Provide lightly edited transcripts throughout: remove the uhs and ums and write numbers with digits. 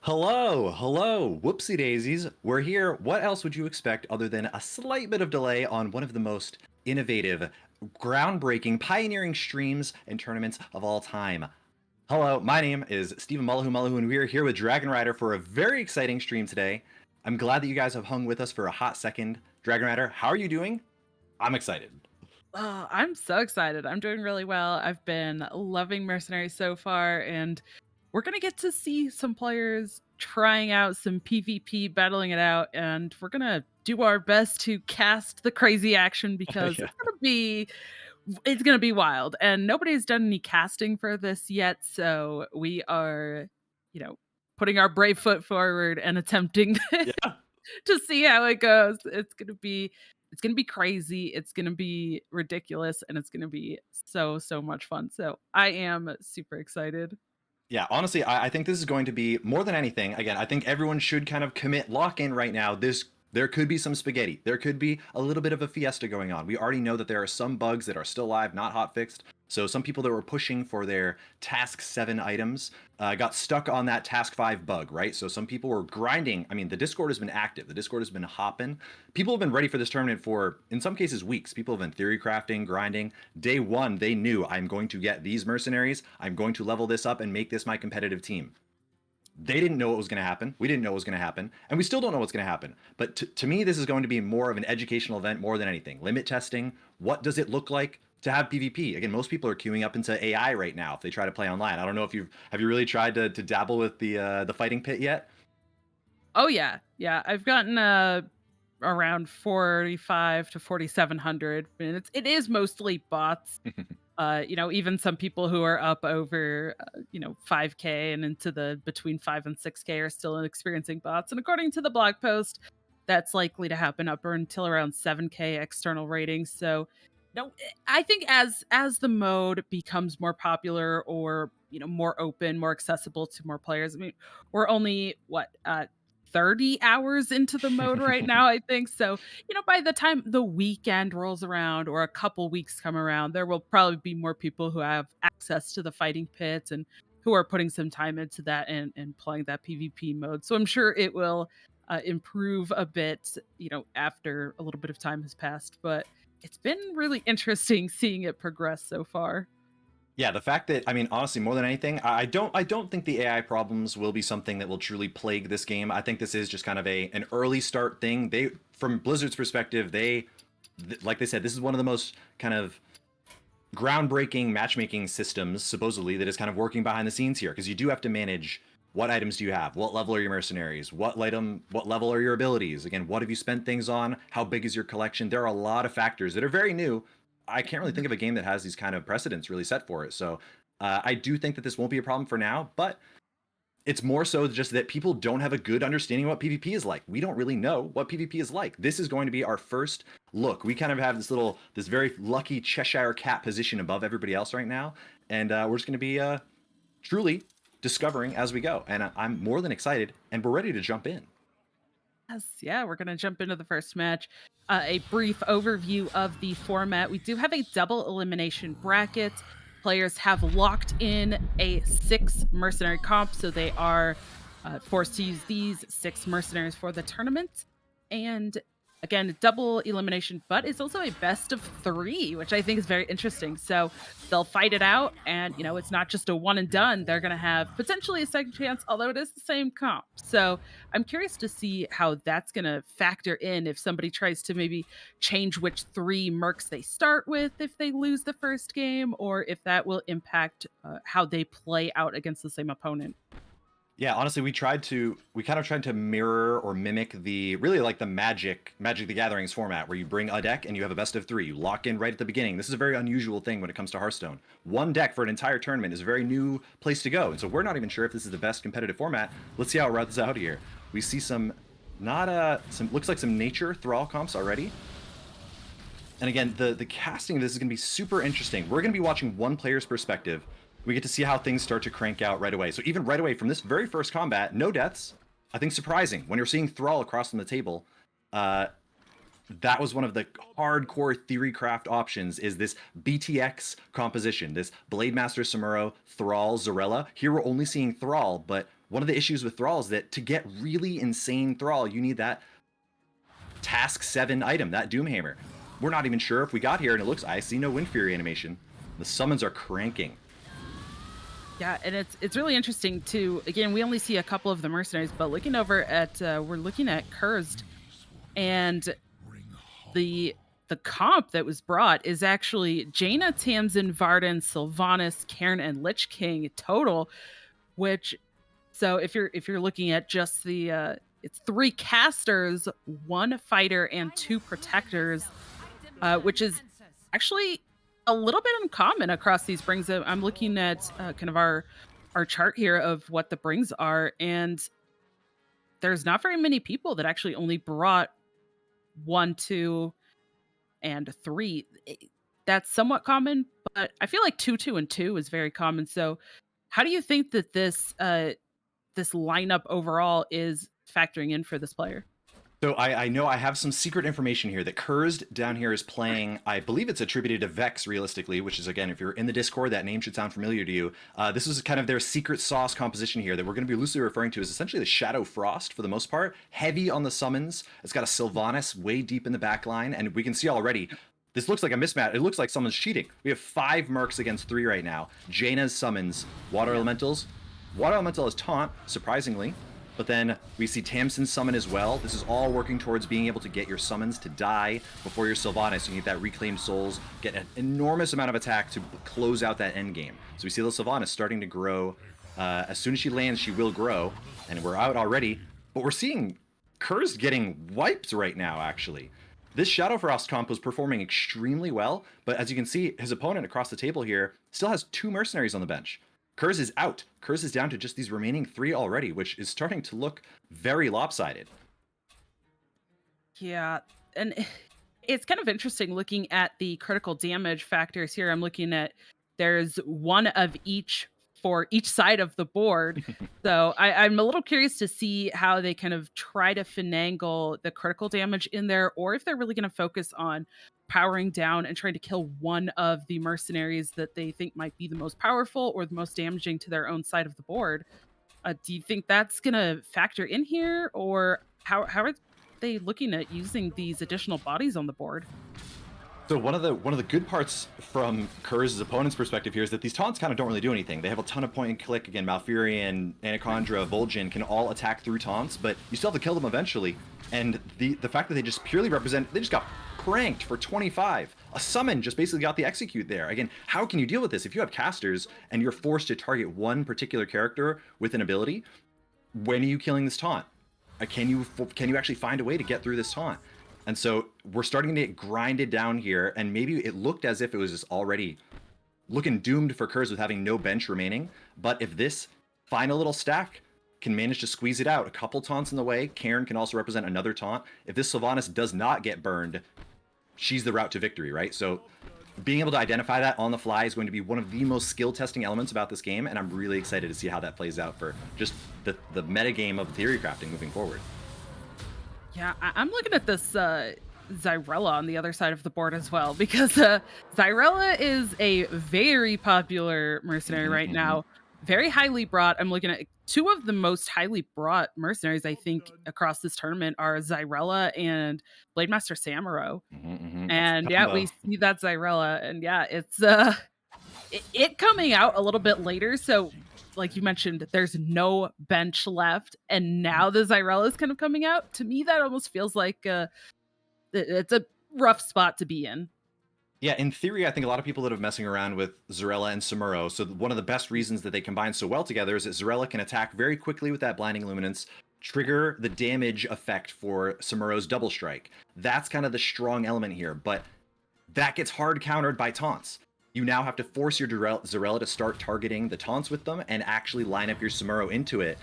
Hello, whoopsie daisies. We're here. What else would you expect other than a slight bit of delay on one of the most innovative, groundbreaking, pioneering streams and tournaments of all time? Hello, my name is Stephen Mullahoo, and we are here with Dragonrider for a very exciting stream today. I'm glad that you guys have hung with us for a hot second. Dragonrider, how are you doing? I'm excited. Oh, I'm so excited. I'm doing really well. I've been loving Mercenaries so far, and we're going to get to see some players trying out some PvP, battling it out, and we're going to do our best to cast the crazy action because Yeah. it's going to be wild. And nobody's done any casting for this yet, so we are, you know, putting our brave foot forward and attempting Yeah. to see how it goes. It's gonna be crazy. It's gonna be ridiculous, and it's gonna be so much fun. So I am super excited. Yeah, honestly, I think this is going to be more than anything. Again, I think everyone should kind of commit lock in right now. There could be some spaghetti. There could be a little bit of a fiesta going on. We already know that there are some bugs that are still live, not hot fixed. So some people that were pushing for their task 7 items got stuck on that task 5 bug, right? So some people were grinding. I mean, the Discord has been active. The Discord has been hopping. People have been ready for this tournament for, in some cases, weeks. People have been theory crafting, grinding. Day one, they knew I'm going to get these mercenaries. I'm going to level this up and make this my competitive team. They didn't know what was going to happen. We didn't know what was going to happen. And we still don't know what's going to happen. But to me, this is going to be more of an educational event more than anything. Limit testing. What does it look like to have PvP? Again, most people are queuing up into AI right now if they try to play online. I don't know if you really tried to dabble with the fighting pit yet? Oh yeah, yeah. I've gotten around 45 to 4700, and it is mostly bots. Even some people who are up over 5k and into the between 5 and 6k are still experiencing bots. And according to the blog post, that's likely to happen up until around 7k external ratings. So no, I think as the mode becomes more popular or more open, more accessible to more players. I mean, we're only 30 hours into the mode right now, I think. So, by the time the weekend rolls around or a couple weeks come around, there will probably be more people who have access to the fighting pits and who are putting some time into that and playing that PvP mode. So I'm sure it will improve a bit, after a little bit of time has passed. But it's been really interesting seeing it progress so far. Yeah, the fact that I mean, honestly, more than anything, I don't think the AI problems will be something that will truly plague this game. I think this is just kind of an early start thing. They, from Blizzard's perspective, like they said, this is one of the most kind of groundbreaking matchmaking systems, supposedly, that is kind of working behind the scenes here, because you do have to manage what items do you have, what level are your mercenaries, what level are your abilities, again, what have you spent things on, how big is your collection. There are a lot of factors that are very new. I can't really think of a game that has these kind of precedents really set for it. So I do think that this won't be a problem for now, but it's more so just that people don't have a good understanding of what PvP is like. We don't really know what PvP is like. This is going to be our first look. We kind of have this very lucky Cheshire cat position above everybody else right now, and we're just going to be truly discovering as we go. And I'm more than excited, and we're ready to jump in. Yes, yeah, we're going to jump into the first match. A brief overview of the format. We do have a double elimination bracket. Players have locked in a 6 mercenary comp, so they are forced to use these 6 mercenaries for the tournament. And again, double elimination, but it's also a best of 3, which I think is very interesting. So they'll fight it out, and it's not just a one and done. They're going to have potentially a second chance, although it is the same comp. So I'm curious to see how that's going to factor in if somebody tries to maybe change which 3 mercs they start with if they lose the first game, or if that will impact how they play out against the same opponent. Yeah, honestly, we kind of tried to mirror or mimic the really like the Magic the Gatherings format where you bring a deck and you have a best of 3. You lock in right at the beginning. This is a very unusual thing when it comes to Hearthstone. One deck for an entire tournament is a very new place to go. And so we're not even sure if this is the best competitive format. Let's see how it routes out here. We see some not some looks like some nature thrall comps already. And again, the casting of this is going to be super interesting. We're going to be watching one player's perspective. We get to see how things start to crank out right away. So even right away from this very first combat, no deaths. I think surprising when you're seeing Thrall across from the table. That was one of the hardcore theory craft options, is this BTX composition, this Blade Master Samuro, Thrall, Zarella. Here we're only seeing Thrall, but one of the issues with Thrall is that to get really insane Thrall, you need that task 7 item, that Doomhammer. We're not even sure if we got here, and it looks, I see no Wind Fury animation. The summons are cranking. Yeah, and it's really interesting too. Again, we only see a couple of the mercenaries, but looking over at we're looking at Cursed, and the comp that was brought is actually Jaina, Tamsin, Varden, Sylvanas, Cairn, and Lich King total. Which, so if you're looking at just the it's 3 casters, 1 fighter, and 2 protectors, which is actually a little bit uncommon across these brings. I'm looking at kind of our chart here of what the brings are, and there's not very many people that actually only brought 1, 2, and 3. That's somewhat common, but I feel like 2, 2, and 2 is very common. So, how do you think that this lineup overall is factoring in for this player? So I know I have some secret information here that Cursed down here is playing, I believe it's attributed to Vex realistically, which is, again, if you're in the Discord, that name should sound familiar to you. This is kind of their secret sauce composition here that we're going to be loosely referring to as essentially the Shadow Frost for the most part. Heavy on the summons. It's got a Sylvanas way deep in the back line, and we can see already this looks like a mismatch. It looks like someone's cheating. We have 5 mercs against 3 right now. Jaina's summons Water Elementals. Water Elemental is taunt, surprisingly. But then we see Tamsin summon as well. This is all working towards being able to get your summons to die before your Sylvanas. So you get that reclaimed souls, get an enormous amount of attack to close out that end game. So we see the Sylvanas starting to grow. As soon as she lands, she will grow. And we're out already. But we're seeing Cursed getting wiped right now, actually. This Shadowfrost comp was performing extremely well. But as you can see, his opponent across the table here still has 2 mercenaries on the bench. Kurz is out. Kurz is down to just these remaining 3 already, which is starting to look very lopsided. Yeah, and it's kind of interesting looking at the critical damage factors here. I'm looking at there's 1 of each for each side of the board. So I'm a little curious to see how they kind of try to finagle the critical damage in there, or if they're really going to focus on powering down and trying to kill one of the mercenaries that they think might be the most powerful or the most damaging to their own side of the board. Do you think that's going to factor in here, or how are they looking at using these additional bodies on the board? So one of the good parts from Kurz's opponent's perspective here is that these taunts kind of don't really do anything. They have a ton of point and click. Again, Malfurion, Anacondra, Vol'jin can all attack through taunts, but you still have to kill them eventually. And the fact that they just purely represent, they just got pranked for 25. A summon just basically got the execute there. Again, how can you deal with this? If you have casters and you're forced to target one particular character with an ability, when are you killing this taunt? Can you actually find a way to get through this taunt? And so we're starting to get grinded down here, and maybe it looked as if it was just already looking doomed for Kurz with having no bench remaining. But if this final little stack can manage to squeeze it out, a couple taunts in the way, Cairn can also represent another taunt. If this Sylvanas does not get burned, she's the route to victory, right? So being able to identify that on the fly is going to be one of the most skill testing elements about this game, and I'm really excited to see how that plays out for just the meta game of theory crafting moving forward. Yeah, I'm looking at this Zyrella on the other side of the board as well, because Zyrella is a very popular mercenary right now, very highly brought. I'm looking at 2 of the most highly brought mercenaries, I think, across this tournament are Zyrella and Blademaster Samuro. And yeah, we see that Zyrella, and yeah, it's it coming out a little bit later. So, like you mentioned, there's no bench left, and now the Zyrella is kind of coming out. To me, that almost feels like it's a rough spot to be in. Yeah, in theory, I think a lot of people that are messing around with Zarella and Samuro. So one of the best reasons that they combine so well together is that Zarella can attack very quickly with that Blinding Luminance, trigger the damage effect for Samuro's Double Strike. That's kind of the strong element here, but that gets hard countered by taunts. You now have to force your Zarella to start targeting the taunts with them and actually line up your Samuro into it.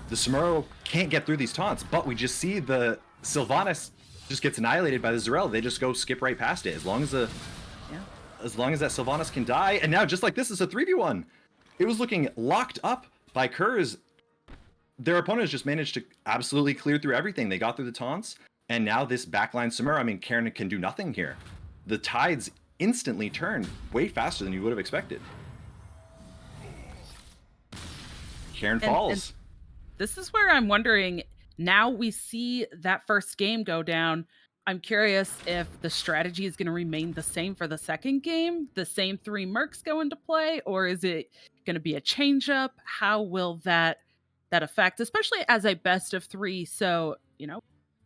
The Samuro can't get through these taunts, but we just see the Sylvanas just gets annihilated by the Zarella. They just go skip right past it. As long as that Sylvanas can die, and now just like this is a 3v1. It was looking locked up by Kurz. Their opponents just managed to absolutely clear through everything. They got through the taunts, and now this backline Samuro, I mean, Cairn can do nothing here. The tides instantly turned way faster than you would have expected. Cairn falls. this is where I'm wondering, now we see that first game go down. I'm curious if the strategy is going to remain the same for the second game, the same three mercs go into play, or is it going to be a change up? How will that affect, especially as a best of three? So,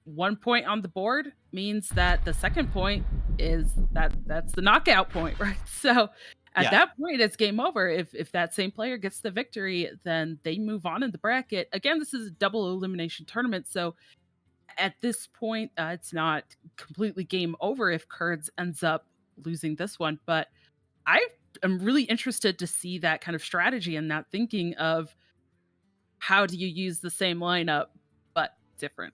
1 point on the board means that the second point is that's the knockout point, right? So at Yeah, that point, it's game over. If that same player gets the victory, then they move on in the bracket. Again, this is a double elimination tournament, so at this point, it's not completely game over if Kurds ends up losing this one. But I am really interested to see that kind of strategy and that thinking of how do you use the same lineup but different.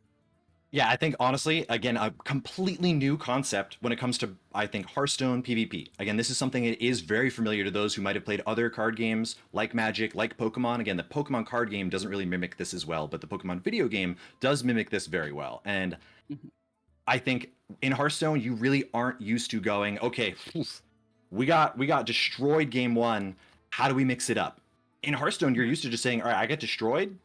yeah, I think honestly, again, a completely new concept when it comes to, I think, Hearthstone PvP. Again, this is something that is very familiar to those who might have played other card games like Magic, like Pokemon. Again, the Pokemon card game doesn't really mimic this as well, but the Pokemon video game does mimic this very well. And Mhm. I think in Hearthstone, you really aren't used to going, okay, we got destroyed game one. How do we mix it up? In Hearthstone, you're Yeah, used to just saying, all right, I get destroyed.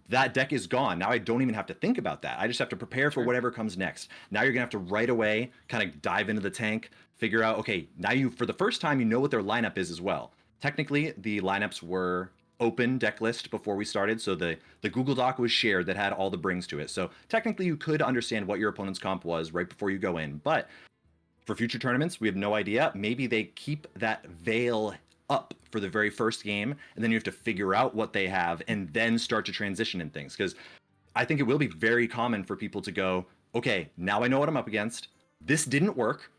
That deck is gone. Now I don't even have to think about that. I just have to prepare for sure. whatever comes next. Now you're gonna have to right away kind of dive into the tank, figure out, okay, now you for the first time you know what their lineup is as well. Technically, the lineups were open deck list before we started, so the Google Doc was shared that had all the brings to it. So technically you could understand what your opponent's comp was right before you go in. But for future tournaments, we have no idea. Maybe they keep that veil up for the very first game, and then you have to figure out what they have and then start to transition in things. Because I think it will be very common for people to go, okay, now I know what I'm up against. This didn't work.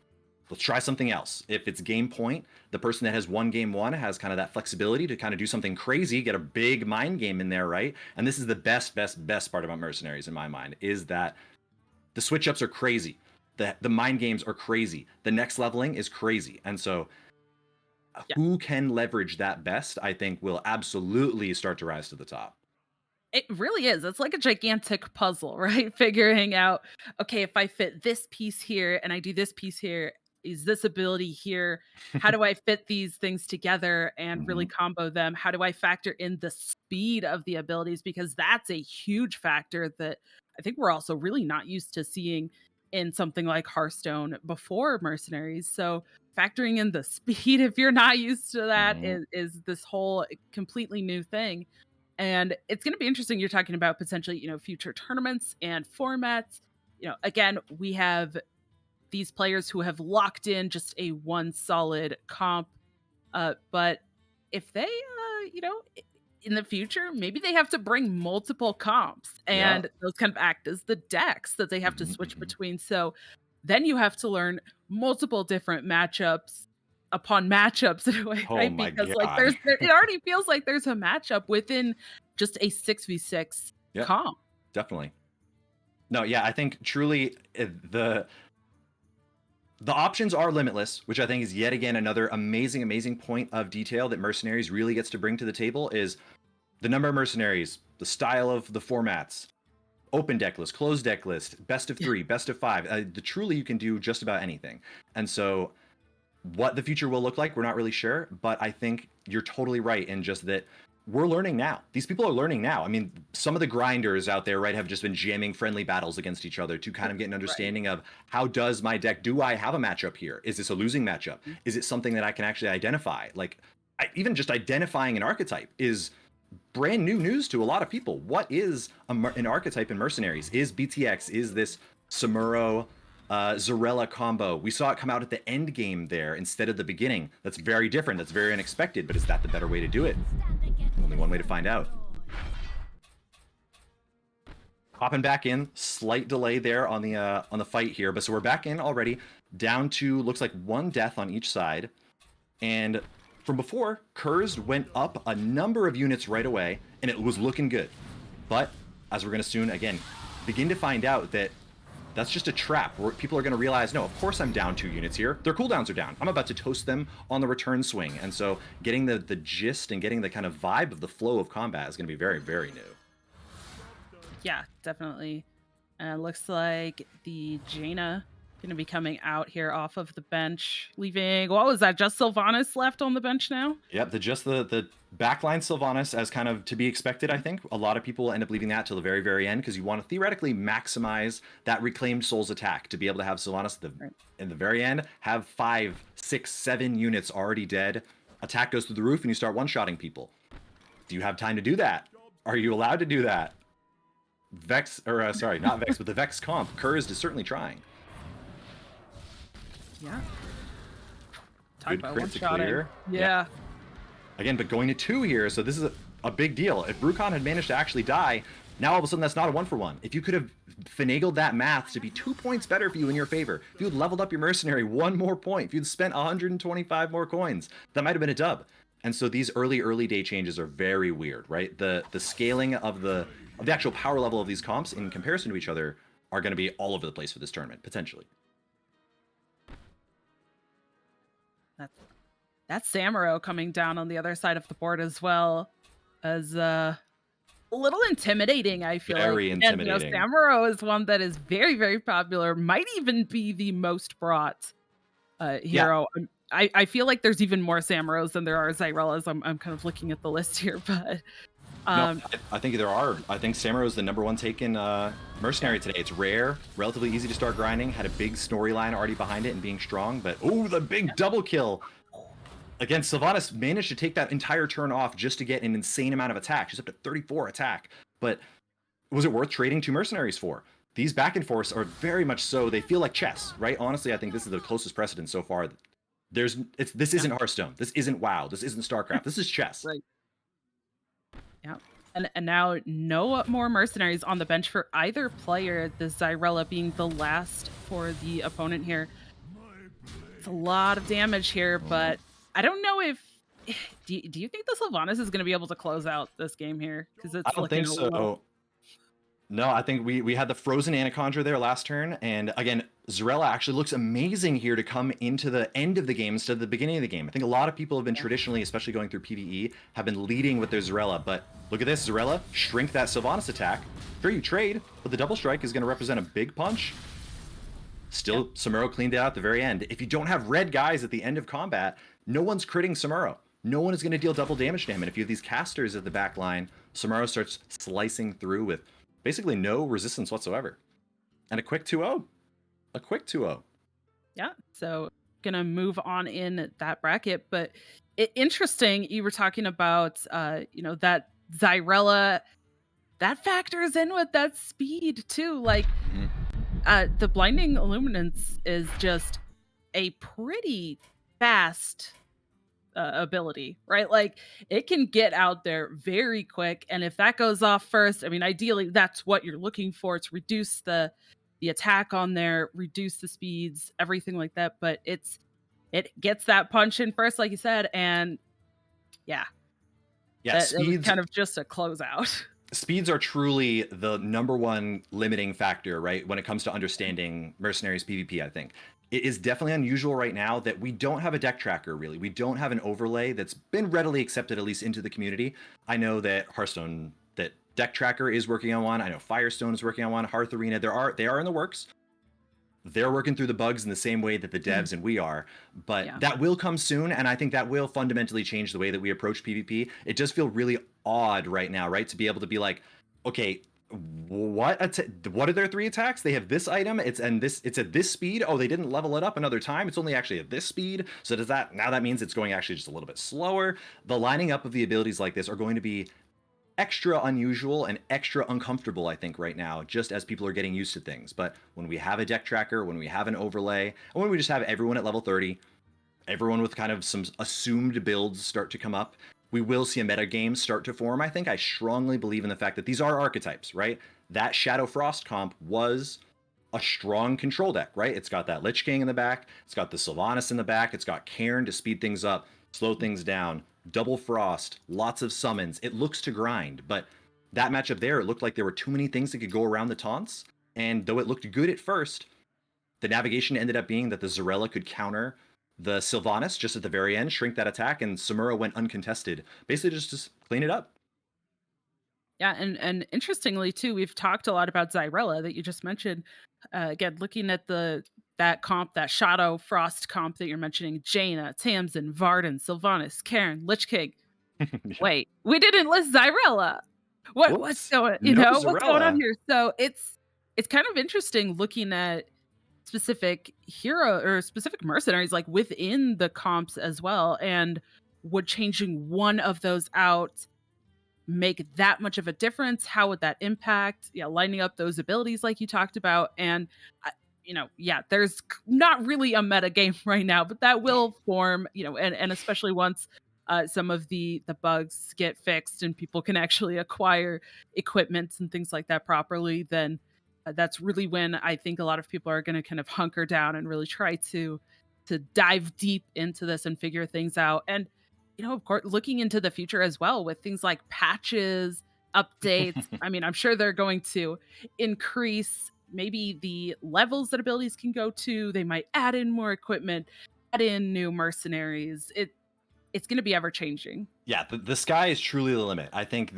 Let's try something else. If it's game point, the person that has won game one has kind of that flexibility to kind of do something crazy, get a big mind game in there, right? And this is the best part about Mercenaries in my mind is that the switch ups are crazy. The mind games are crazy. The next leveling is crazy. And so Yeah. who can leverage that best, I think will absolutely start to rise to the top. It really is. It's like a gigantic puzzle, right? Figuring out, okay, if I fit this piece here and I do this piece here, is this ability here? How do I fit these things together and really Mhm. combo them? How do I factor in the speed of the abilities? Because that's a huge factor that I think we're also really not used to seeing in something like Hearthstone before Mercenaries. So factoring in the speed, if you're not used to that, Mhm. is this whole completely new thing. And it's going to be interesting. You're talking about potentially, future tournaments and formats. Again, we have these players who have locked in just a one solid comp. But if they, in the future, maybe they have to bring multiple comps Yeah. and those kind of act as the decks that they have to Mhm, switch mhm. between. So then you have to learn multiple different matchups upon matchups in a way, Oh right? my Because like god. it already feels like there's a matchup within just a 6v6 Yep, comp. definitely. No, yeah, I think truly the options are limitless, which I think is yet again another amazing point of detail that Mercenaries really gets to bring to the table is the number of mercenaries, the style of the formats, open deck list, closed deck list, best of three, best of five. Truly, you can do just about anything. And so, what the future will look like, we're not really sure. But I think you're totally right in just that we're learning now. These people are learning now. I mean, some of the grinders out there, right, have just been jamming friendly battles against each other to kind of get an Right. understanding of how does my deck, do I have a matchup here? Is this a losing matchup? Mhm. Is it something that I can actually identify? Like, even just identifying an archetype is brand new news to a lot of people. What is an archetype in Mercenaries? Is BTX? Is this Samuro Zarella combo? We saw it come out at the end game there instead of the beginning. That's very different. That's very unexpected. But is that the better way to do it? Only one way to find out. Hopping back in, slight delay there on the fight here, but so we're back in already. Down to looks like one death on each side, and from before, Kurz went up a number of units right away, and it was looking good. But as we're going to soon, again, begin to find out that that's just a trap where people are going to realize, no, of course I'm down 2 units here. Their cooldowns are down. I'm about to toast them on the return swing. And so getting the gist and getting the kind of vibe of the flow of combat is going to be very new. Yeah, definitely. Looks like the Jaina Gonna be coming out here off of the bench, leaving what was that? Just Sylvanas left on the bench now? Yep, the backline Sylvanas as kind of to be expected. I Mhm. think a lot of people end up leaving that till the very end because you want to theoretically maximize that reclaimed souls attack to be able to have Sylvanas Right. in the very end have 5, 6, 7 units already dead. Attack goes through the roof and you start one-shotting people. Do you have time to do that? Are you allowed to do that? Vex, or sorry, not Vex, but the Vex comp, Cursed is certainly trying. Yeah. Talk Good about crit to one-shotting. clear. Yeah. Yeah. Again, but going to 2 here, so this is a big deal. If Brucon had managed to actually die, now all of a sudden that's not a 1-for-1. If you could have finagled that math to be 2 points better for you in your favor, if you had leveled up your mercenary 1 more point, if you'd spent 125 more coins, that might have been a dub. And so these early day changes are very weird, right? The scaling of the actual power level of these comps in comparison to each other are going to be all over the place for this tournament, potentially. That's Samuro coming down on the other side of the board as well as a little intimidating, I feel like. Very Again, intimidating. Samuro is one that is very, very popular, might even be the most brought Yeah, hero. I feel like there's even more Samuros than there are Zyrellas. I'm kind of looking at the list here, but no, um, I think there are. I think Samuro is the #1 take in yeah, Mercenary today. It's rare, relatively easy to start grinding, had a big storyline already behind it and being strong, but oh, the big double kill. Again, Sylvanas managed to take that entire turn off just to get an insane amount of attack. She's up to 34 attack. But was it worth trading 2 Mercenaries for? These back and forths are very much so. They feel like chess, right? Honestly, I think this is the closest precedent so far. This yeah, isn't Hearthstone. This isn't WoW. This isn't StarCraft. This is chess. right, yeah. And now no more mercenaries on the bench for either player. The Zyrella being the last for the opponent here. It's a lot of damage here, Mhm. but I don't know if do you think the Sylvanas is going to be able to close out this game here? Because I it's don't looking think a little. so. No, I think we had the frozen Anacondra there last turn, and again, Zarella actually looks amazing here to come into the end of the game instead of the beginning of the game. I think a lot of people have been Yeah, traditionally, especially going through PvE, have been leading with their Zarella, but look at this, Zarella, shrink that Sylvanas attack. Sure, you trade, but the double strike is going to represent a big punch. yeah, Still, Samuro cleaned it out at the very end. If you don't have red guys at the end of combat, no one's critting Samuro. No one is going to deal double damage to him. And if you have these casters at the back line, Samuro starts slicing through with basically no resistance whatsoever. And a quick 2-0. A quick 2-0. yeah. So gonna move on in that bracket, but interesting. You were talking about, that Zyrella that factors in with that speed too. Like, Mhm. the blinding illuminance is just a pretty fast ability, right? Like it can get out there very quick, and if that goes off first, I mean, ideally that's what you're looking for to reduce the attack on there, reduce the speeds, everything like that. But it gets that punch in first, like you said, and yeah, Yeah, that was speeds kind of just a closeout. speeds are truly the #1 limiting factor, right? When it comes to understanding Mercenaries PvP, I think. It is definitely unusual right now that we don't have a deck tracker, really. We don't have an overlay that's been readily accepted, at least into the community. I know that Hearthstone, that deck tracker is working on one. I know Firestone is working on one. Hearth Arena, they are in the works. They're working through the bugs in the same way that the Mhm. devs and we are, but Yeah. that will come soon, and I think that will fundamentally change the way that we approach PvP. It does feel really odd right now, right, to be able to be like, okay, what are their 3 attacks? They have this item, it's at this speed. Oh, they didn't level it up another time. It's only actually at this speed. So does that now that means it's going actually just a little bit slower? The lining up of the abilities like this are going to be extra unusual and extra uncomfortable, I think, right now, just as people are getting used to things. But when we have a deck tracker, when we have an overlay, and when we just have everyone at level 30, everyone with kind of some assumed builds start to come up, we will see a meta game start to form. I think I strongly believe in the fact that these are archetypes, right? That Shadow Frost comp was a strong control deck, right? It's got that Lich King in the back, it's got the Sylvanas in the back, it's got Cairn to speed things up, slow things down, double frost, lots of summons. It looks to grind, but that matchup there, it looked like there were too many things that could go around the taunts. And though it looked good at first, the navigation ended up being that the Zarella could counter the Sylvanas just at the very end, shrink that attack, and Samura went uncontested. Basically, just clean it up. Yeah, and interestingly too, we've talked a lot about Zyrella that you just mentioned. Again, looking at the that comp, that Shadow Frost comp that you're mentioning, Jaina, Tamsin, Varden, Sylvanas, Cairn, Lich King. Yeah. Wait, we didn't list Xyrella. What's Whoops. going No what's going on Zarella. here? So it's kind of interesting looking at specific hero or specific mercenaries like within the comps as well, and would changing one of those out make that much of a difference? How would that impact, yeah, lining up those abilities like you talked about? And yeah, there's not really a meta game right now, but that will form, and especially once some of the bugs get fixed and people can actually acquire equipments and things like that properly, then that's really when I think a lot of people are going to kind of hunker down and really try to dive deep into this and figure things out. And of course, looking into the future as well with things like patches, updates. I mean, I'm sure they're going to increase maybe the levels that abilities can go to. They might add in more equipment, add in new mercenaries. It's going to be ever changing. Yeah, the sky is truly the limit. I think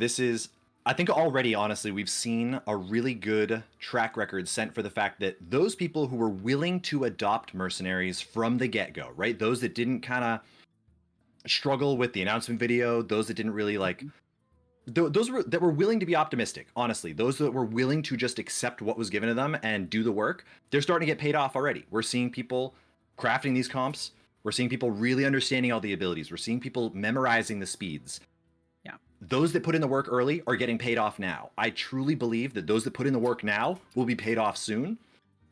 already, honestly, we've seen a really good track record sent for the fact that those people who were willing to adopt mercenaries from the get-go, right? Those that didn't kind of struggle with the announcement video, those that didn't really like, Mhm. those that were willing to be optimistic, honestly, those that were willing to just accept what was given to them and do the work, they're starting to get paid off already. We're seeing people crafting these comps. We're seeing people really understanding all the abilities. We're seeing people memorizing the speeds. Yeah. Those that put in the work early are getting paid off now. I truly believe that those that put in the work now will be paid off soon.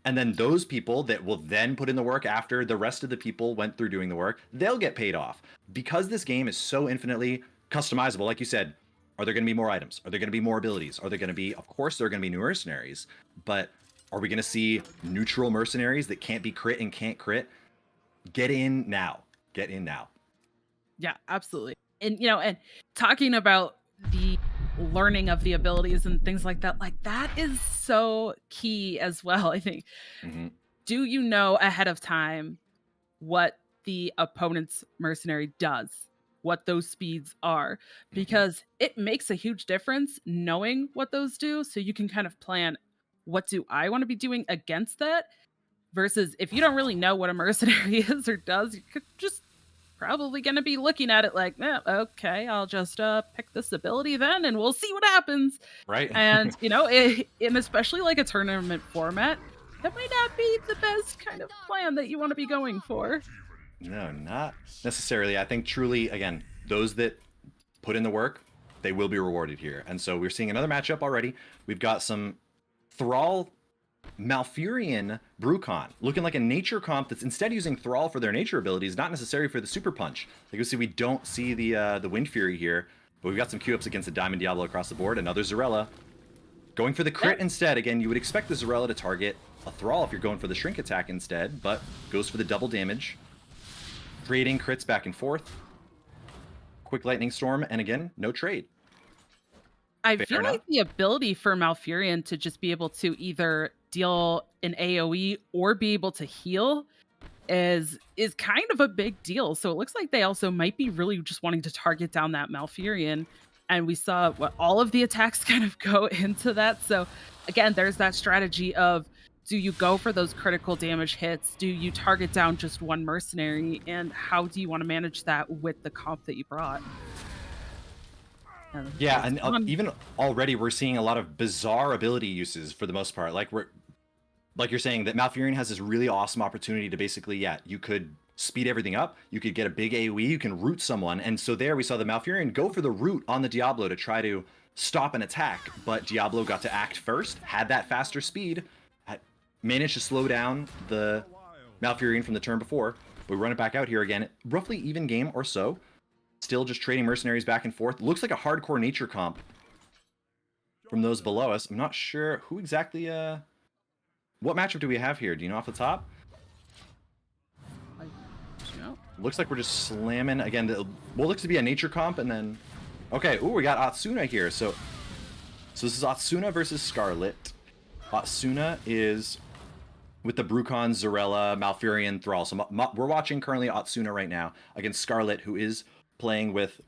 And then those people that will then put in the work after the rest of the people went through doing the work, they'll get paid off. Because this game is so infinitely customizable, like you said, are there going to be more items? Are there going to be more abilities? Are there going to be, of course, there are going to be new mercenaries, but are we going to see neutral mercenaries that can't be crit and can't crit? Get in now. Get in now. Yeah, absolutely. And and talking about the learning of the abilities and things like that is so key as well, I think. Mm-hmm. Do you know ahead of time what the opponent's mercenary does, what those speeds are, Mm-hmm. because it makes a huge difference knowing what those do. So you can kind of plan, what do I want to be doing against that? Versus if you don't really know what a mercenary is or does, you could just probably going to be looking at it like, okay, I'll just pick this ability then and we'll see what happens. Right? And, in especially like a tournament format, that might not be the best kind of plan that you want to be going for. No, not necessarily. I think truly, again, those that put in the work, they will be rewarded here. And so we're seeing another matchup already. We've got some Thrall Malfurion Brucon, looking like a nature comp that's instead using Thrall for their nature abilities, not necessary for the super punch. Like you see, we don't see the Wind Fury here, but we've got some Q-ups against the Diamond Diablo across the board. Another Zarella going for the Yeah. crit instead. Again, you would expect the Zarella to target a Thrall if you're going for the shrink attack instead, but goes for the double damage, trading crits back and forth. Quick lightning storm, and again, no trade. I Fair feel like enough. the ability for Malfurion to just be able to either deal an AoE or be able to heal is kind of a big deal. So it looks like they also might be really just wanting to target down that Malfurion. And we saw what all of the attacks kind of go into that. So again, there's that strategy of, do you go for those critical damage hits? Do you target down just one mercenary? And how do you want to manage that with the comp that you brought? Yeah, It's and fun. even already we're seeing a lot of bizarre ability uses for the most part. Like you're saying that Malfurion has this really awesome opportunity to basically, yeah, you could speed everything up, you could get a big AoE, you can root someone, and so there we saw the Malfurion go for the root on the Diablo to try to stop an attack, but Diablo got to act first, had that faster speed, managed to slow down the Malfurion from the turn before. We run it back out here again, roughly even game or so. Still just trading mercenaries back and forth. Looks like a hardcore nature comp from those below us. I'm not sure who exactly what matchup do we have here? Do you know off the top? I, you know, Looks like we're just slamming again. What looks to be a nature comp, and then okay. Ooh, we got Atsuna here. So this is Atsuna versus Scarlet. Atsuna is with the Brucon, Zarella, Malfurion, Thrall. So we're watching currently Atsuna right now against Scarlet, who is playing with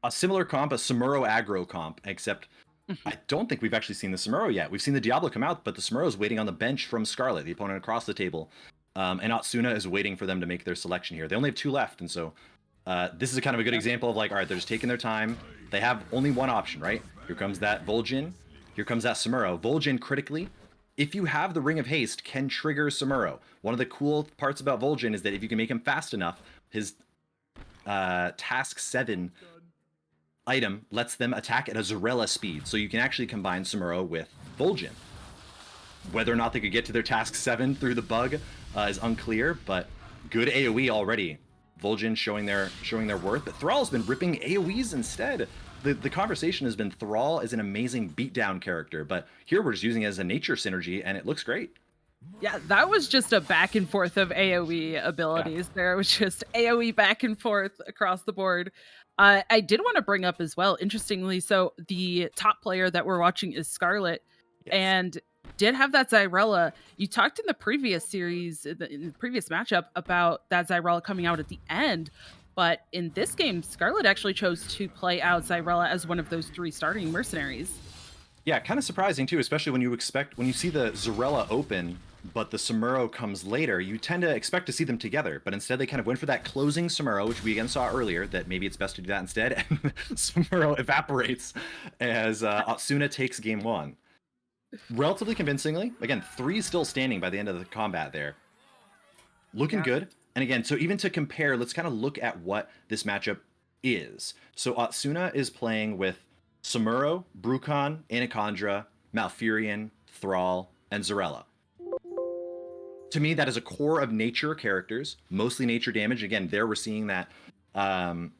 a similar comp, a Samuro aggro comp, except Mhm. I don't think we've actually seen the Samuro yet. We've seen the Diablo come out, but the Samuro's waiting on the bench from Scarlet, the opponent across the table. And Atsuna is waiting for them to make their selection here. They only have 2 left, and so this is kind of a good Yeah. example of like, all right, they're just taking their time. They have only one option, right? Here comes that Vol'jin. Here comes that Samuro. Vol'jin critically, if you have the Ring of Haste, can trigger Samuro. One of the cool parts about Vol'jin is that if you can make him fast enough, his task 7 item lets them attack at a Zarella speed. So you can actually combine Samuro with Vol'jin. Whether or not they could get to their task 7 through the bug is unclear, but good AoE already. Vol'jin showing their worth, but Thrall's been ripping AoEs instead. The conversation has been Thrall is an amazing beatdown character, but here we're just using it as a nature synergy, and it looks great. Yeah, that was just a back and forth of AoE Yeah. abilities. There was just AoE back and forth across the board. I did want to bring up as well, interestingly, so the top player that we're watching is Scarlet, Yes. and did have that Zyrella. You talked in the previous series, in the previous matchup, about that Zyrella coming out at the end. But in this game, Scarlet actually chose to play out Zyrella as one of those 3 starting mercenaries. Yeah, kind of surprising too, especially when you see the Zarella open, but the Samuro comes later. You tend to expect to see them together, but instead they kind of went for that closing Samuro, which we again saw earlier. That maybe it's best to do that instead, and Samuro evaporates as Atsuna takes game 1 relatively convincingly. Again, 3 still standing by the end of the combat there, looking Yeah. good. And again, so even to compare, let's kind of look at what this matchup is. So Atsuna is playing with Samuro, Brukan, Anacondra, Malfurion, Thrall, and Zarella. To me, that is a core of nature characters, mostly nature damage. Again, there we're seeing that um,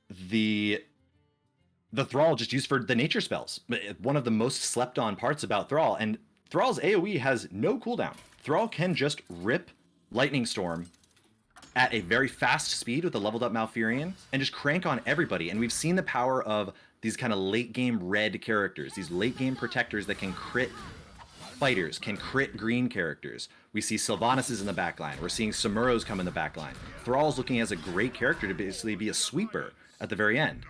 the Thrall just used for the nature spells. One of the most slept on parts about Thrall, and Thrall's AoE has no cooldown. Thrall can just rip Lightning Storm at a very fast speed with a leveled up Malfurion and just crank on everybody. And we've seen the power of these kind of late game red characters, these late game protectors that can crit fighters, can crit green characters. We see Sylvanas is in the backline. We're seeing Samuros come in the backline. Thrall's looking as a great character to basically be a sweeper at the very end.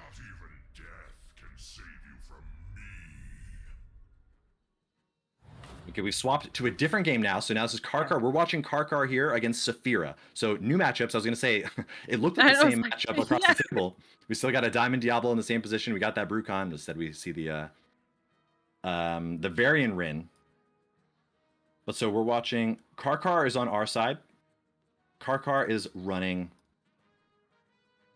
Okay, we've swapped to a different game now. So now this is Karkar. We're watching Karkar here against Saphira. So new matchups. I was going to say, it looked like the I was same like, matchup across yeah. the table. We still got a Diamond Diablo in the same position. We got that Brucon. Instead, we see the Varian Rin. But so we're watching. Karkar is on our side. Karkar is running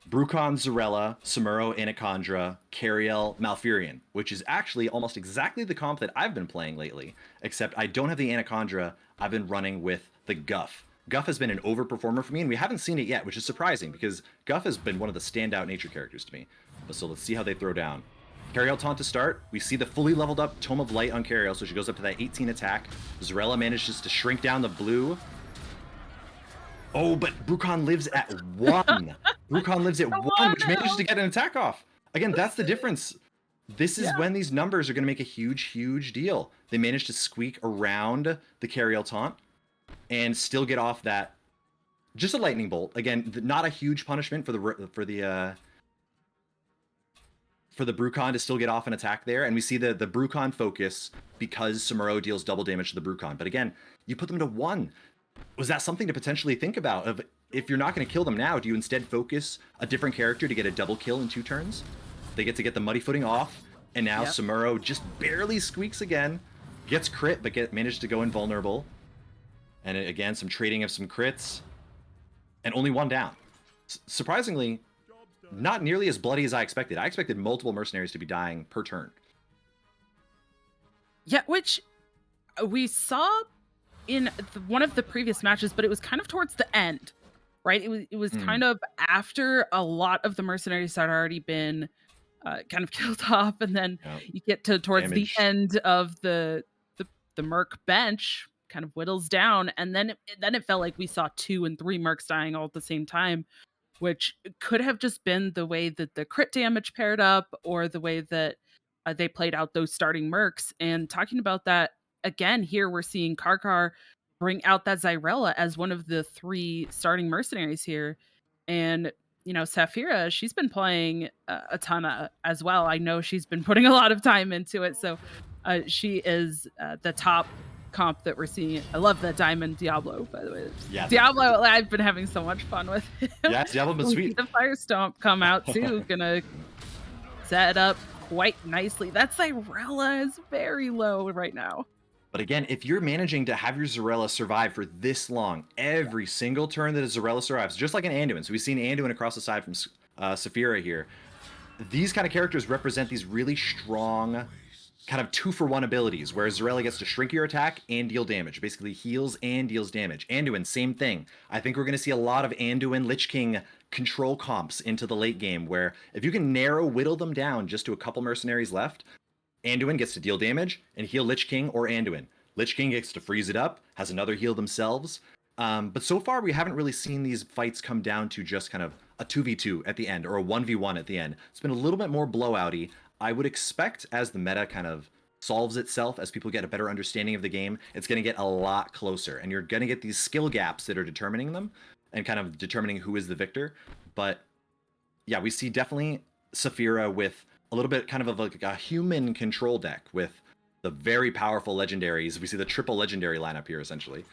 Brucon, Zarella, Samuro, Anacondra, Cariel, Malfurion, which is actually almost exactly the comp that I've been playing lately, except I don't have the Anacondra. I've been running with the Guff. Guff has been an overperformer for me, and we haven't seen it yet, which is surprising because Guff has been one of the standout nature characters to me. So let's see how they throw down. Cariel taunt to start. We see the fully leveled up Tome of Light on Cariel, so she goes up to that 18 attack. Zarella manages to shrink down the blue. Oh, but Brucon lives at 1. Brucon lives at 1, which manages to get an attack off. Again, that's the difference. This is Yeah. when these numbers are going to make a huge, huge deal. They managed to squeak around the Cariel taunt and still get off that. Just a lightning bolt. Again, not a huge punishment for the Brucon to still get off an attack there. And we see the Brucon focus because Samuro deals double damage to the Brucon. But again, you put them to 1. Was that something to potentially think about? Of if you're not going to kill them now, do you instead focus a different character to get a double kill in 2 turns? They get to get the muddy footing off, and now Yep. Samuro just barely squeaks again, gets crit, but managed to go invulnerable. And again, some trading of some crits, and only 1 down. Surprisingly, not nearly as bloody as I expected. I expected multiple mercenaries to be dying per turn. Yeah, which we saw in one of the previous matches, but it was kind of towards the end, right? It was kind of after a lot of the mercenaries had already been kind of killed off, and then Yeah. you get to towards Damage. the end of the merc bench kind of whittles down, and then it felt like we saw 2 and 3 mercs dying all at the same time, which could have just been the way that the crit damage paired up or the way that they played out those starting mercs. And talking about that again, here we're seeing Karkar bring out that Zyrella as one of the 3 starting mercenaries here. And Saphira, she's been playing a ton as well. I know she's been putting a lot of time into it. So she is the top comp that we're seeing. I love the Diamond Diablo, by the way. Yeah, Diablo, I've been having so much fun with him. yeah, Diablo been We see sweet. the Fire Stomp come out too. Gonna set up quite nicely. That Cyrella is very low right now. But again, if you're managing to have your Zarella survive for this long, every single turn that a Zarella survives, just like an Anduin. So we've seen Anduin across the side from Saphira here. These kind of characters represent these really strong kind of 2-for-1 abilities, where Zarella gets to shrink your attack and deal damage. Basically heals and deals damage. Anduin, same thing. I think we're going to see a lot of Anduin Lich King control comps into the late game, where if you can whittle them down just to a couple mercenaries left, Anduin gets to deal damage and heal Lich King or Anduin. Lich King gets to freeze it up, has another heal themselves. But so far, we haven't really seen these fights come down to just kind of a 2v2 at the end or a 1v1 at the end. It's been a little bit more blowouty. I would expect as the meta kind of solves itself, as people get a better understanding of the game, it's going to get a lot closer. And you're going to get these skill gaps that are determining them and kind of determining who is the victor. But yeah, we see definitely Saphira with a little bit kind of like a human control deck with the very powerful legendaries. We see the triple legendary lineup here, essentially.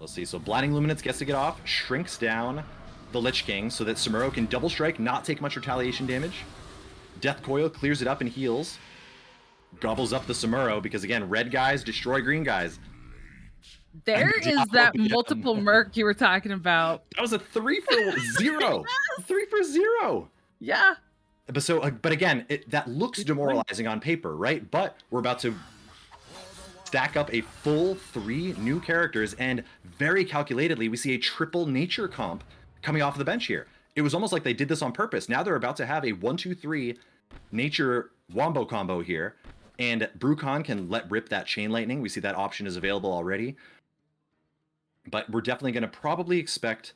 Let's see. So Blinding Luminance gets to get off, shrinks down the Lich King so that Samuro can double strike, not take much retaliation damage. Death Coil clears it up and heals. Gobbles up the Samuro because, again, red guys destroy green guys. There is that multiple merc you were talking about. That was a 3-for-0. Yes! 3-for-0. Yeah. But again, that looks demoralizing on paper, right? But we're about to stack up a full 3 new characters, and very calculatedly, we see a triple nature comp coming off the bench here. It was almost like they did this on purpose. Now they're about to have a 1-2-3 nature wombo combo here, and Brucon can let rip that Chain Lightning. We see that option is available already. But we're definitely going to probably expect...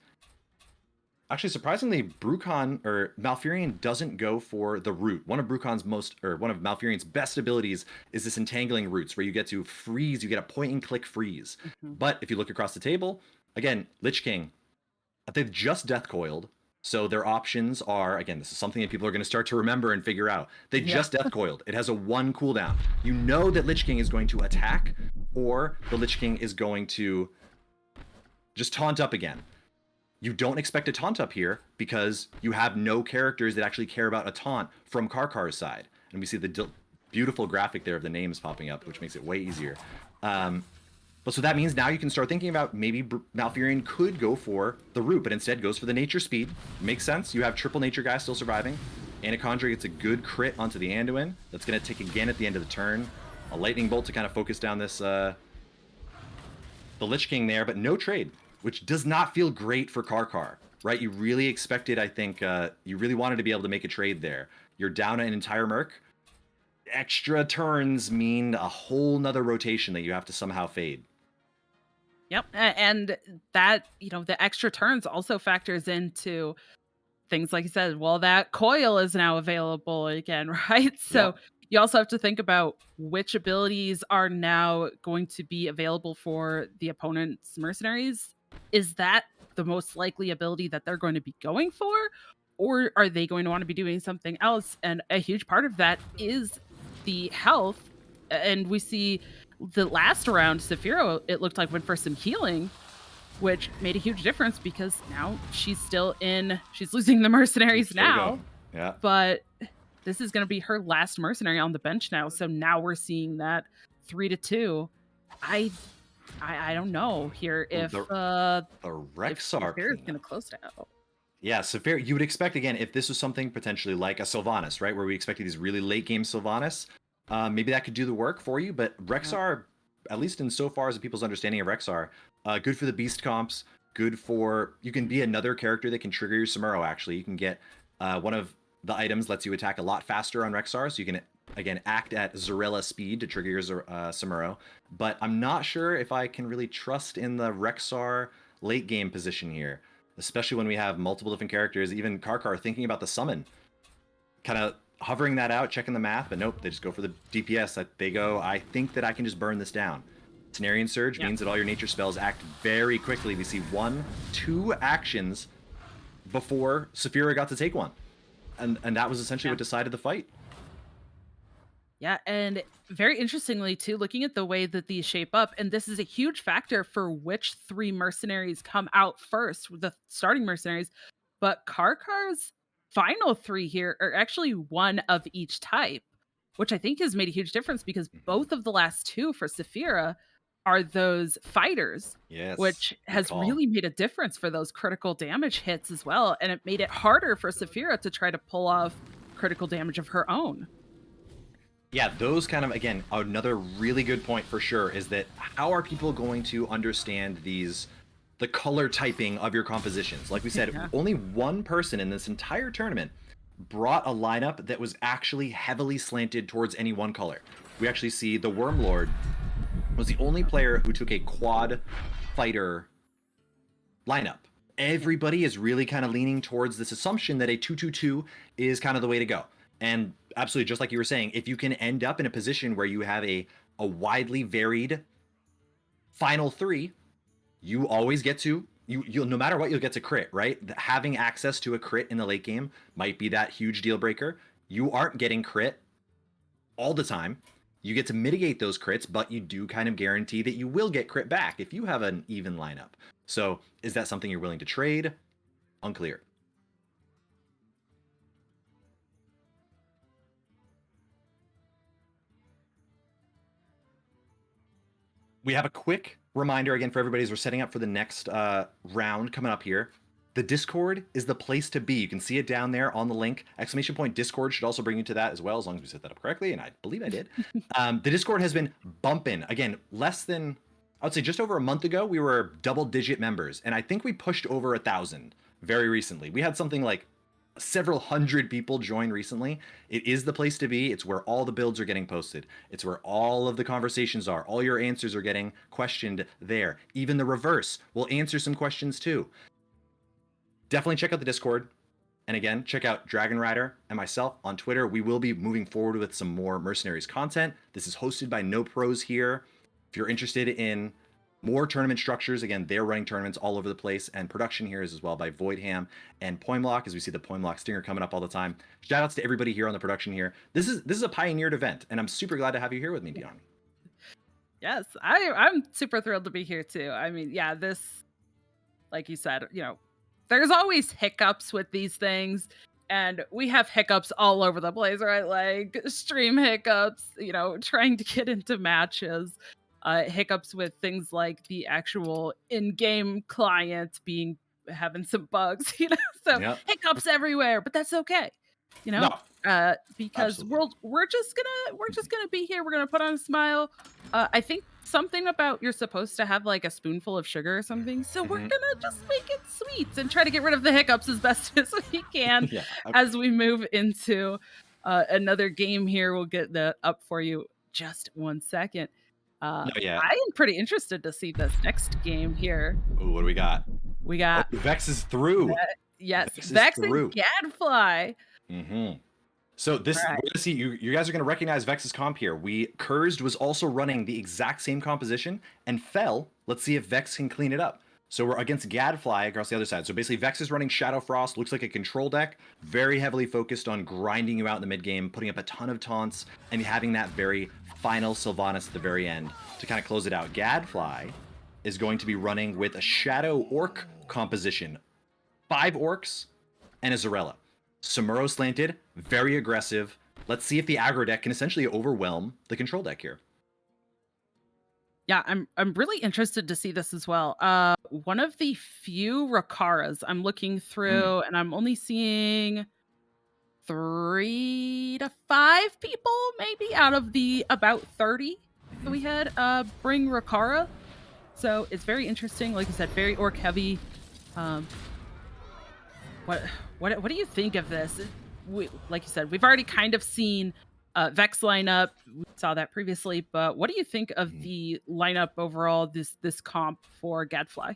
Actually, surprisingly, Brucon or Malfurion doesn't go for the root. One of Malfurion's best abilities is this entangling roots, where you get to freeze, you get a point-and-click freeze. Mm-hmm. But if you look across the table, again, Lich King, they've just death coiled. So their options are, again, this is something that people are going to start to remember and figure out. They just death coiled. It has a 1 cooldown. You know that Lich King is going to attack, or the Lich King is going to just taunt up again. You don't expect a taunt up here because you have no characters that actually care about a taunt from Karkar's side. And we see the beautiful graphic there of the names popping up, which makes it way easier. But so that means now you can start thinking about maybe Malfurion could go for the root, but instead goes for the nature speed. Makes sense. You have triple nature guys still surviving. Anacondra gets a good crit onto the Anduin. That's going to tick again at the end of the turn. A lightning bolt to kind of focus down this the Lich King there, but no trade, which does not feel great for Karkar, right? You really expected, I think, you really wanted to be able to make a trade there. You're down an entire merc. Extra turns mean a whole nother rotation that you have to somehow fade. Yep. And that, the extra turns also factors into things like you said, well, that coil is now available again, right? So you also have to think about which abilities are now going to be available for the opponent's mercenaries. Is that the most likely ability that they're going to be going for? Or are they going to want to be doing something else? And a huge part of that is the health. And we see the last round, Saphira, it looked like, went for some healing, which made a huge difference because now she's losing the mercenaries now. Yeah. But this is going to be her last mercenary on the bench now. So now we're seeing that 3-2. I don't know here if the Rexar is going to close it out. Yeah, Saphira, you would expect, again, if this was something potentially like a Sylvanas, right, where we expected these really late game Sylvanas, maybe that could do the work for you. But Rexar, at least in so far as the people's understanding of Rexar, good for the beast comps, good for, you can be another character that can trigger your Samuro, actually. You can get one of the items lets you attack a lot faster on Rexar, so you can, again, act at Zarella speed to trigger your Samuro. But I'm not sure if I can really trust in the Rexar late game position here, especially when we have multiple different characters, even Karkar thinking about the summon, kind of hovering that out, checking the math, but nope, they just go for the DPS. They go, I think that I can just burn this down. Cenarian Surge Yeah. means that all your nature spells act very quickly. We see 1, 2 actions before Saphira got to take one. And that was essentially Yeah. what decided the fight. Yeah, and very interestingly too, looking at the way that these shape up, and this is a huge factor for which 3 mercenaries come out first, the starting mercenaries, but Karkar's final 3 here are actually one of each type, which I think has made a huge difference because Mhm. both of the last 2 for Saphira are those fighters, Yes, which good has call. really made a difference for those critical damage hits as well, and it made it harder for Saphira to try to pull off critical damage of her own. Yeah, those kind of, again, another really good point for sure is that how are people going to understand the color typing of your compositions? Like we said, Yeah. only one person in this entire tournament brought a lineup that was actually heavily slanted towards any one color. We actually see the Wormlord was the only player who took a quad fighter lineup. Yeah. Everybody is really kind of leaning towards this assumption that a 2-2-2 is kind of the way to go. And absolutely, just like you were saying, if you can end up in a position where you have a widely varied final 3, you always get to you'll no matter what you'll get to crit, right? Having access to a crit in the late game might be that huge deal breaker. You aren't getting crit all the time. You get to mitigate those crits, but you do kind of guarantee that you will get crit back if you have an even lineup. So, is that something you're willing to trade? Unclear. We have a quick reminder again for everybody as we're setting up for the next round coming up here. The Discord is the place to be. You can see it down there on the link. Exclamation point Discord should also bring you to that as well, as long as we set that up correctly, and I believe I did. The Discord has been bumping. Again, less than, I would say just over a month ago, we were double-digit members, and I think we pushed over 1,000 very recently. We had something like several hundred people join recently. It is the place to be. It's where all the builds are getting posted. It's where all of the conversations are. All your answers are getting questioned there. Even the reverse will answer some questions too. Definitely check out the Discord. And again, check out Dragonrider and myself on Twitter. We will be moving forward with some more Mercenaries content. This is hosted by NoProsHere. If you're interested in more tournament structures, again, they're running tournaments all over the place, and production here is as well by VoidHAM and Poimlok, as we see the Poimlok stinger coming up all the time. Shout outs to everybody here on the production here. This is a pioneered event, and I'm super glad to have you here with me, Dion. Yes, I'm super thrilled to be here too. I mean, yeah, this, like you said, there's always hiccups with these things, and we have hiccups all over the place, right? Like stream hiccups, trying to get into matches, hiccups with things like the actual in-game client being having some bugs, so Yep. hiccups everywhere, but that's okay, you know, No, because absolutely. we're just gonna be here. We're gonna put on a smile. I think something about you're supposed to have like a spoonful of sugar or something. So we're Mm-hmm. gonna just make it sweet and try to get rid of the hiccups as best as we can Yeah. as we move into another game here. We'll get that up for you just 1 second. No, yeah. I am pretty interested to see this next game here. Ooh, what do we got? We Oh, got Vex is through. yes, Vex is Vex and through. Gadfly. Mm-hmm. So this, All we're right. gonna see you guys are gonna recognize Vex's comp here. Cursed was also running the exact same composition and fell. Let's see if Vex can clean it up. So we're against Gadfly across the other side. So basically Vex is running Shadow Frost, looks like a control deck, very heavily focused on grinding you out in the mid game, putting up a ton of taunts, and having that very final Sylvanas at the very end to kind of close it out. Gadfly is going to be running with a Shadow Orc composition. 5 orcs and a Zarella. Samuro slanted, very aggressive. Let's see if the aggro deck can essentially overwhelm the control deck here. Yeah, I'm really interested to see this as well. One of the few Rakaras I'm looking through, and I'm only seeing 3 to 5 people, maybe out of the about 30 that we had bring Rakara. So it's very interesting. Like I said, very orc heavy. Um, what what do you think of this? Like you said, we've already kind of seen Vex lineup. We saw that previously, but what do you think of Mhm. the lineup overall? This comp for Gadfly.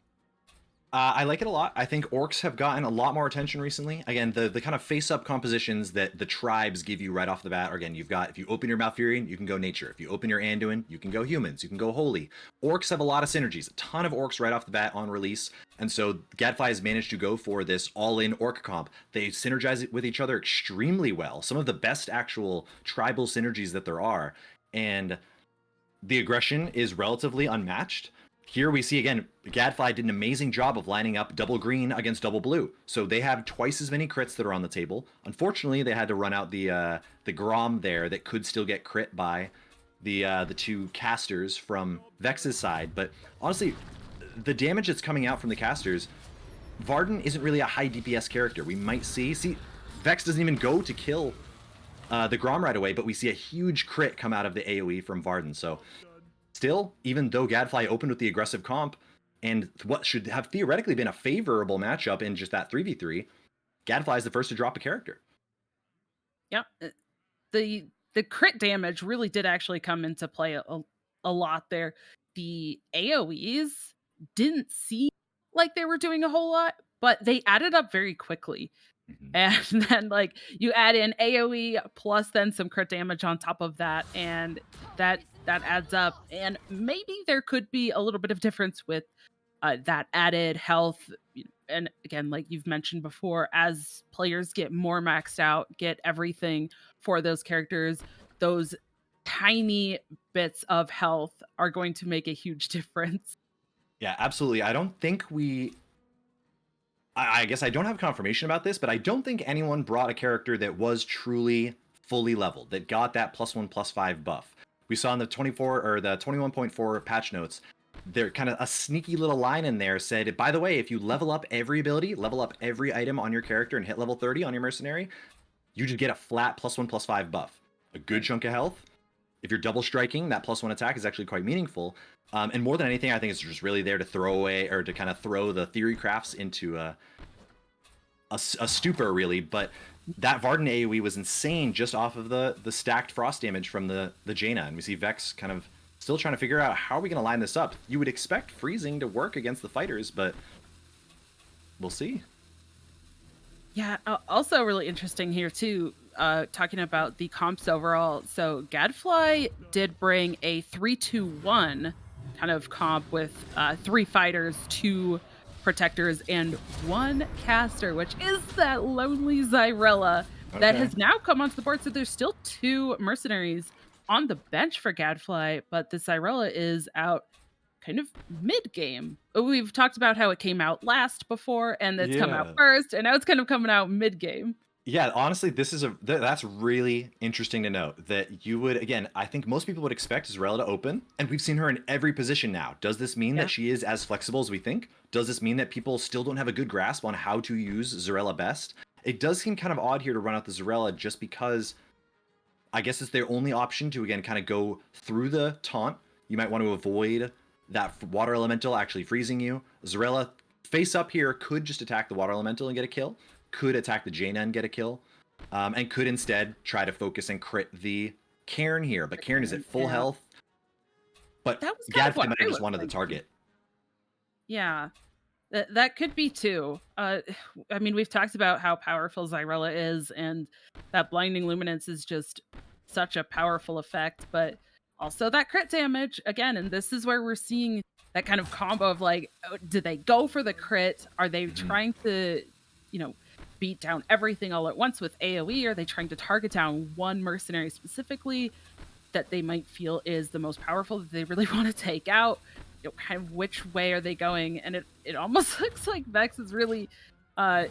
I like it a lot. I think orcs have gotten a lot more attention recently. Again, the kind of face-up compositions that the tribes give you right off the bat. Or again, you've got, if you open your Malfurion, you can go nature. If you open your Anduin, you can go humans. You can go holy. Orcs have a lot of synergies. A ton of orcs right off the bat on release. And so Gadfly has managed to go for this all-in orc comp. They synergize it with each other extremely well. Some of the best actual tribal synergies that there are. And the aggression is relatively unmatched. Here we see again, Gadfly did an amazing job of lining up double green against double blue. So they have twice as many crits that are on the table. Unfortunately, they had to run out the Grom there that could still get crit by the two casters from Vex's side. But honestly, the damage that's coming out from the casters, Varden isn't really a high DPS character. We might see Vex doesn't even go to kill the Grom right away, but we see a huge crit come out of the AoE from Varden. So still, even though Gadfly opened with the aggressive comp and what should have theoretically been a favorable matchup in just that 3v3, Gadfly is the first to drop a character. Yeah. The crit damage really did actually come into play a lot there. The AoEs didn't seem like they were doing a whole lot, but they added up very quickly. And then like you add in AoE plus then some crit damage on top of that, and that adds up. And maybe there could be a little bit of difference with that added health. And again, like you've mentioned before, as players get more maxed out, get everything for those characters, those tiny bits of health are going to make a huge difference. Yeah, absolutely. I don't think I guess I don't have confirmation about this, but I don't think anyone brought a character that was truly fully leveled, that got that +1/+5 buff. We saw in the 24 or the 21.4 patch notes, there kind of a sneaky little line in there said, by the way, if you level up every ability, level up every item on your character and hit level 30 on your mercenary, you just get a flat +1/+5 buff. A good chunk of health. If you're double striking, that +1 attack is actually quite meaningful. And more than anything, I think it's just really there to throw away or to kind of throw the theory crafts into a stupor, really. But that Varden AoE was insane just off of the stacked frost damage from the Jaina. And we see Vex kind of still trying to figure out how are we going to line this up. You would expect freezing to work against the fighters, but we'll see. Yeah, also really interesting here too, talking about the comps overall. So Gadfly did bring a 3-2-1 kind of comp with 3 fighters, 2 protectors, and 1 caster, which is that lonely Zyrella that Okay. has now come onto the board. So there's still 2 mercenaries on the bench for Gadfly, but the Zyrella is out kind of mid game. We've talked about how it came out last before and it's come out Yeah. first, and now it's kind of coming out mid game. Yeah, honestly, this is that's really interesting to note that you would, again, I think most people would expect Zarella to open, and we've seen her in every position now. Does this mean Yeah. that she is as flexible as we think? Does this mean that people still don't have a good grasp on how to use Zarella best? It does seem kind of odd here to run out the Zarella just because I guess it's their only option to, again, kind of go through the taunt. You might want to avoid that water elemental actually freezing you. Zarella face up here could just attack the water elemental and get a kill, could attack the Jaina and get a kill, and could instead try to focus and crit the Cairn here. But Cairn is at full Yeah. health. But That was kind of Gadfly what might I have was just wanted the thinking. target. Yeah. That could be too. I mean, we've talked about how powerful Zyrella is, and that blinding luminance is just such a powerful effect, but also that crit damage again. And this is where we're seeing that kind of combo of like, do they go for the crit? Are they Mhm. trying to, you know, beat down everything all at once with AoE? Are they trying to target down one mercenary specifically that they might feel is the most powerful that they really want to take out? Kind of which way are they going? And it almost looks like Vex is really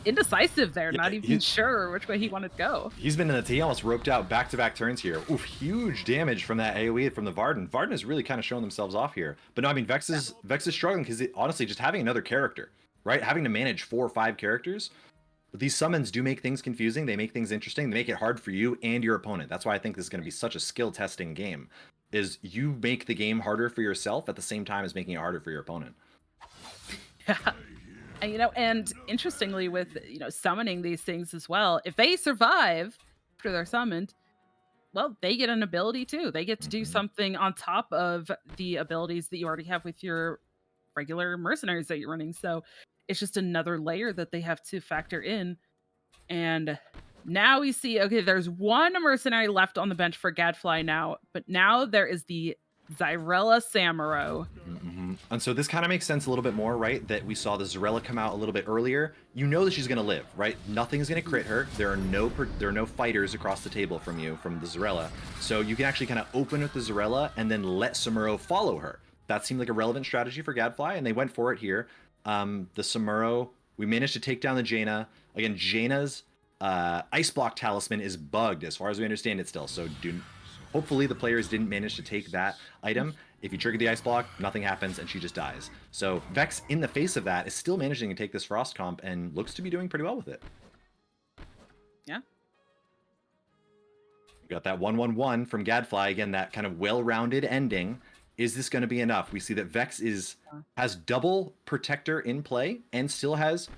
indecisive there, Yeah, not even sure which way he wanted to go. he's been in the he almost roped out back-to-back turns here. Oof, huge damage from that AoE from the Varden. Varden is really kind of showing themselves off here. But no, I mean Vex is struggling because honestly, just having another character, right? Having to manage 4 or 5 characters. These summons do make things confusing. They make things interesting. They make it hard for you and your opponent. That's why I think this is going to be such a skill testing game. Is you make the game harder for yourself at the same time as making it harder for your opponent. Yeah. And, and interestingly, with summoning these things as well, if they survive after they're summoned, well, they get an ability too. They get to do Mhm. something on top of the abilities that you already have with your regular mercenaries that you're running. So it's just another layer that they have to factor in. And now we see, okay, there's one mercenary left on the bench for Gadfly now, but now there is the Zyrella Samuro. And so this kind of makes sense a little bit more, right? That we saw the Zarella come out a little bit earlier. You know that she's going to live, right? Nothing's going to crit her. There are no fighters across the table from you from the Zarella. So you can actually kind of open with the Zarella and then let Samuro follow her. That seemed like a relevant strategy for Gadfly, and they went for it here. The Samuro, we managed to take down the Jaina. Again, Jaina's Ice Block Talisman is bugged as far as we understand it still. So hopefully the players didn't manage to take that item. If you trigger the Ice Block, nothing happens and she just dies. So Vex, in the face of that, is still managing to take this Frost comp and looks to be doing pretty well with it. Yeah. We got that 1-1-1 from Gadfly. Again, that kind of well-rounded ending. Is this going to be enough? We see that Vex has double Protector in play and still has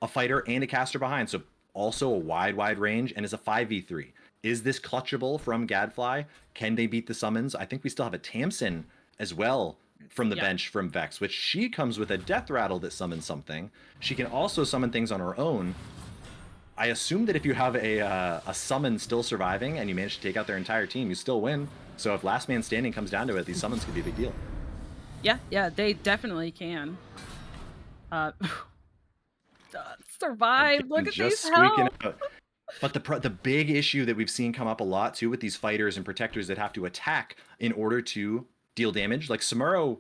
a fighter and a caster behind. So also a wide range and is a 5v3. Is this clutchable from Gadfly? Can they beat the summons? I think we still have a Tamsin as well from the bench from Vex, which she comes with a Death Rattle that summons something. She can also summon things on her own. I assume that if you have a summon still surviving and you manage to take out their entire team, you still win. So if last man standing comes down to it, these summons could be a big deal. Yeah, they definitely can. Survive. Look at these health. But the big issue that we've seen come up a lot too with these fighters and protectors that have to attack in order to deal damage, like Samuro,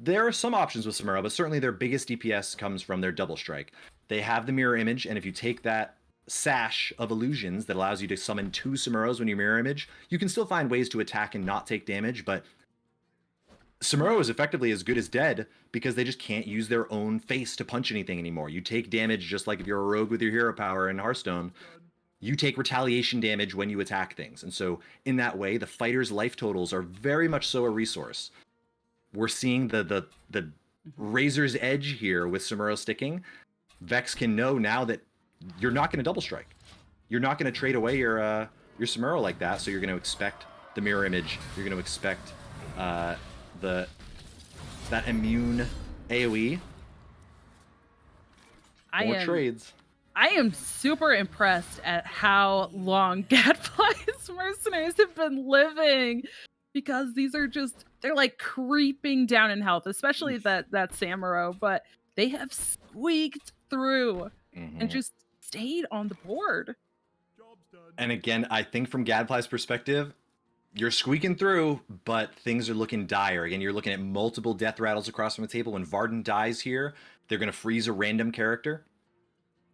there are some options with Samuro, but certainly their biggest DPS comes from their double strike. They have the mirror image, and if you take that sash of illusions that allows you to summon 2 Samuros when you mirror image, you can still find ways to attack and not take damage, but Samuro is effectively as good as dead because they just can't use their own face to punch anything anymore. You take damage just like if you're a rogue with your hero power in Hearthstone. You take retaliation damage when you attack things. And so in that way, the fighter's life totals are very much so a resource. We're seeing the razor's edge here with Samuro sticking. Vex can know now that you're not going to double strike. You're not going to trade away your Samuro like that. So you're going to expect the mirror image. You're going to expect that immune AoE. More trades. I am super impressed at how long Gadfly's mercenaries have been living, because these are they're like creeping down in health, especially that Samuro, but they have squeaked through and just stayed on the board. And again, I think from Gadfly's perspective, you're squeaking through, but things are looking dire. Again, you're looking at multiple death rattles across from the table. When Varden dies here, they're going to freeze a random character.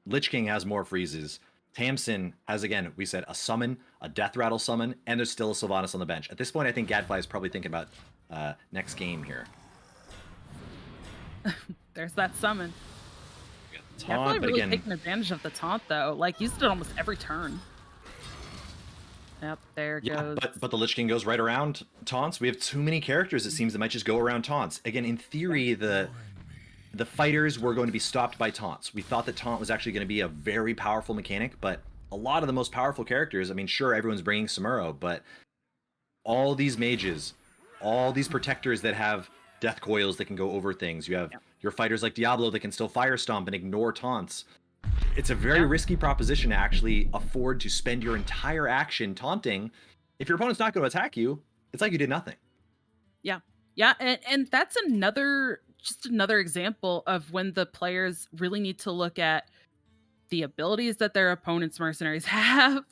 Lich King has more freezes. Tamsin has, again, we said a summon, a death rattle summon, and there's still a Sylvanas on the bench. At this point, I think Gadfly is probably thinking about next game here. There's that summon. Taunt, Gadfly really taking advantage of the taunt, though. Like, used it almost every turn. Yep, there goes. But the Lich King goes right around taunts. We have too many characters, it seems, that might just go around taunts. Again, in theory, the fighters were going to be stopped by taunts. We thought that taunt was actually going to be a very powerful mechanic, but a lot of the most powerful characters, I mean, sure, everyone's bringing Samuro, but all these mages, all these protectors that have death coils that can go over things. You have your fighters like Diablo that can still fire stomp and ignore taunts. It's a very risky proposition to actually afford to spend your entire action taunting. If your opponent's not going to attack you, it's like you did nothing. Yeah, and that's another example of when the players really need to look at the abilities that their opponent's mercenaries have.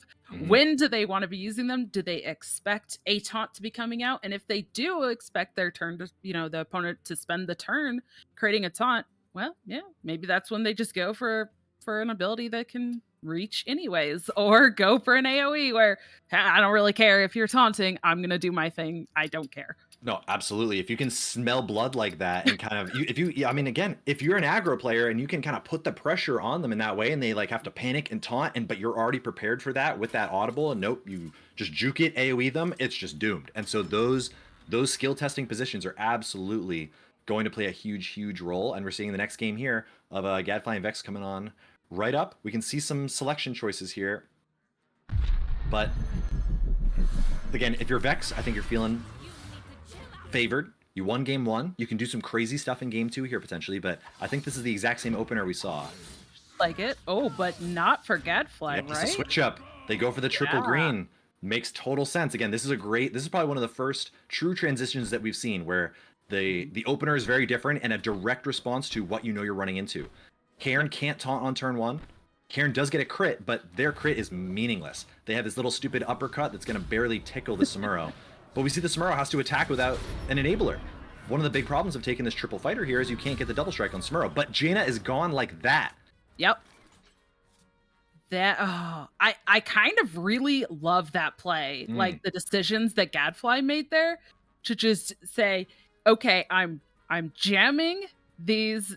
When do they want to be using them? Do they expect a taunt to be coming out? And if they do expect their turn to, the opponent to spend the turn creating a taunt, well, yeah, maybe that's when they just go for an ability that can reach anyways, or go for an AoE where I don't really care if you're taunting, I'm going to do my thing. I don't care. No, absolutely. If you can smell blood like that and kind of, if you're an aggro player and you can kind of put the pressure on them in that way and they like have to panic and taunt, but you're already prepared for that with that audible and nope, you just juke it, AoE them, it's just doomed. And so those skill testing positions are absolutely going to play a huge role. And we're seeing the next game here of Gadfly and Vex coming on right up. We can see some selection choices here. But again, if you're Vex, I think you're feeling favored. You won game 1. You can do some crazy stuff in game 2 here potentially, but I think this is the exact same opener we saw. Like it. Oh, but not for Gadfly, Yeah, it's a right? switch up. They go for the triple Yeah. green. Makes total sense. Again, this is probably one of the first true transitions that we've seen where the opener is very different and a direct response to what you know you're running into. Cairn can't taunt on turn 1. Cairn does get a crit, but their crit is meaningless. They have this little stupid uppercut that's going to barely tickle the Samuro. But we see the Samuro has to attack without an enabler. One of the big problems of taking this triple fighter here is you can't get the double strike on Samuro. But Jaina is gone like that. Yep. That I kind of really love that play. Like the decisions that Gadfly made there to just say, okay, I'm jamming these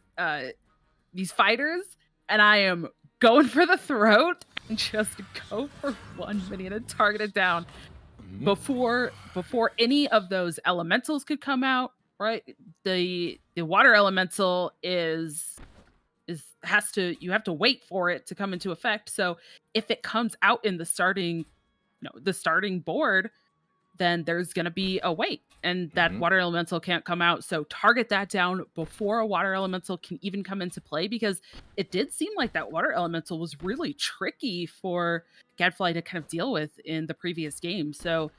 fighters and I am going for the throat and just go for 1 minion and target it down before any of those elementals could come out, right? The water elemental you have to wait for it to come into effect. So if it comes out in the starting board, then there's going to be a wait and that water elemental can't come out. So target that down before a water elemental can even come into play, because it did seem like that water elemental was really tricky for Gadfly to kind of deal with in the previous game. So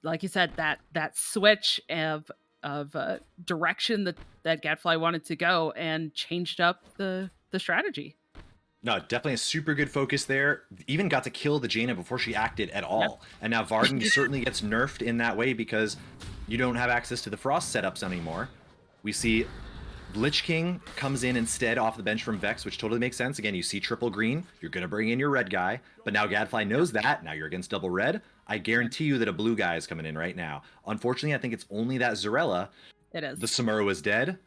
like you said, that switch of direction that Gadfly wanted to go and changed up the strategy. No, definitely a super good focus there. Even got to kill the Jaina before she acted at all. Yep. And now Varden certainly gets nerfed in that way because you don't have access to the Frost setups anymore. We see Lich King comes in instead off the bench from Vex, which totally makes sense. Again, you see triple green, you're going to bring in your red guy, but now Gadfly knows that. Now you're against double red. I guarantee you that a blue guy is coming in right now. Unfortunately, I think it's only that Zarella. It is. The Samuro is dead.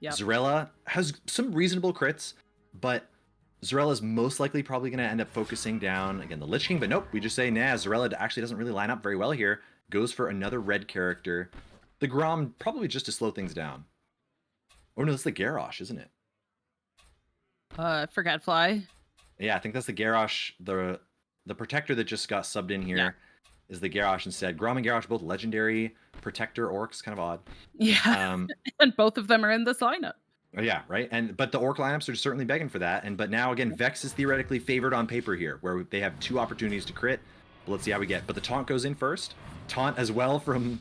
Yep. Zarella has some reasonable crits, but Zarella is most likely probably going to end up focusing down, again, the Lich King, but nope, we just say, nah, Zarella actually doesn't really line up very well here. Goes for another red character. The Grom, probably just to slow things down. Oh no, that's the Garrosh, isn't it? For Gadfly. Yeah, I think that's the Garrosh. The Protector that just got subbed in here is the Garrosh instead. Grom and Garrosh, both legendary Protector orcs, kind of odd. Yeah, and both of them are in this lineup. Yeah, right. But the orc lineups are certainly begging for that. But now again, Vex is theoretically favored on paper here, where they have 2 opportunities to crit. But let's see how we get. But the taunt goes in first. Taunt as well from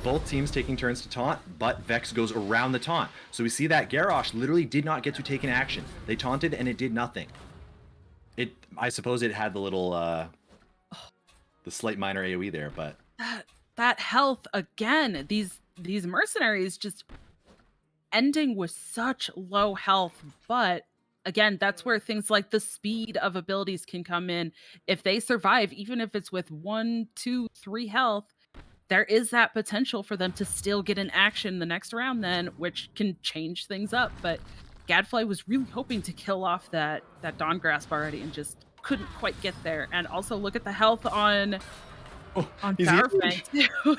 both teams taking turns to taunt, but Vex goes around the taunt. So we see that Garrosh literally did not get to take an action. They taunted and it did nothing. I suppose it had the little the slight minor AoE there, but that health again. These mercenaries just ending with such low health, but again, that's where things like the speed of abilities can come in. If they survive, even if it's with 1, 2, 3 health, there is that potential for them to still get an action the next round then, which can change things up. But Gadfly was really hoping to kill off that Dawn Grasp already and just couldn't quite get there. And also look at the health on Powerfang too.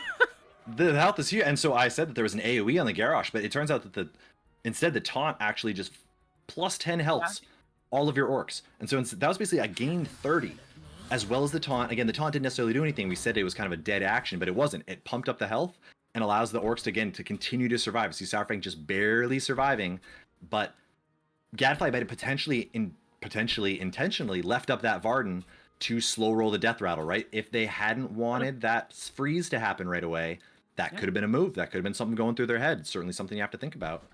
The health is here, and so I said that there was an AoE on the Garrosh, but it turns out that instead the taunt actually just plus 10 healths all of your orcs, and so that was basically a gained 30, as well as the taunt. Again, the taunt didn't necessarily do anything. We said it was kind of a dead action, but it wasn't. It pumped up the health and allows the orcs to continue to survive. See Sourfang just barely surviving, but Gadfly might have potentially intentionally left up that Varden to slow roll the death rattle, right? If they hadn't wanted that freeze to happen right away, that could have been a move. That could have been something going through their head. Certainly something you have to think about.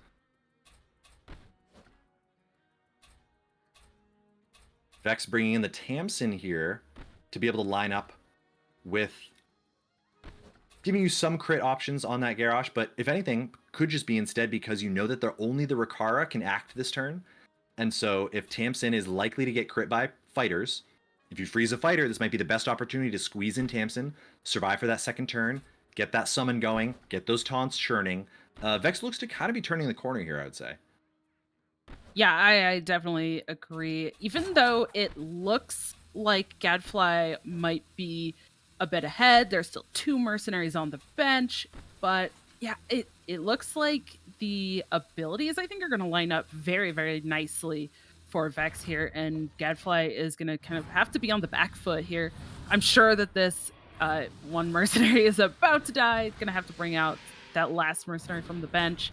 Vex bringing in the Tamsin here to be able to line up with giving you some crit options on that Garrosh, but if anything, could just be instead because you know that only the Rikara can act this turn. And so if Tamsin is likely to get crit by fighters, if you freeze a fighter, this might be the best opportunity to squeeze in Tamsin, survive for that second turn, get that summon going, get those taunts churning. Vex looks to kind of be turning the corner here, I would say. Yeah, I definitely agree. Even though it looks like Gadfly might be a bit ahead, there's still 2 mercenaries on the bench. But yeah, it looks like the abilities, I think, are going to line up very, very nicely for Vex here. And Gadfly is going to kind of have to be on the back foot here. I'm sure that this one mercenary is about to die. It's going to have to bring out that last mercenary from the bench.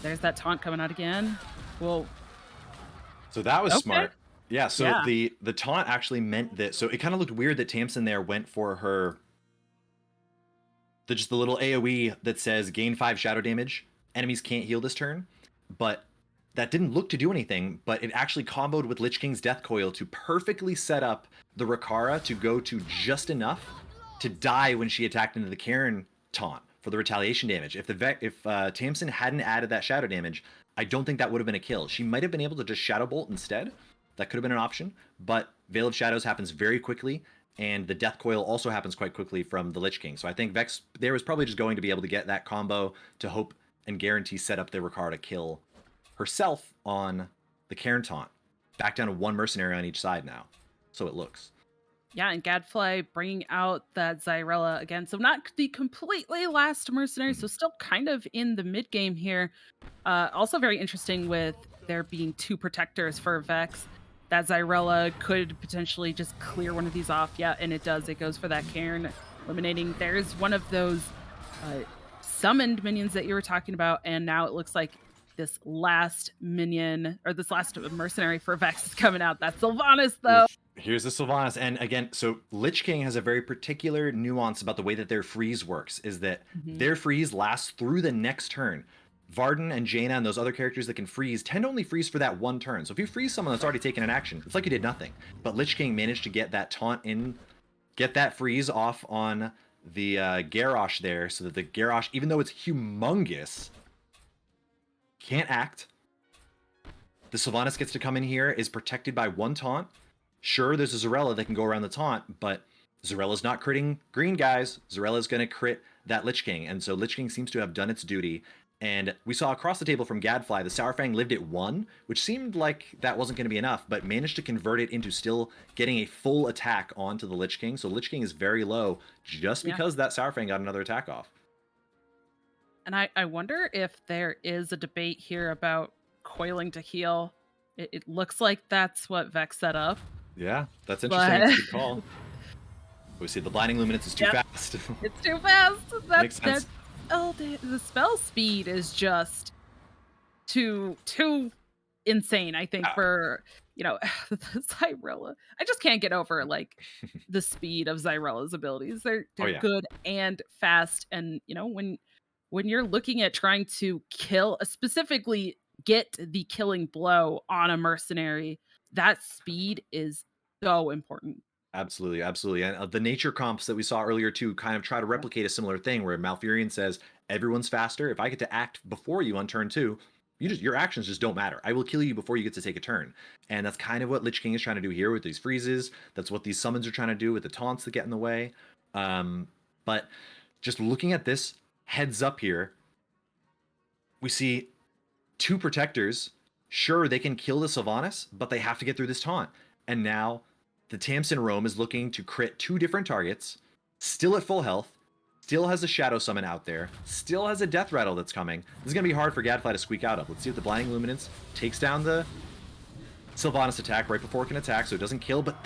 There's that taunt coming out again. Well, So that was okay. smart. Yeah, so Yeah. the taunt actually meant that, so it kind of looked weird that Tamsin there went for her just the little AoE that says gain 5 shadow damage. Enemies can't heal this turn, but that didn't look to do anything, but it actually comboed with Lich King's Death Coil to perfectly set up the Rakara to go to just enough to die when she attacked into the Karen taunt for the retaliation damage. If Tamsin hadn't added that shadow damage, I don't think that would have been a kill. She might have been able to just Shadow Bolt instead. That could have been an option, but Veil of Shadows happens very quickly, and the Death Coil also happens quite quickly from the Lich King. So I think Vex there was probably just going to be able to get that combo to hope and guarantee set up the Rakara to kill herself on the Cairn taunt. Back down to 1 mercenary on each side now. So it looks. Yeah, and Gadfly bringing out that Xyrella again. So not the completely last mercenary, so still kind of in the mid game here. Also very interesting with there being 2 protectors for Vex. That Xyrella could potentially just clear one of these off. Yeah, and it does. It goes for that Cairn, eliminating. There's one of those summoned minions that you were talking about, and now it looks like this last minion, or this last mercenary for Vex is coming out. That's Sylvanas, though. Here's the Sylvanas. And again, so Lich King has a very particular nuance about the way that their freeze works, is that their freeze lasts through the next turn. Varden and Jaina and those other characters that can freeze tend to only freeze for that 1 turn. So if you freeze someone that's already taken an action, it's like you did nothing. But Lich King managed to get that taunt in, get that freeze off on the Garrosh there, so that the Garrosh, even though it's humongous, can't act. The Sylvanas gets to come in here, is protected by 1 taunt. Sure, there's a Xyrella that can go around the taunt, but Xyrella's not critting green guys. Xyrella's going to crit that Lich King, and so Lich King seems to have done its duty. And we saw across the table from Gadfly, the Sourfang lived at 1, which seemed like that wasn't going to be enough, but managed to convert it into still getting a full attack onto the Lich King. So Lich King is very low just because that Sourfang got another attack off. And I wonder if there is a debate here about coiling to heal. It looks like that's what Vex set up. Yeah, that's interesting. It's a good call. We see the Blinding Luminance is too fast. It's too fast. Makes sense. The spell speed is just too insane, I think, for, the Xyrella. I just can't get over the speed of Xyrella's abilities. They're good and fast, and when you're looking at trying to kill, specifically get the killing blow on a mercenary, that speed is so important. Absolutely, absolutely. And the nature comps that we saw earlier too kind of try to replicate a similar thing where Malfurion says, everyone's faster. If I get to act before you on turn 2, your actions just don't matter. I will kill you before you get to take a turn. And that's kind of what Lich King is trying to do here with these freezes. That's what these summons are trying to do with the taunts that get in the way. But just looking at this heads up here, we see 2 protectors. Sure, they can kill the Sylvanas, but they have to get through this taunt. And now the Tamsin Roam is looking to crit 2 different targets, still at full health, still has a Shadow Summon out there, still has a Death Rattle that's coming. This is going to be hard for Gadfly to squeak out of. Let's see if the Blinding Luminance takes down the Sylvanas attack right before it can attack, so it doesn't kill, but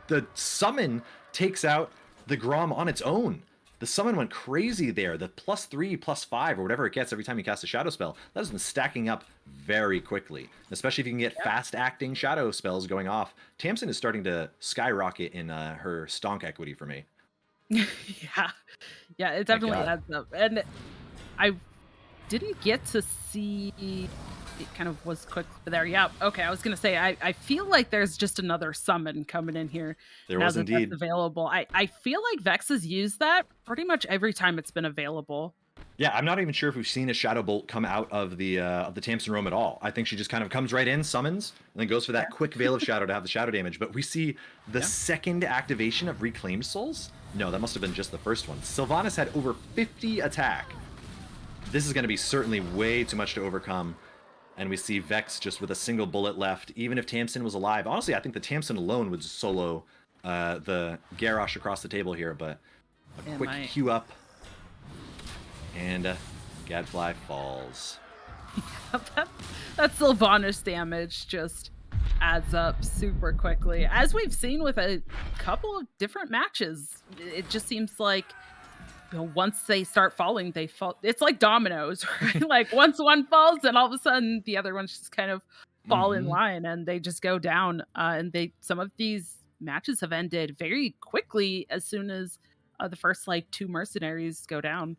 the summon takes out the Grom on its own. The summon went crazy there. The +3, +5, or whatever it gets every time you cast a shadow spell, that has been stacking up very quickly. Especially if you can get fast-acting shadow spells going off. Tamsin is starting to skyrocket in her stonk equity for me. Yeah, it definitely adds up. And I didn't get to see, it kind of was quick there. Yeah, okay, I was gonna say, I feel like there's just another summon coming in here. There now was that indeed. that's available. I feel like Vex has used that pretty much every time it's been available. Yeah, I'm not even sure if we've seen a Shadow Bolt come out of the Tamsin Roam at all. I think she just kind of comes right in, summons, and then goes for that quick Veil of Shadow to have the shadow damage. But we see the second activation of Reclaimed Souls. No, that must have been just the first one. Sylvanas had over 50 attack. This is going to be certainly way too much to overcome. And we see Vex just with a single bullet left. Even if Tamsin was alive, honestly, I think the Tamsin alone would solo the Garrosh across the table here. But a quick queue up. And Gadfly falls. That Sylvanas damage just adds up super quickly. As we've seen with a couple of different matches, it just seems like once they start falling, they fall. It's like dominoes, right? Like once one falls, and all of a sudden the other ones just kind of fall in Hmm. line, and they just go down. And they some of these matches have ended very quickly as soon as the first like two mercenaries go down.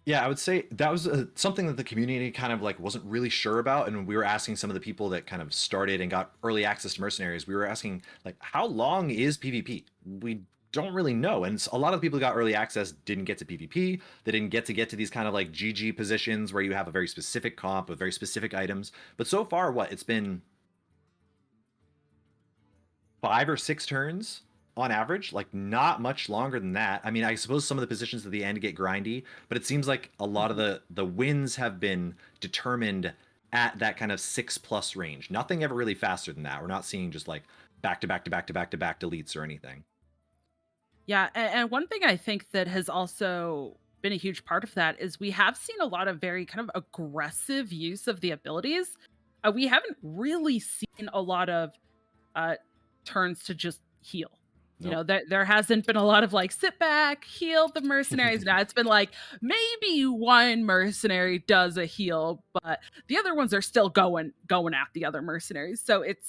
Yeah, I would say that was something that the community kind of like wasn't really sure about, and when we were asking some of the people that kind of started and got early access to Mercenaries, we were asking like, how long is PvP? We don't really know, and a lot of the people who got early access didn't get to PvP. They didn't get to these kind of like GG positions where you have a very specific comp with very specific items. But so far, what it's been 5 or 6 turns on average, like not much longer than that. I mean, I suppose some of the positions at the end get grindy, but it seems like a lot of Mhm. the wins have been determined at that kind of 6+ range. Nothing ever really faster than that. We're not seeing just like back to back to back to back to back deletes or anything. Yeah, and one thing I think that has also been a huge part of that is we have seen a lot of very kind of aggressive use of the abilities. We haven't really seen a lot of uh, turns to just heal. Nope. There hasn't been a lot of like sit back, heal the mercenaries. Now it's been like maybe one mercenary does a heal, but the other ones are still going at the other mercenaries. So it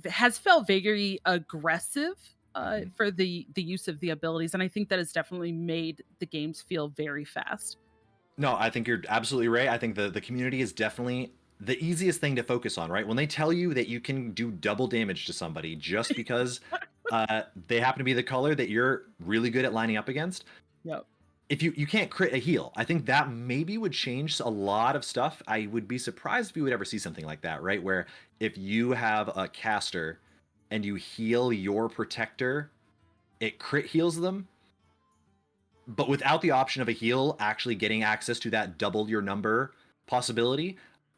has felt very aggressive Mhm. for the use of the abilities, and I think that has definitely made the games feel very fast. No, I think you're absolutely right. I think the community is definitely the easiest thing to focus on, right? When they tell you that you can do double damage to somebody just because they happen to be the color that you're really good at lining up against, Yep. if you can't crit a heal, I think that maybe would change a lot of stuff. I would be surprised if we would ever see something like that, right? Where if you have a caster and you heal your protector, it crit heals them, but without the option of a heal actually getting access to that double your number possibility.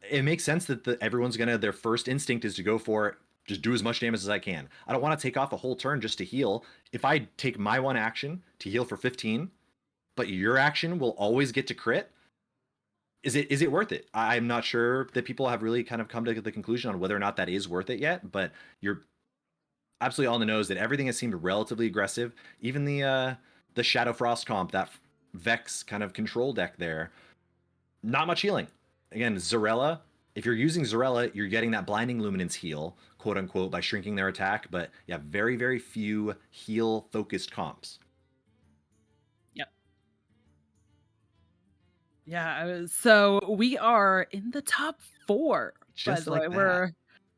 It makes sense that everyone's gonna their first instinct is to go for it, just do as much damage as I can. I don't want to take off a whole turn just to heal. If I take my one action to heal for 15, but your action will always get to crit, is it worth it? I'm not sure that people have really kind of come to the conclusion on whether or not that is worth it yet, but you're absolutely on the nose that everything has seemed relatively aggressive. Even the Shadow Frost comp, that Vex kind of control deck there, not much healing. Again, Zarella, if you're using Zarella, you're getting that blinding luminance heal, quote unquote, by shrinking their attack. But yeah, very, very few heal focused comps. Yep. Yeah, so we are in the top 4, by Just the way. like that.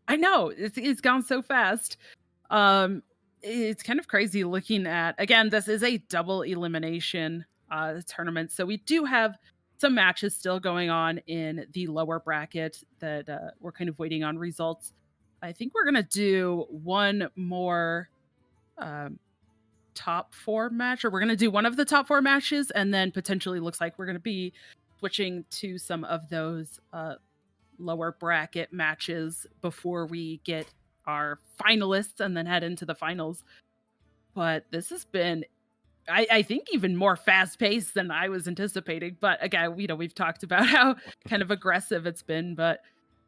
I know, it's gone so fast. Um, it's kind of crazy looking at again, this is a double elimination, tournament, so we do have some matches still going on in the lower bracket that, we're kind of waiting on results. I think we're gonna do one more, um, top 4 match, or we're gonna do one of the top 4 matches, and then potentially looks like we're gonna be switching to some of those, lower bracket matches before we get our finalists and then head into the finals. But this has been, I think, even more fast paced than I was anticipating. But again, we've talked about how kind of aggressive it's been, but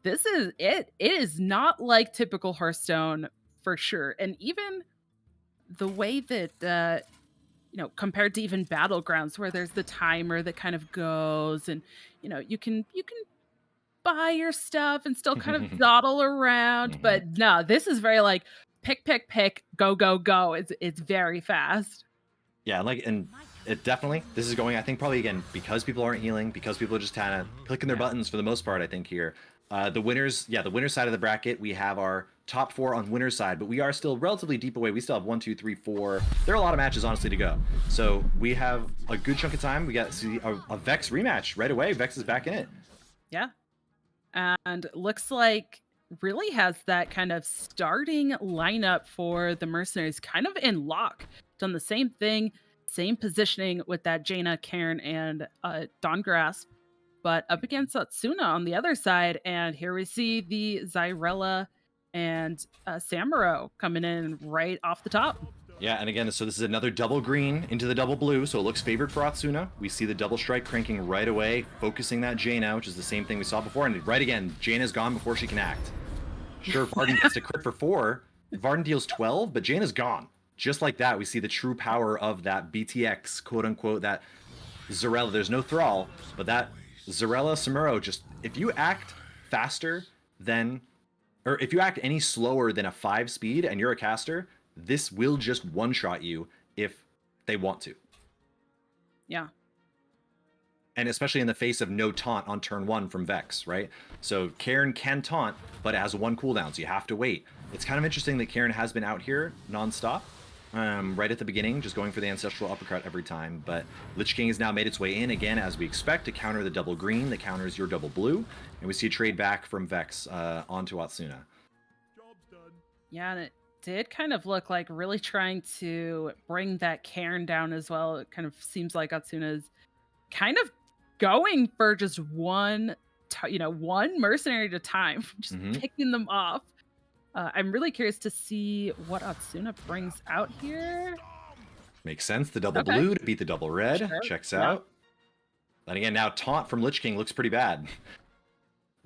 this is it. It is not like typical Hearthstone for sure. And even the way that compared to even battlegrounds where there's the timer that kind of goes, and you can buy your stuff and still kind of dawdle around. Mhm. But no, this is very like pick, pick, pick, go, go, go. It's very fast. Yeah, and it definitely this is going. I think probably again because people aren't healing, because people are just kind of clicking their Yeah. buttons for the most part. I think here, the winners, yeah, the winner's side of the bracket, we have our top 4 on winner's side, but we are still relatively deep away. We still have 1, 2, 3, 4. There are a lot of matches honestly to go, so we have a good chunk of time. We got to see a Vex rematch right away. Vex is back in it. Yeah. And looks like really has that kind of starting lineup for the mercenaries kind of in lock. Done the same thing, same positioning with that Jaina, Cairn, and Dawn Grasp, but up against Satsuna on the other side. And here we see the Zyrella and Samuro coming in right off the top. Yeah, and again, so this is another double green into the double blue, so it looks favored for Atsuna. We see the double strike cranking right away, focusing that Jaina, which is the same thing we saw before. And right again, Jaina's gone before she can act. Sure, Varden gets to crit for 4. Varden deals 12, but Jaina's gone. just like that, we see the true power of that BTX, quote unquote, that Zarella. There's no Thrall, but that Zarella Samuro, just if you act faster than, or if you act any slower than a 5 speed and you're a caster, this will just one-shot you if they want to. Yeah. And especially in the face of no taunt on turn 1 from Vex, right? So Karin can taunt, but it has 1 cooldown, so you have to wait. It's kind of interesting that Karin has been out here nonstop, right at the beginning, just going for the Ancestral Uppercut every time. But Lich King has now made its way in again, as we expect, to counter the double green that counters your double blue. And we see a trade back from Vex onto Atsuna. Job's done. Yeah, and it did kind of look like really trying to bring that Cairn down as well. It kind of seems like Atsuna's kind of going for just one mercenary at a time, just picking them off. I'm really curious to see what Atsuna brings out here. Makes sense. The double blue to beat the double red. Sure. Checks Yeah. out. And again, now taunt from Lich King looks pretty bad.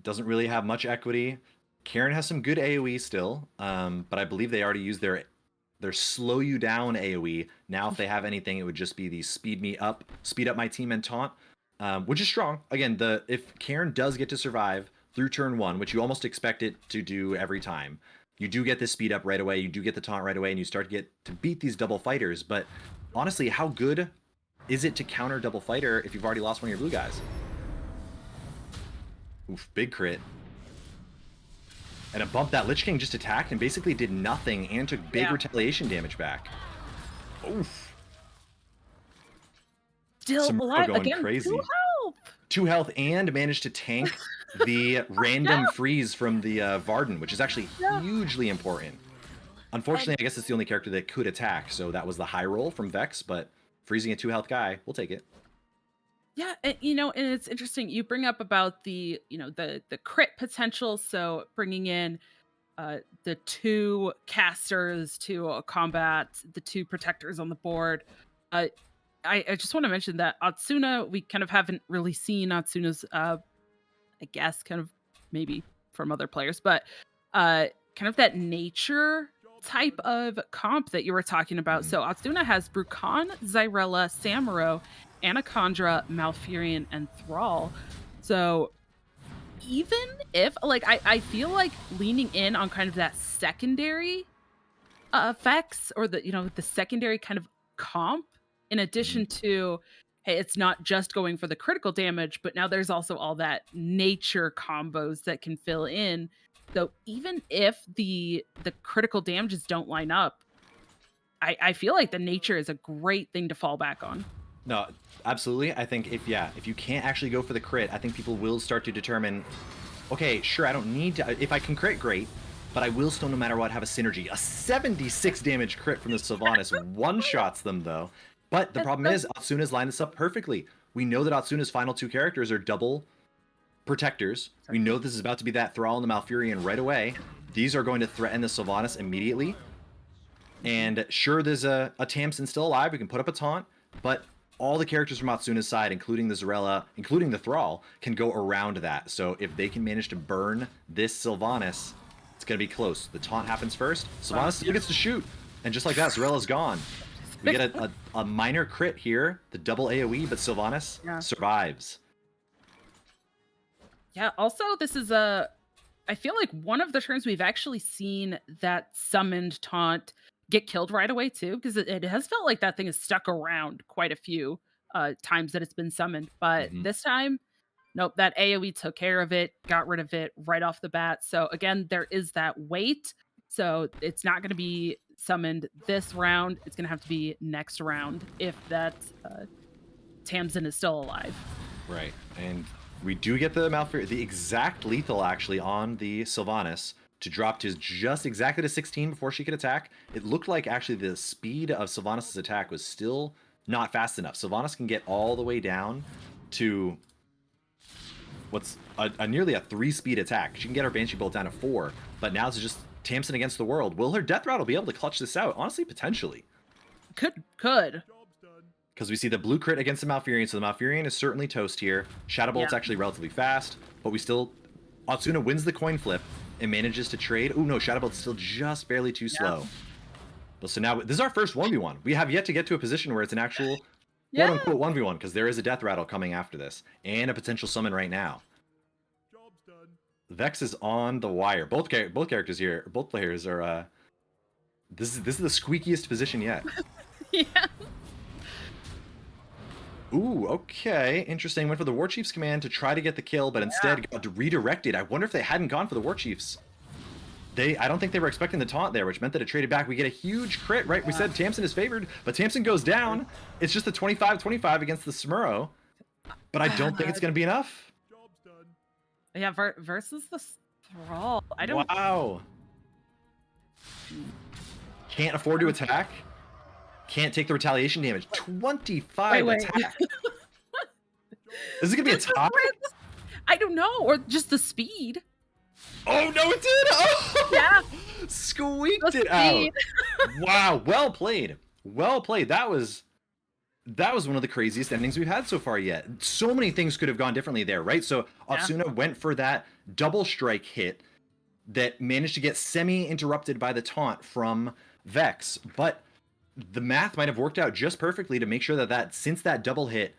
Doesn't really have much equity. Karin has some good AoE still, but I believe they already used their slow you down AoE. Now, if they have anything, it would just be the speed up my team and taunt, which is strong. Again, if Karin does get to survive through turn 1, which you almost expect it to do every time, you do get this speed up right away, you do get the taunt right away, and you start to get to beat these double fighters. But honestly, how good is it to counter double fighter if you've already lost one of your blue guys? Oof, big crit. And a bump that Lich King just attacked and basically did nothing and took big retaliation damage back. Oof. Still Samuro alive going again. crazy. 2 health. 2 health and managed to tank the random freeze from the Varden, which is actually hugely important. Unfortunately, I guess it's the only character that could attack, so that was the high roll from Vex, but freezing a 2 health guy, we'll take it. Yeah, and it's interesting. You bring up about the crit potential. So bringing in the 2 casters to combat the 2 protectors on the board. I just want to mention that Atsuna, we kind of haven't really seen Atsuna's, I guess, kind of maybe from other players, but kind of that nature type of comp that you were talking about. So Atsuna has Brukan, Zyrella, Samuro, Anacondra, Malfurion, and Thrall. So even if, like, I feel like leaning in on kind of that secondary effects, or the secondary kind of comp, in addition to, hey, it's not just going for the critical damage, but now there's also all that nature combos that can fill in. So even if the critical damages don't line up, I feel like the nature is a great thing to fall back on. No, absolutely. I think if you can't actually go for the crit, I think people will start to determine, okay, sure, I don't need to. If I can crit, great, but I will still, no matter what, have a synergy. A 76 damage crit from the Sylvanas one-shots them, though. But the problem is, Atsuna's lined this up perfectly. We know that Atsuna's final 2 characters are double protectors. We know this is about to be that Thrall and the Malfurion right away. These are going to threaten the Sylvanas immediately. And sure, there's a Tamsin still alive. We can put up a taunt, but all the characters from Atsuna's side, including the Zarella, including the Thrall, can go around that. So if they can manage to burn this Sylvanas, it's going to be close. The taunt happens first. Sylvanas still gets to shoot. And just like that, Zarella's gone. We get a minor crit here, the double AoE, but Sylvanas survives. Yeah, also, this is I feel like one of the turns we've actually seen that summoned taunt get killed right away, too, because it has felt like that thing is stuck around quite a few times that it's been summoned. But this time, nope, that AoE took care of it, got rid of it right off the bat. So again, there is that wait. So it's not going to be summoned this round. It's going to have to be next round if that Tamsin is still alive. Right, and we do get the Malfurion, the exact lethal actually on the Sylvanas to drop to just exactly to 16 before she could attack. It looked like actually the speed of Sylvanas' attack was still not fast enough. Sylvanas can get all the way down to what's a nearly a 3-speed attack. She can get her Banshee Bolt down to 4, but now it's just Tamsin against the world. Will her Death Rattle be able to clutch this out? Honestly, potentially. Could. Job's done. Because we see the blue crit against the Malfurion, so the Malfurion is certainly toast here. Shadow Bolt's actually relatively fast, but we still... Atsuna wins the coin flip and manages to trade. Oh no, Shadow Bolt's still just barely too slow. But so now this is our first 1v1. We have yet to get to a position where it's an actual Yeah. quote-unquote 1v1 because there is a death rattle coming after this and a potential summon right now. Job's done. Vex is on the wire. Both characters here, both players are. This is the squeakiest position yet. Yeah. Ooh, okay, interesting. Went for the War Chief's command to try to get the kill, but instead got redirected. I wonder if they hadn't gone for the War Chiefs. I don't think they were expecting the taunt there, which meant that it traded back. We get a huge crit, right? We said Tamsin is favored, but Tamsin goes down. It's just the 25-25 against the Smurro. But I don't think it's going to be enough. Job's done. Yeah, versus the Thrall. I don't. Wow. Can't afford to attack. Can't take the retaliation damage. 25 Wait. attack. Is it going to be a tie? I don't know, or just the speed. Oh, no, it did. Oh, Yeah. Squeaked The it out. speed. Wow, well played. Well played. That was one of the craziest endings we've had so far yet. So many things could have gone differently there, right? So Yeah. Atsuna went for that double strike hit that managed to get semi-interrupted by the taunt from Vex, but the math might have worked out just perfectly to make sure that since that double hit,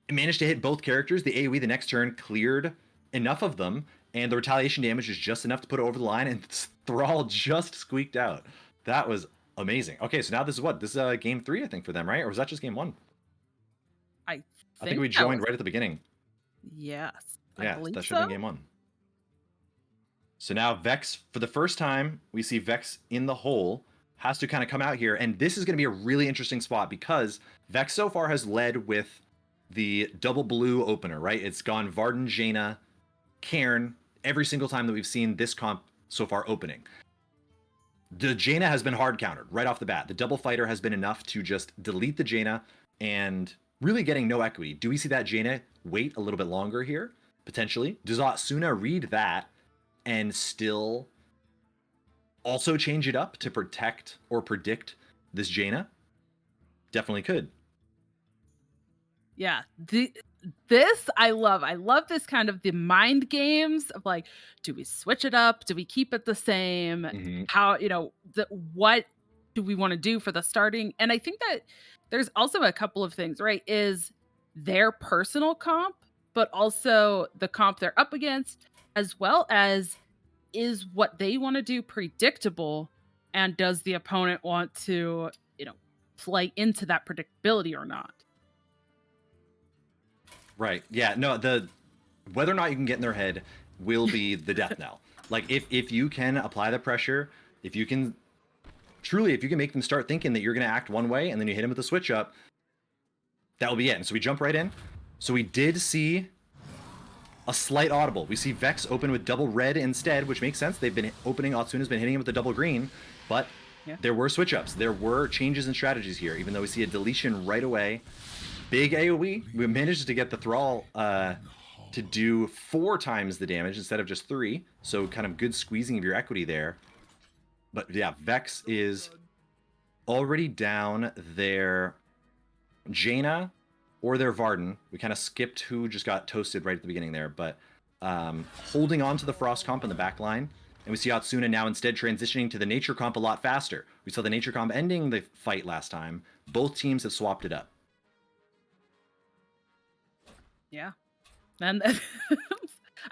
it managed to hit both characters. The AoE the next turn cleared enough of them, and the retaliation damage is just enough to put it over the line, and Thrall just squeaked out. That was amazing. Okay, so now this is what? This is game 3, I think, for them, right? Or was that just game 1? I think we that joined was- right at the beginning. Yes. I Yeah, believe that should have so. been game 1. So now Vex, for the first time, we see Vex in the hole, has to kind of come out here, and this is going to be a really interesting spot because Vex so far has led with the double blue opener, right? It's gone Varden, Jaina, Cairn, every single time that we've seen this comp so far opening. The Jaina has been hard countered right off the bat. The double fighter has been enough to just delete the Jaina and really getting no equity. Do we see that Jaina wait a little bit longer here? Potentially. Does Atsuna read that and still also change it up to protect or predict this Jaina? Definitely could. Yeah. This I love. I love this kind of the mind games of like, do we switch it up? Do we keep it the same? Mhm. How, what do we want to do for the starting? And I think that there's also a couple of things, right? Is their personal comp, but also the comp they're up against, as well as is what they want to do predictable, and does the opponent want to, play into that predictability or not? Right. Yeah. No, whether or not you can get in their head will be the death knell. Like if you can apply the pressure, if you can make them start thinking that you're going to act one way and then you hit them with the switch up, that will be it. And so we jump right in. So we did see a slight audible. We see Vex open with double red instead, which makes sense. They've been opening, Atsuna's been hitting him with the double green, but there were switch ups. There were changes in strategies here, even though we see a deletion right away. Big AoE. We managed to get the Thrall to do 4 times the damage instead of just 3. So kind of good squeezing of your equity there. But yeah, Vex is already down their Jaina or their Varden. We kind of skipped who just got toasted right at the beginning there, but holding on to the Frost comp in the back line. And we see Atsuna now instead transitioning to the Nature comp a lot faster. We saw the Nature comp ending the fight last time. Both teams have swapped it up. Yeah. And I feel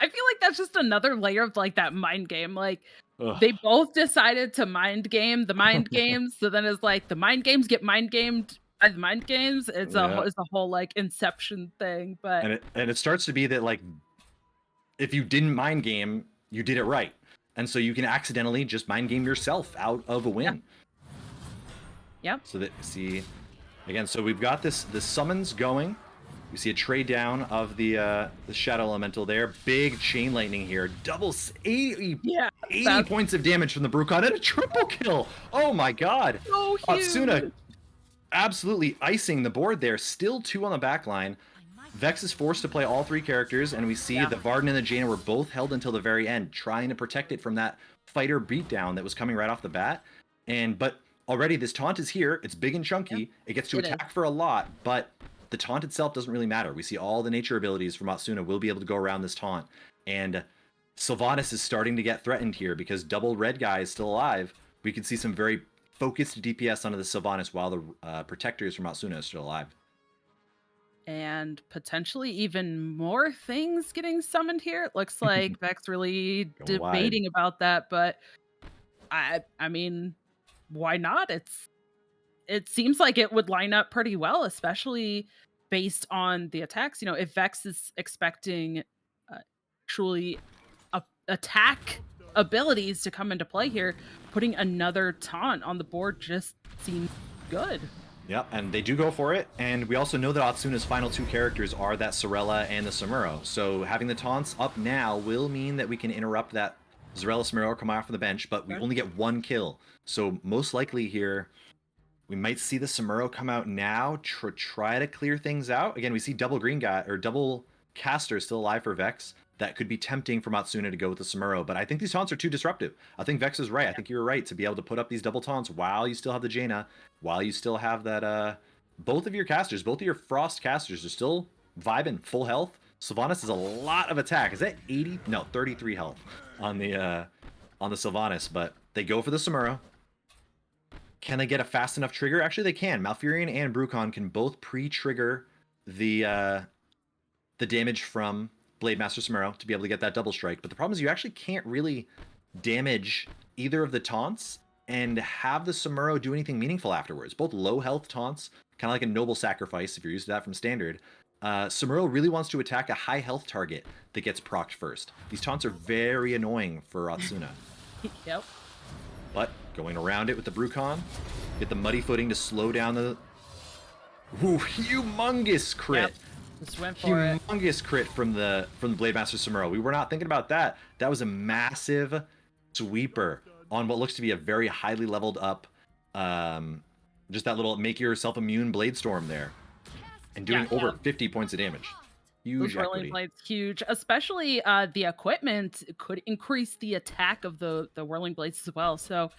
like that's just another layer of like that mind game. Like they both decided to mind game the mind games. So then it's like the mind games get mind gamed by the mind games. It's a whole like Inception thing. But and it starts to be that like if you didn't mind game, you did it right. And so you can accidentally just mind game yourself out of a win. Yep. So that see again, so we've got the summons going. We see a trade down of the Shadow Elemental there. Big chain lightning here. Double 80 points of damage from the Brucon and a triple kill. Oh my god. So huge. Atsuna absolutely icing the board there. Still 2 on the back line. Vex is forced to play all 3 characters, and we see the Varden and the Jaina were both held until the very end, trying to protect it from that fighter beatdown that was coming right off the bat. But already this taunt is here. It's big and chunky. It gets to attack for a lot, but the taunt itself doesn't really matter. We see all the nature abilities from Atsuna will be able to go around this taunt. And Sylvanas is starting to get threatened here because double red guy is still alive. we could see some very focused DPS onto the Sylvanas while the protectors from Atsuna are still alive. And potentially even more things getting summoned here. It looks like Vex really Going wide. debating about that, but I mean, why not? It seems like it would line up pretty well, especially based on the attacks. You know, if Vex is expecting truly attack abilities to come into play here, putting another taunt on the board just seems good. Yep, and they do go for it, and we also know that Atsuna's final 2 characters are that Sorella and the Samuro, so having the taunts up now will mean that we can interrupt that Zarella Samuro come off from the bench, but we only get 1 kill. So most likely here, we might see the Samuro come out now, try to clear things out. Again, we see double green guy, or double caster still alive for Vex. That could be tempting for Matsuna to go with the Samuro, but I think these taunts are too disruptive. I think Vex is right. I think you were right to be able to put up these double taunts while you still have the Jaina, while you still have that, both of your casters, both of your Frost casters are still vibing, full health. Sylvanas is a lot of attack. Is that 80? No, 33 health on the Sylvanas, but they go for the Samuro. Can they get a fast enough trigger? Actually, they can. Malfurion and Brucon can both pre-trigger the damage from Blade Master Samuro to be able to get that double strike. But the problem is you actually can't really damage either of the taunts and have the Samuro do anything meaningful afterwards. Both low health taunts, kind of like a noble sacrifice if you're used to that from standard. Samuro really wants to attack a high health target that gets procced first. These taunts are very annoying for Atsuna. Yep. But going around it with the Brucon, get the muddy footing to slow down the... Ooh, humongous crit. Yep. Just went for it. Humongous crit from the Blade Master Samuro. We were not thinking about that. That was a massive sweeper on what looks to be a very highly leveled up, just that little make yourself immune Blade Storm there, and doing over 50 points of damage. Huge Those equity. Whirling Blades, huge. Especially the equipment could increase the attack of the Whirling Blades as well. So,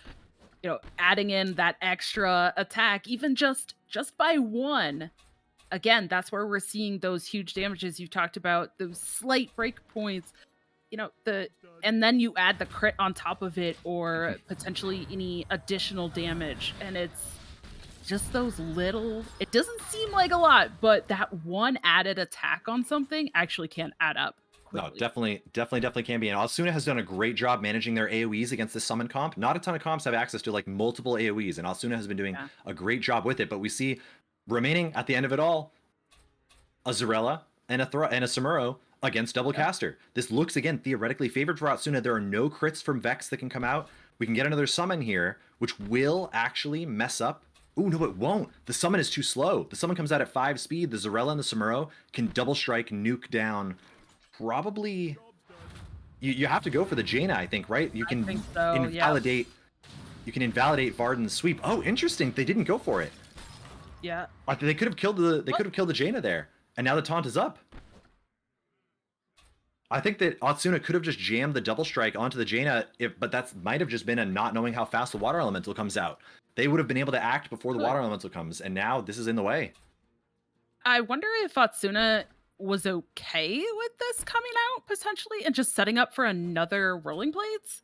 you know, adding in that extra attack, even just by 1. Again, that's where we're seeing those huge damages you talked about, those slight break points, you know, and then you add the crit on top of it, or potentially any additional damage, and it's just those little, it doesn't seem like a lot, but that 1 added attack on something actually can add up quickly. No, definitely can be. And Asuna has done a great job managing their AoEs against the summon comp. Not a ton of comps have access to like multiple AoEs, and Asuna has been doing a great job with it, but we see remaining at the end of it all, a Zarella and a Samuro against double caster. This looks, again, theoretically favored for Atsuna. There are no crits from Vex that can come out. We can get another summon here, which will actually mess up. Ooh, no, it won't. The summon is too slow. The summon comes out at 5 speed. The Zarella and the Samuro can double strike, nuke down. Probably, you have to go for the Jaina, I think, right? You can invalidate. You can invalidate Varden's sweep. Oh, interesting. They didn't go for it. Yeah. They could have killed the Jaina there, and now the taunt is up. I think that Atsuna could have just jammed the double strike onto the Jaina, but that might have just been a not knowing how fast the water elemental comes out. They would have been able to act before the water elemental comes, and now this is in the way. I wonder if Atsuna was okay with this coming out potentially and just setting up for another Rolling Blades.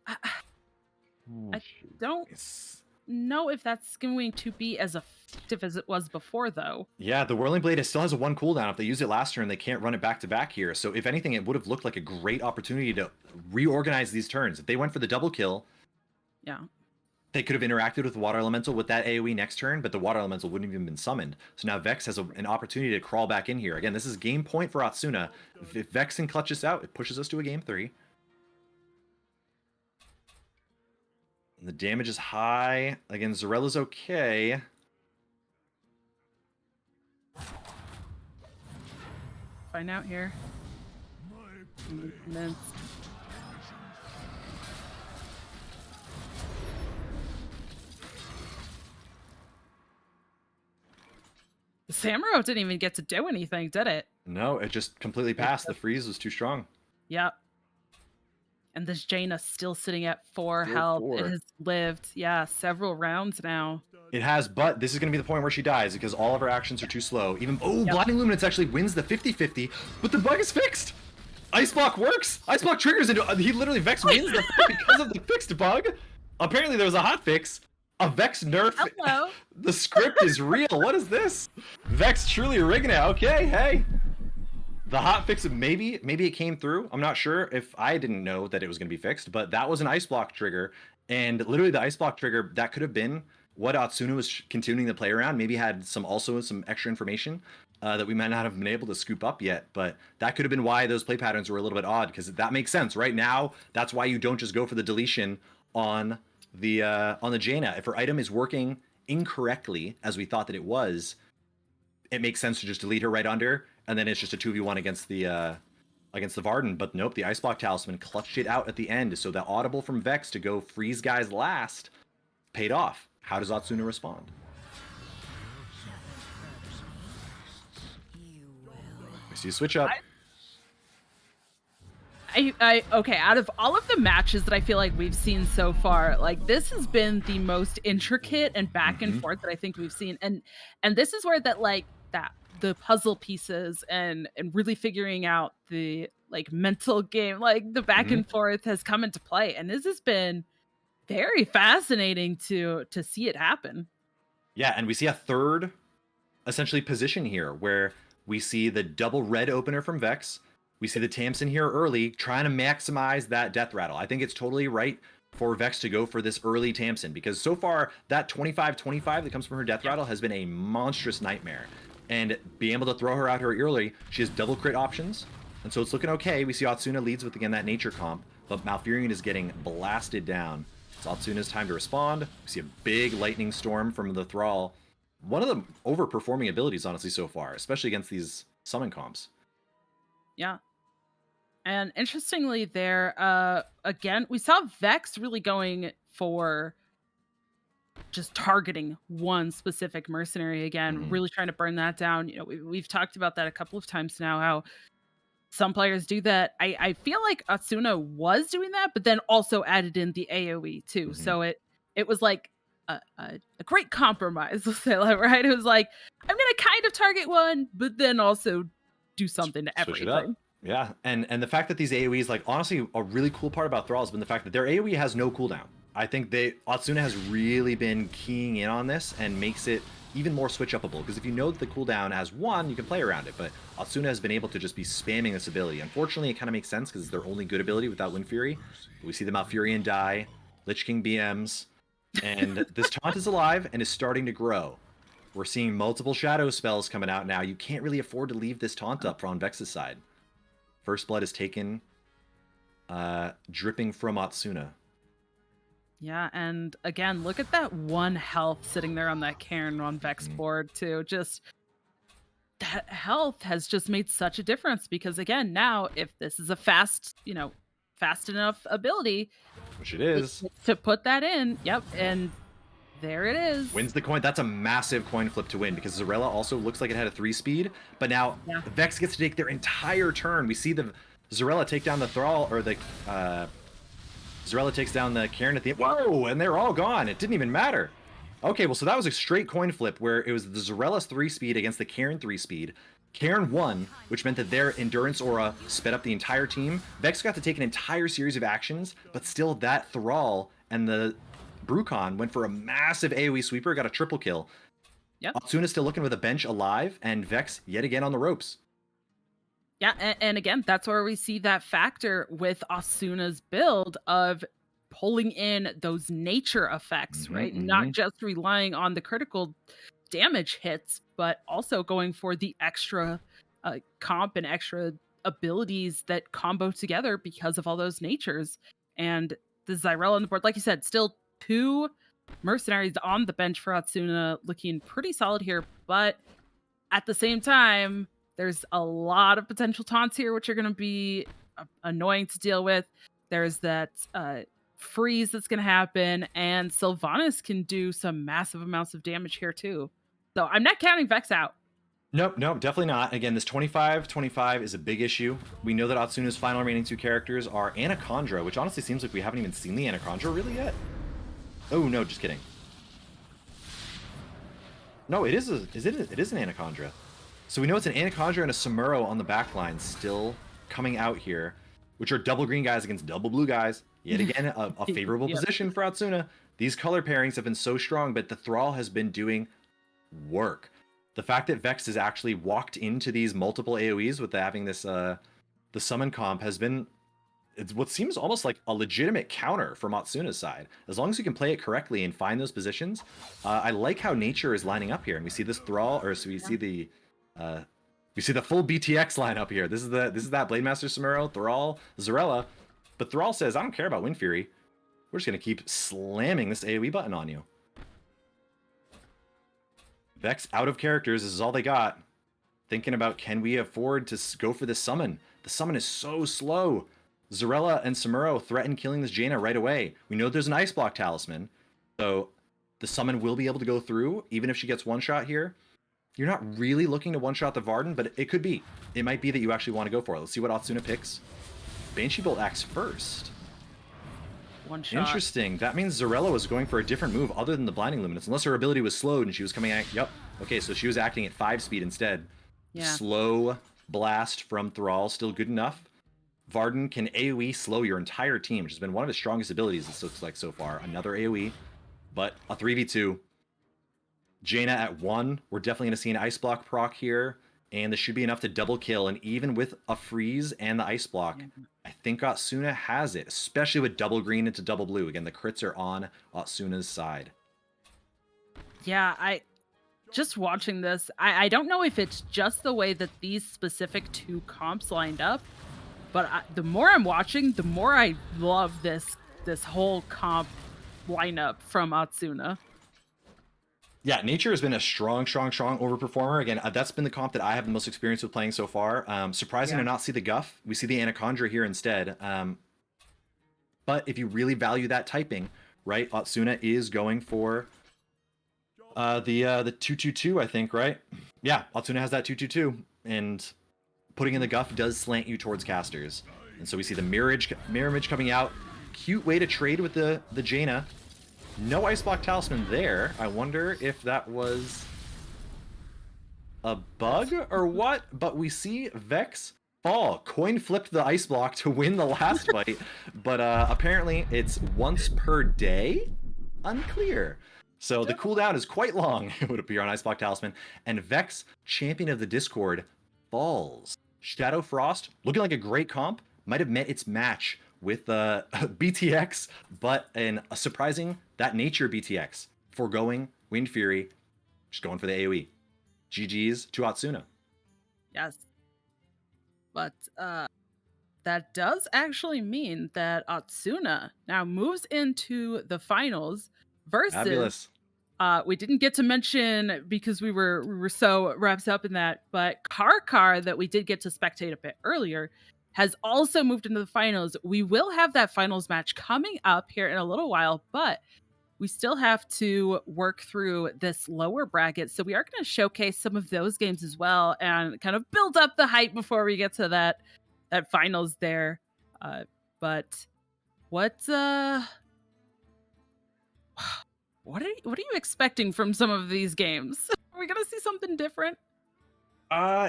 I don't know if that's going to be as effective as it was before, though. Yeah, the Whirling Blade still has a 1 cooldown. If they use it last turn, they can't run it back to back here. So if anything, it would have looked like a great opportunity to reorganize these turns. If they went for the double kill, they could have interacted with the Water Elemental with that AoE next turn, but the Water Elemental wouldn't have even been summoned. So now Vex has an opportunity to crawl back in here. Again, this is game point for Atsuna. If Vex can clutch us out, it pushes us to a game 3. The damage is high. Again, Zarella's okay. Find out here. The Samuro didn't even get to do anything, did it? No, it just completely passed. The freeze was too strong. Yep. And this Jaina still sitting at 4 health. It has lived, several rounds now. It has, but this is going to be the point where she dies because all of her actions are too slow. Blinding Luminance actually wins the 50-50, but the bug is fixed. Ice Block works. Ice Block triggers, and he literally Vex wins because of the fixed bug. Apparently there was a hotfix. A Vex nerf. Hello. The script is real. What is this? Vex truly rigging it. Okay, hey. The hotfix, maybe it came through. I'm not sure if I didn't know that it was going to be fixed, but that was an ice block trigger. And literally the ice block trigger, that could have been what Atsuna was continuing to play around. Maybe had some extra information that we might not have been able to scoop up yet. But that could have been why those play patterns were a little bit odd, because that makes sense. Right now, that's why you don't just go for the deletion on the Jaina. If her item is working incorrectly, as we thought that it was, it makes sense to just delete her right under, and then it's just a 2v1 against the Varden. But nope, the Ice Block Talisman clutched it out at the end, so the audible from Vex to go freeze guys last paid off. How does Atsuna respond? We see a switch up. Okay, out of all of the matches that I feel like we've seen so far, like this has been the most intricate and back and forth that I think we've seen. And this is where the puzzle pieces and really figuring out the like mental game, like the back and forth has come into play. And this has been very fascinating to see it happen. Yeah, and we see a third essentially position here where we see the double red opener from Vex. We see the Tamsin here early, trying to maximize that death rattle. I think it's totally right for Vex to go for this early Tamsin, because so far that 25-25 that comes from her death rattle has been a monstrous nightmare. And being able to throw her out here early, she has double crit options. And so it's looking okay. We see Atsuna leads with, again, that nature comp, but Malfurion is getting blasted down. It's Atsuna's time to respond. We see a big lightning storm from the Thrall. One of the overperforming abilities, honestly, so far, especially against these summon comps. Yeah. And interestingly there, again, we saw Vex really going for just targeting one specific mercenary again, really trying to burn that down. You know, we've talked about that a couple of times now, how some players do that. I feel like Atsuna was doing that, but then also added in the AoE too. So it was like a great compromise, let's say, right? It was like, I'm going to kind of target one, but then also do something to everything. Yeah, and the fact that these AoEs, like, honestly, a really cool part about Thrall has been the fact that their AoE has no cooldown. I think Atsuna has really been keying in on this and makes it even more switch upable, because if you know that the cooldown has 1, you can play around it, but Atsuna has been able to just be spamming this ability. Unfortunately, it kind of makes sense because it's their only good ability without Wind Fury. We see the Malfurion die, Lich King BMs, and this taunt is alive and is starting to grow. We're seeing multiple shadow spells coming out now. You can't really afford to leave this taunt up on Vex's side. First blood is taken, dripping from Atsuna. Yeah, and again, look at that 1 health sitting there on that Cairn on Vex board too. Just that health has just made such a difference, because again, now if this is a fast enough ability, which it is, to put that in, and there it is. Wins the coin. That's a massive coin flip to win, because Zarella also looks like it had a 3 speed, but now Vex gets to take their entire turn. We see the Zarella take down the Thrall, or the Zarella takes down the Cairn at the end. Whoa, and they're all gone. It didn't even matter. Okay, well, so that was a straight coin flip where it was the Zarella's 3 speed against the Cairn 3 speed. Cairn won, which meant that their endurance aura sped up the entire team. Vex got to take an entire series of actions, but still that Thrall and the Brucon went for a massive AoE sweeper, got a triple kill. Yep. Atsuna's still looking with a bench alive, and Vex yet again on the ropes. Yeah, and again, that's where we see that factor with Asuna's build of pulling in those nature effects, right? Not just relying on the critical damage hits, but also going for the extra comp and extra abilities that combo together because of all those natures. And the Zyrel on the board, like you said, still 2 mercenaries on the bench for Atsuna, looking pretty solid here, but at the same time, there's a lot of potential taunts here, which are going to be annoying to deal with. There's that freeze that's going to happen, and Sylvanas can do some massive amounts of damage here too. So I'm not counting Vex out. Nope, definitely not. Again, this 25-25 is a big issue. We know that Atsuna's final remaining 2 characters are Anacondra, which honestly seems like we haven't even seen the Anacondra really yet. Oh no, just kidding. No, it is an Anacondra. So we know it's an Anacondra and a Samuro on the backline still coming out here. which are double green guys against double blue guys. Yet again, a favorable Yep. position for Atsuna. These color pairings have been so strong, but the Thrall has been doing work. The fact that Vex has actually walked into these multiple AoEs with having this the summon comp has been, it's what seems almost like a legitimate counter from Atsuna's side. As long as you can play it correctly and find those positions, I like how nature is lining up here, and we see this Thrall, or so we see the full BTX lineup here. This is that Blademaster Samuro, Thrall, Zarella, but Thrall says, I don't care about Wind Fury. We're just gonna keep slamming this AoE button on you. Vex out of characters. This is all they got. Thinking about, can we afford to go for this summon? The summon is so slow. Zarella and Samuro threaten killing this Jaina right away. We know there's an Ice Block Talisman, so the summon will be able to go through, even if she gets one shot here. You're not really looking to one-shot the Varden, but it could be. It might be that you actually want to go for it. Let's see what Atsuna picks. Banshee Bolt acts first. One shot. Interesting. That means Zarella was going for a different move other than the Blinding Luminance, unless her ability was slowed and she was coming at... Yep. Okay, so she was acting at 5 speed instead. Yeah. Slow blast from Thrall, still good enough. Varden can AoE slow your entire team, which has been one of his strongest abilities, it looks like so far. Another AoE, but a 3v2. Jaina at 1. We're definitely going to see an Ice Block proc here, and this should be enough to double kill. And even with a freeze and the Ice Block, I think Atsuna has it, especially with double green into double blue. Again, the crits are on Atsuna's side. Yeah, just watching this, I don't know if it's just the way that these specific two comps lined up, but the more I'm watching, the more I love this whole comp lineup from Atsuna. Yeah, Nature has been a strong overperformer. Again, that's been the comp that I have the most experience with playing so far. Surprising to not see the Guff. We see the Anacondra here instead. But if you really value that typing, right, Atsuna is going for the 222, I think, right? Yeah, Atsuna has that 222, and putting in the Guff does slant you towards casters. And so we see the Mirror Image coming out. Cute way to trade with the Jaina. No Ice Block Talisman there. I wonder if that was a bug or what, but we see Vex fall. Coin flipped the Ice Block to win the last fight, but apparently it's once per day? Unclear. So the cooldown is quite long, it would appear, on Ice Block Talisman, and Vex, Champion of the Discord, falls. Shadow Frost, looking like a great comp, might have met its match with BTX, but a surprising that Nature BTX, foregoing Wind Fury, just going for the AoE. GG's to Atsuna. Yes. But that does actually mean that Atsuna now moves into the finals versus... Fabulous. We didn't get to mention, because we were so wrapped up in that, but Karkar, that we did get to spectate a bit earlier, has also moved into the finals. We will have that finals match coming up here in a little while, but we still have to work through this lower bracket. So we are going to showcase some of those games as well and kind of build up the hype before we get to that finals there. But what are you expecting from some of these games? Are we going to see something different?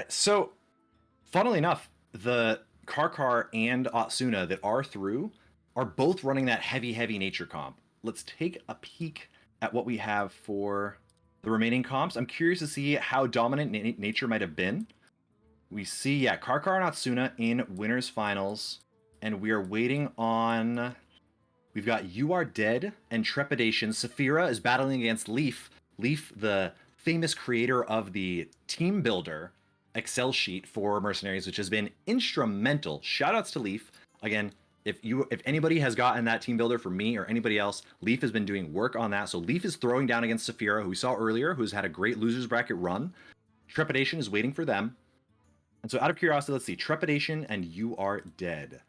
So funnily enough, the Karkar and Atsuna that are through are both running that heavy Nature comp. Let's take a peek at what we have for the remaining comps. I'm curious to see how dominant Nature might have been. We see, yeah, Karkar and Atsuna in winners finals, and we are waiting on... We've got You Are Dead and Trepidation. Saphira is battling against Leaf. Leaf, the famous creator of the Team Builder Excel sheet for Mercenaries, which has been instrumental. Shoutouts to Leaf. Again, if anybody has gotten that Team Builder for me or anybody else, Leaf has been doing work on that. So Leaf is throwing down against Saphira, who we saw earlier, who's had a great losers bracket run. Trepidation is waiting for them. And so out of curiosity, let's see. Trepidation and You Are Dead.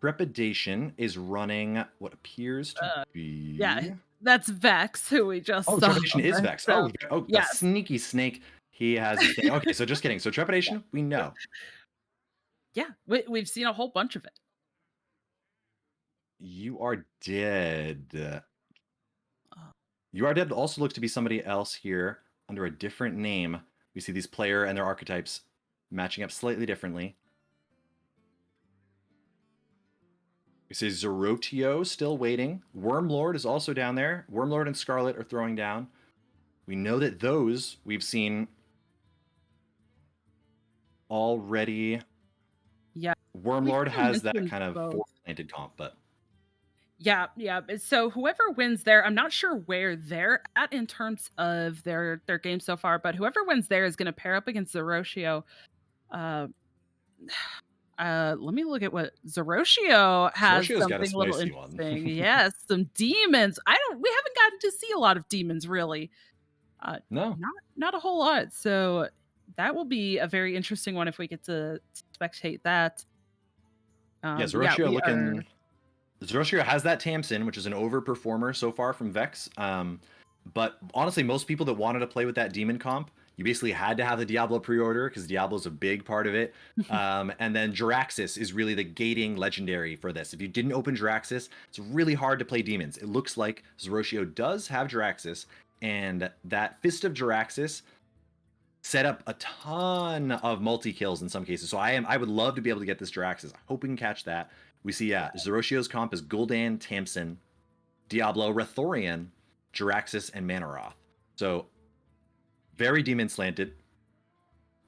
Trepidation is running what appeers to be... Yeah, that's Vex, who we just saw. Trepidation is Vex. So, The sneaky snake. He has... Okay, so just kidding. So Trepidation, we know. Yeah, we've seen a whole bunch of it. You Are Dead. You Are Dead also looks to be somebody else here under a different name. We see these player and their archetypes matching up slightly differently. We see Zerotio still waiting. Wormlord is also down there. Wormlord and Scarlet are throwing down. We know that those we've seen already. Yeah. Wormlord kinda has that mentioned kind of both. four-planted comp, but Yeah, yeah. So whoever wins there, I'm not sure where they're at in terms of their game so far, but whoever wins there is going to pair up against Zeroshio. Uh, let me look at what Zeroshio has Zeroshio's got a something a little spicy one. interesting. Yes, some demons. We haven't gotten to see a lot of demons really. Uh, No. not a whole lot. So that will be a very interesting one if we get to spectate that. Yeah, But yeah, Zeroshio we are. looking. Zeroshio has that Tamsin, which is an overperformer so far from Vex. But honestly, most people that wanted to play with that demon comp, you basically had to have the Diablo pre-order because Diablo's a big part of it. And then Jiraxis is really the gating legendary for this. If you didn't open Jiraxis, it's really hard to play demons. It looks like Zeroshio does have Jiraxis, and that Fist of Jiraxis set up a ton of multi-kills in some cases. So I would love to be able to get this Jiraxis. I hope we can catch that. We see Zeroshio's comp is Gul'dan, Tamsin, Diablo, Rathorian, Jiraxis, and Manaroth. So very demon slanted.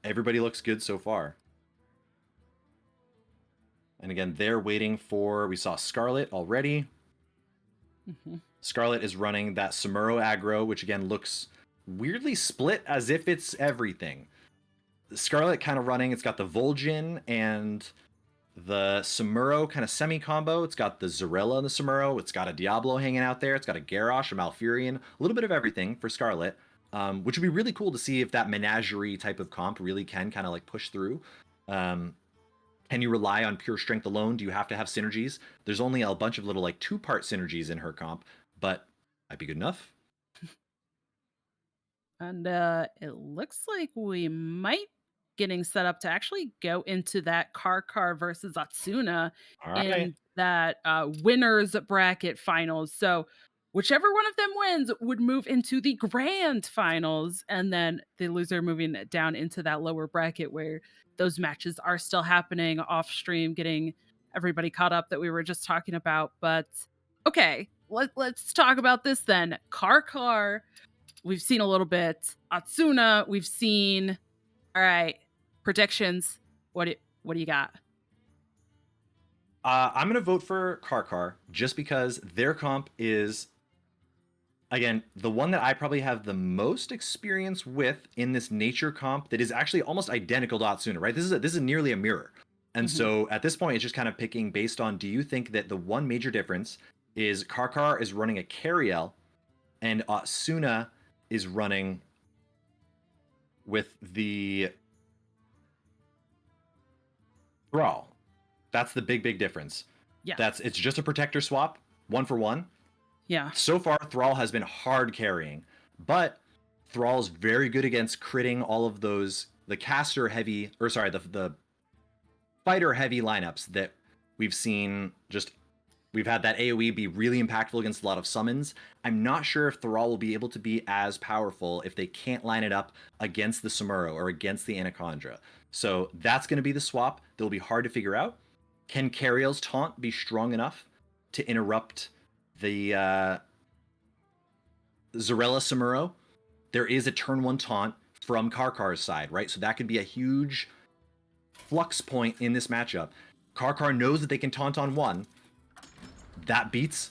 Everybody looks good so far. And again, they're waiting for, we saw Scarlet already. Mhm. Scarlet is running that Samuro aggro, which again looks weirdly split as if it's everything. Scarlet kind of running, it's got the Vol'jin and the Samuro kind of semi-combo. It's got the Zarella and the Samuro. It's got a Diablo hanging out there. It's got a Garrosh, a Malfurion, a little bit of everything for Scarlet, which would be really cool to see if that menagerie type of comp really can kind of like push through. Can you rely on pure strength alone? Do you have to have synergies? There's only a bunch of little like two-part synergies in her comp, but might be good enough. And it looks like we might getting set up to actually go into that Karkar versus Atsuna All right. in that winners bracket finals. So whichever one of them wins would move into the grand finals, and then the loser moving down into that lower bracket where those matches are still happening off stream, getting everybody caught up that we were just talking about. But okay, let's talk about this then. Karkar, we've seen a little bit. Atsuna, we've seen. All right, predictions. What do you got? I'm going to vote for Karkar just because their comp is, again, the one that I probably have the most experience with in this nature comp that is actually almost identical to Atsuna, right? This is nearly a mirror. And Mhm. so at this point, it's just kind of picking based on, do you think that the one major difference is Karkar is running a Cariel and Atsuna is running with the Thrall? That's the big difference. Yeah. It's just a protector swap, 1-for-1. Yeah. So far, Thrall has been hard carrying, but Thrall's very good against critting all of those the caster heavy, or sorry, the fighter heavy lineups that we've seen. Just we've had that AoE be really impactful against a lot of summons. I'm not sure if Thrall will be able to be as powerful if they can't line it up against the Samuro or against the Anaconda. So that's going to be the swap that'll be hard to figure out. Can Cariel's taunt be strong enough to interrupt the Zarella Samuro? There is a turn 1 taunt from Karkar's side, right? So that could be a huge flux point in this matchup. Karkar knows that they can taunt on 1. That beats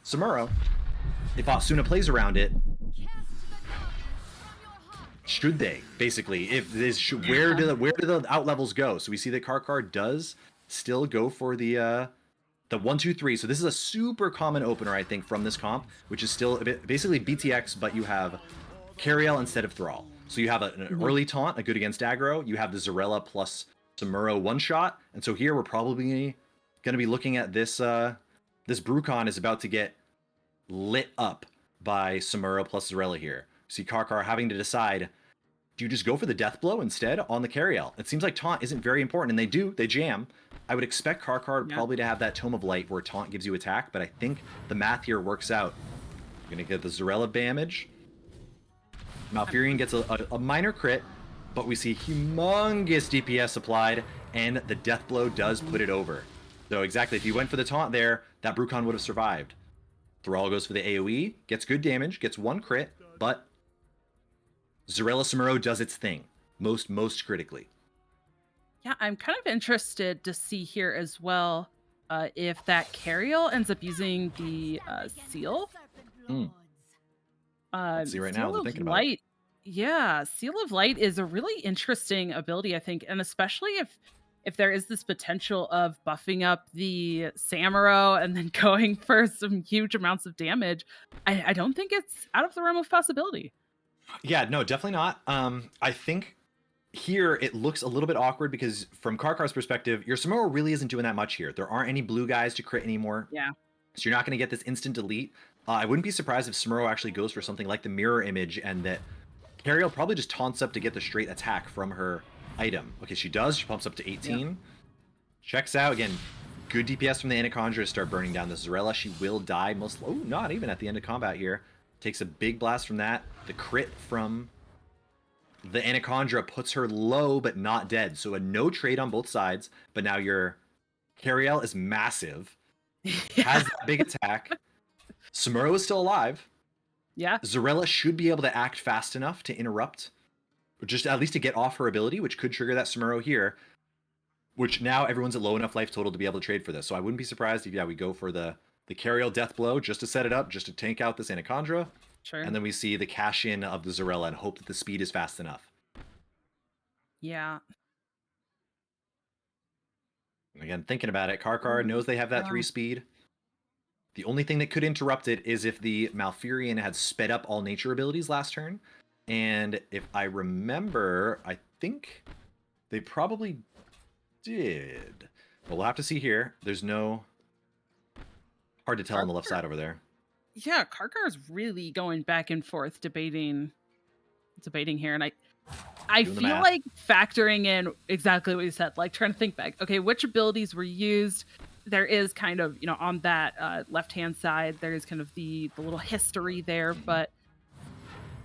Samuro. If Atsuna plays around it, should they basically? If this where do the out levels go? So we see that Karkar does still go for the 1-2-3. So this is a super common opener, I think, from this comp, which is still basically BTX, but you have Cariel instead of Thrall. So you have an early taunt, a good against aggro. You have the Zarella plus Samuro one shot, and so here we're probably going to be looking at this. This Brucon is about to get lit up by Samuro plus Zarella here. See Karkar having to decide, do you just go for the death blow instead on the Cariel? It seems like taunt isn't very important, and they jam. I would expect Karkar probably to have that Tome of Light where taunt gives you attack, but I think the math here works out. You're gonna get the Zarella damage. Malfurion gets a minor crit, but we see humongous DPS applied, and the death blow does put it over. So exactly, if you went for the taunt there, that Brucon would have survived. Thrall goes for the AoE, gets good damage, gets 1 crit, but Zarella Samuro does its thing, most critically. Yeah, I'm kind of interested to see here as well if that Cariel ends up using the seal. Mm. Let's see right now, Seal they're of thinking about it. Light. Yeah, Seal of Light is a really interesting ability, I think, and especially if there is this potential of buffing up the Samuro and then going for some huge amounts of damage. I don't think it's out of the realm of possibility. Yeah, no, definitely not. I think here it looks a little bit awkward because from Karkar's perspective, your Samuro really isn't doing that much here. There aren't any blue guys to crit anymore. Yeah. So you're not going to get this instant delete. I wouldn't be surprised if Samuro actually goes for something like the mirror image and that Cariel probably just taunts up to get the straight attack from her item. Okay, she does. She pumps up to 18. Yeah. Checks out. Again, good DPS from the Anaconda to start burning down the Zarella. She will die most... Oh, not even at the end of combat here. Takes a big blast from that. The crit from the Anaconda puts her low but not dead. So a no trade on both sides. But now your Cariel is massive. Has that big attack. Samuro is still alive. Yeah. Zarella should be able to act fast enough to interrupt, or just at least to get off her ability, which could trigger that Samuro here, which now everyone's at low enough life total to be able to trade for this. So I wouldn't be surprised if, yeah, we go for the Cariel Death Blow just to set it up, just to tank out this Anaconda. Sure. And then we see the cash in of the Zarella and hope that the speed is fast enough. Yeah. Again, thinking about it, Karkar knows they have that 3 speed. The only thing that could interrupt it is if the Malfurion had sped up all nature abilities last turn. And if I remember, I think they probably did. But we'll have to see here. There's no... Hard to tell on the left side over there. Yeah, Karkar is really going back and forth debating here, and I Doing the feel math. like factoring in exactly what you said, like trying to think back. Okay, which abilities were used? There is kind of, on that left-hand side, there is kind of the little history there, but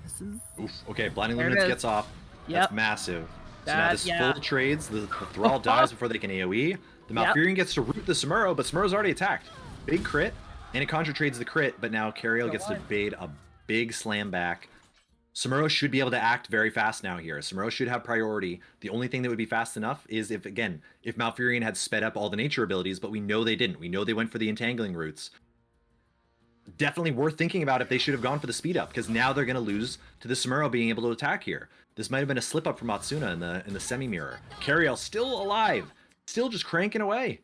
this is... Oof. Okay, Blinding There it Luminance is. gets off. Yep. That's massive. So now this yeah. full trades. The Thrall dies before they can AoE. The Yep. Malfurion gets to root the Samuro, but Samuro's already attacked. Big crit. Anaconda trades the crit, but now Cariel gets to bait a big slam back. Samuro should be able to act very fast now here. Samuro should have priority. The only thing that would be fast enough is if Malfurion had sped up all the nature abilities, but we know they didn't. We know they went for the entangling routes. Definitely worth thinking about if they should have gone for the speed up, because now they're going to lose to the Samuro being able to attack here. This might have been a slip up from Matsuna in the semi-mirror. Cariel still alive, still just cranking away.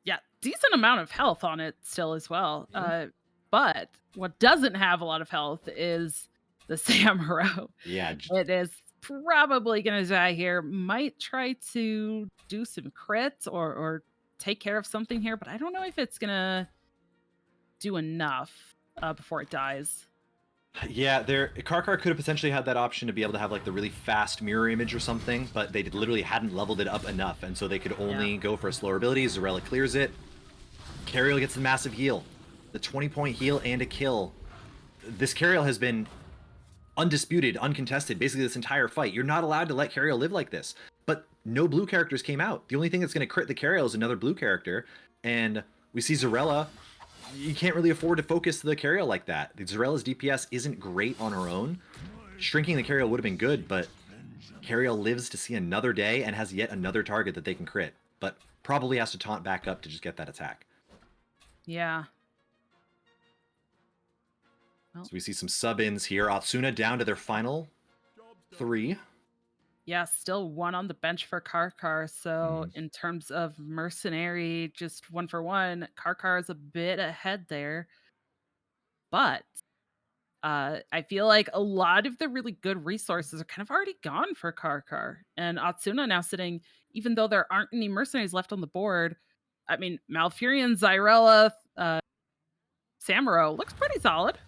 Yeah, decent amount of health on it still as well. But what doesn't have a lot of health is the Samuro. Yeah. It is probably going to die here. Might try to do some crits or take care of something here, but I don't know if it's going to do enough before it dies. Yeah, Karkar could have potentially had that option to be able to have like the really fast mirror image or something, but they literally hadn't leveled it up enough, and so they could only go for a slower ability. Zarella clears it. Cariel gets the massive heal. The 20-point heal and a kill. This Cariel has been undisputed, uncontested, basically this entire fight. You're not allowed to let Cariel live like this. But no blue characters came out. The only thing that's going to crit the Cariel is another blue character, and we see Zarella. You can't really afford to focus the Cariel like that. The Zarella's DPS isn't great on her own. Shrinking the Cariel would have been good, but Cariel lives to see another day and has yet another target that they can crit, but probably has to taunt back up to just get that attack. Yeah. So we see some sub-ins here. Atsuna down to their final 3. Yeah, still 1 on the bench for Karkar. So in terms of Mercenary, just 1 for 1, Karkar is a bit ahead there. But I feel like a lot of the really good resources are kind of already gone for Karkar. And Atsuna now sitting, even though there aren't any Mercenaries left on the board, I mean, Malfurion, Zyrella, Samuro looks pretty solid.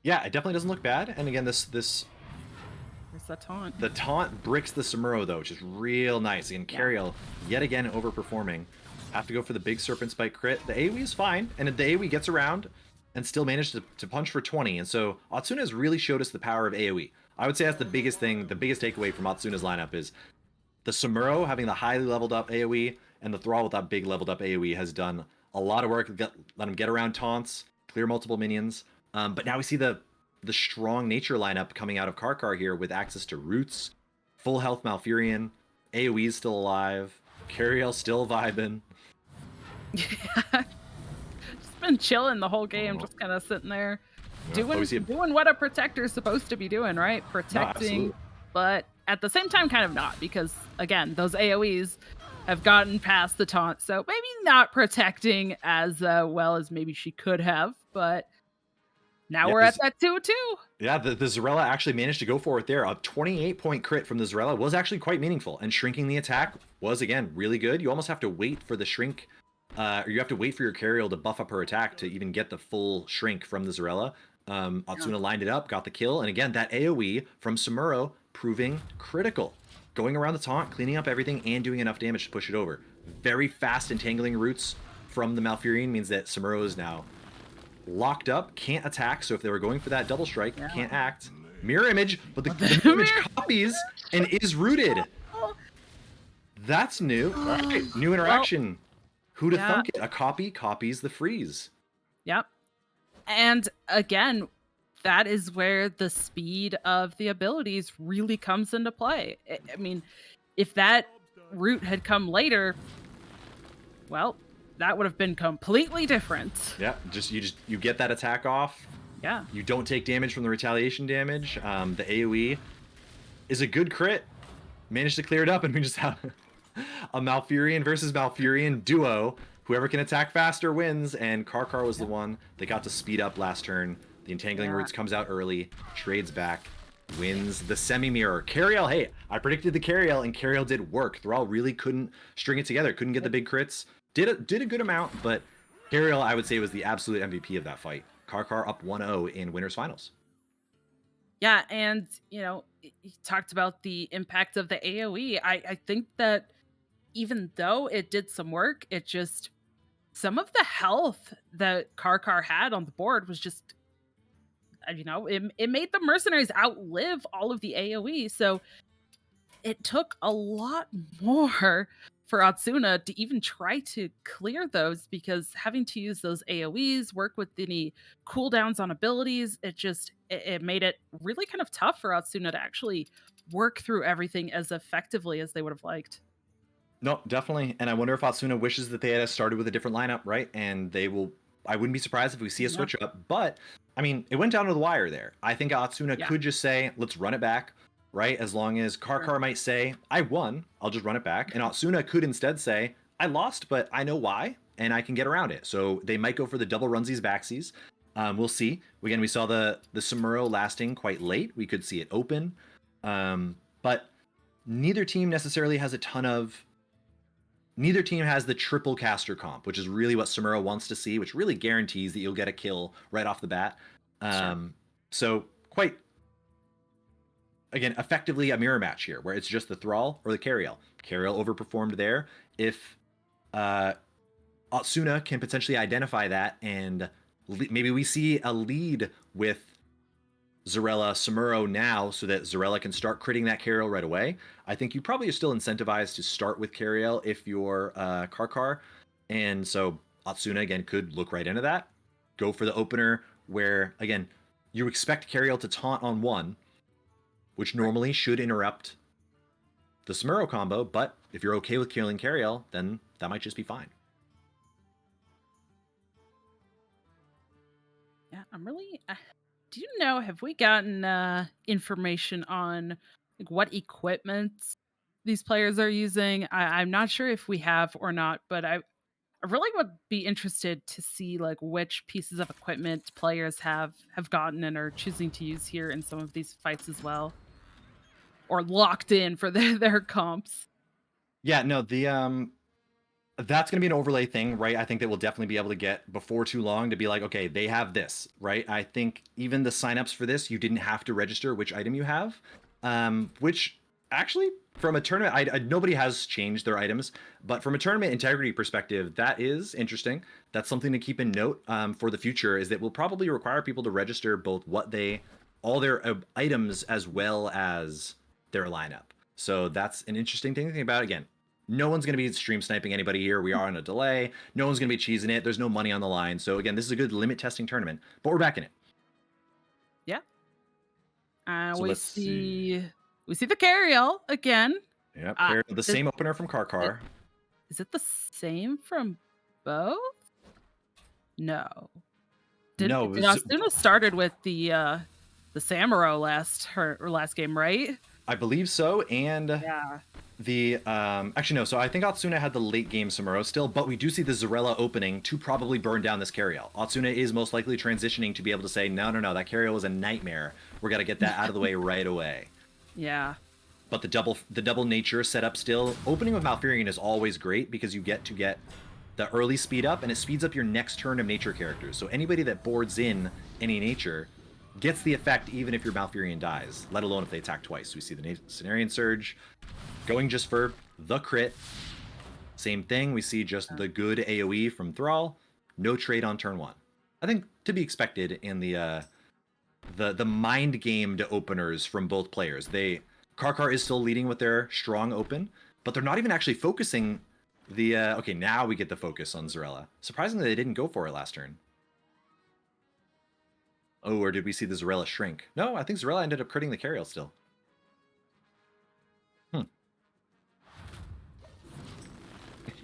Yeah, it definitely doesn't look bad. And again, this There's that taunt. the taunt bricks the Samuro though, which is real nice. Again, Cariel yet again overperforming. Have to go for the big Serpent Spike crit. The AoE is fine, and the AoE gets around and still managed to punch for 20. And so Atsuna has really showed us the power of AoE. I would say that's the biggest thing, the biggest takeaway from Atsuna's lineup is the Samuro having the highly leveled up AoE, and the Thrall with that big leveled up AoE has done a lot of work. Let him get around taunts, clear multiple minions. But now we see the strong nature lineup coming out of Karkar here with access to roots, full health Malfurion, AoE's still alive, Cariel still vibing. Yeah. Just been chilling the whole game, just kind of sitting there, Yeah. Oh, we see doing what a protector's supposed to be doing, right? Protecting, absolutely. but at the same time, kind of not, because again, those AoEs have gotten past the taunt, so maybe not protecting as well as maybe she could have, but now Yeah, we're at that 2-2. Yeah, the Zarella actually managed to go for it there. A 28-point crit from the Zarella was actually quite meaningful, and shrinking the attack was, again, really good. You almost have to wait for the shrink, or you have to wait for your Cariel to buff up her attack to even get the full shrink from the Zarella. Atsuna lined it up, got the kill, and again, that AoE from Samuro proving critical. Going around the taunt, cleaning up everything, and doing enough damage to push it over. Very fast entangling roots from the Malfurion means that Samuro is now locked up, can't attack, so if they were going for that double strike, can't act. Mirror image, but the mirror image copies and is rooted. That's new. All right, new interaction. Who'da thunk it? A copy copies the freeze. Yep. And again, that is where the speed of the abilities really comes into play. I mean, if that root had come later, well, that would have been completely different. Yeah, you get that attack off. Yeah. You don't take damage from the retaliation damage. The AoE is a good crit. Managed to clear it up, and we just have a Malfurion versus Malfurion duo. Whoever can attack faster wins, and Karkar was the one that got to speed up last turn. The Entangling Roots comes out early, trades back, wins the semi-mirror. Cariel, hey, I predicted the Cariel, and Cariel did work. Thrall really couldn't string it together, couldn't get the big crits. Did a good amount, but Cariel, I would say, was the absolute MVP of that fight. Karkar up 1-0 in winners finals. Yeah, and you talked about the impact of the AoE. I think that even though it did some work, it just some of the health that Karkar had on the board was just it made the Mercenaries outlive all of the AoE. So it took a lot more for Atsuna to even try to clear those, because having to use those AoEs, work with any cooldowns on abilities, it made it really kind of tough for Atsuna to actually work through everything as effectively as they would have liked. No, definitely. And I wonder if Atsuna wishes that they had started with a different lineup, right? And I wouldn't be surprised if we see a switch up. But, I mean, it went down to the wire there. I think Atsuna could just say, let's run it back, right? As long as Karkar might say, I won, I'll just run it back. And Atsuna could instead say, I lost, but I know why, and I can get around it. So they might go for the double runsies backsies. We'll see. Again, we saw the Samuro lasting quite late. We could see it open. But neither team necessarily has neither team has the triple caster comp, which is really what Samuro wants to see, which really guarantees that you'll get a kill right off the bat. So quite, again, effectively a mirror match here, where it's just the Thrall or the Cariel. Cariel overperformed there. If Atsuna can potentially identify that, and maybe we see a lead with Zarella Samuro now, so that Zarella can start critting that Cariel right away. I think you probably are still incentivized to start with Cariel if you're Karkar. And so Atsuna, again, could look right into that. Go for the opener where, again, you expect Cariel to taunt on one, which normally should interrupt the Samuro combo. But if you're okay with killing Cariel, then that might just be fine. Yeah, I'm really... do you know, have we gotten information on what equipment these players are using? I'm not sure if we have or not, but I really would be interested to see which pieces of equipment players have gotten and are choosing to use here in some of these fights as well, or locked in for their comps. Yeah, no, that's going to be an overlay thing, right? I think that we'll definitely be able to get before too long to be like, okay, they have this, right? I think even the signups for this, you didn't have to register which item you have, which actually from a tournament, nobody has changed their items, but from a tournament integrity perspective, that is interesting. That's something to keep in note for the future, is that we'll probably require people to register both all their items as well as their lineup. So that's an interesting thing to think about. Again, No one's going to be stream sniping anybody here. We are on a delay. No one's going to be cheesing it. There's no money on the line. So again, this is a good limit testing tournament, but we're back in it. Yeah. So We let's see. see the carryall again. Yep, Uh, the same opener from Karkar. Is it the same from both? No. Did Asuna started with the Samuro last game, right? I believe so, and Yeah. the actually no. So I think Atsuna had the late game Samuro still, but we do see the Zarella opening to probably burn down this carryall. Atsuna is most likely transitioning to be able to say, no, that carryall was a nightmare. We're gonna get that out of the way right away. Yeah. But the double nature setup still opening with Malfurion is always great because you get the early speed up and it speeds up your next turn of nature characters. So anybody that boards in any nature gets the effect even if your Malfurion dies, let alone if they attack twice. We see the Cenarian Surge going just for the crit. Same thing, we see just the good AoE from Thrall. No trade on turn 1. I think to be expected in the mind gamed openers from both players. Karkar is still leading with their strong open, but they're not even actually focusing the okay, now we get the focus on Zarella. Surprisingly, they didn't go for it last turn. Oh, or did we see the Zarella shrink? No, I think Zarella ended up critting the carryall still.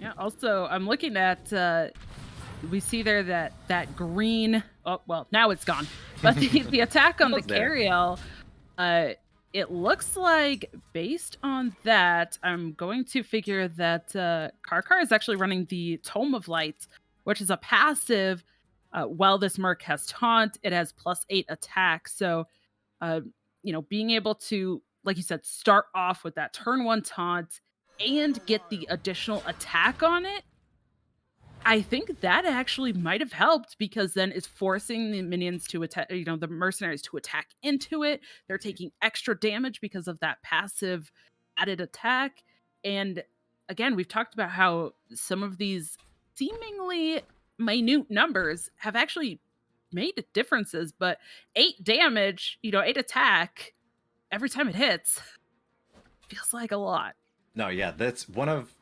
Yeah, also, I'm looking at, we see there that green, oh, well, now it's gone. But the attack on the carryall, it looks like based on that, I'm going to figure that Karkar is actually running the Tome of Light, which is a passive. While this Merc has taunt, it has +8 attack. So, being able to, like you said, start off with that turn 1 taunt and get the additional attack on it, I think that actually might have helped because then it's forcing the minions to attack, the mercenaries to attack into it. They're taking extra damage because of that passive added attack. And again, we've talked about how some of these seemingly minute numbers have actually made differences, but 8 damage, 8 attack every time it hits feels like a lot. No, yeah, that's one of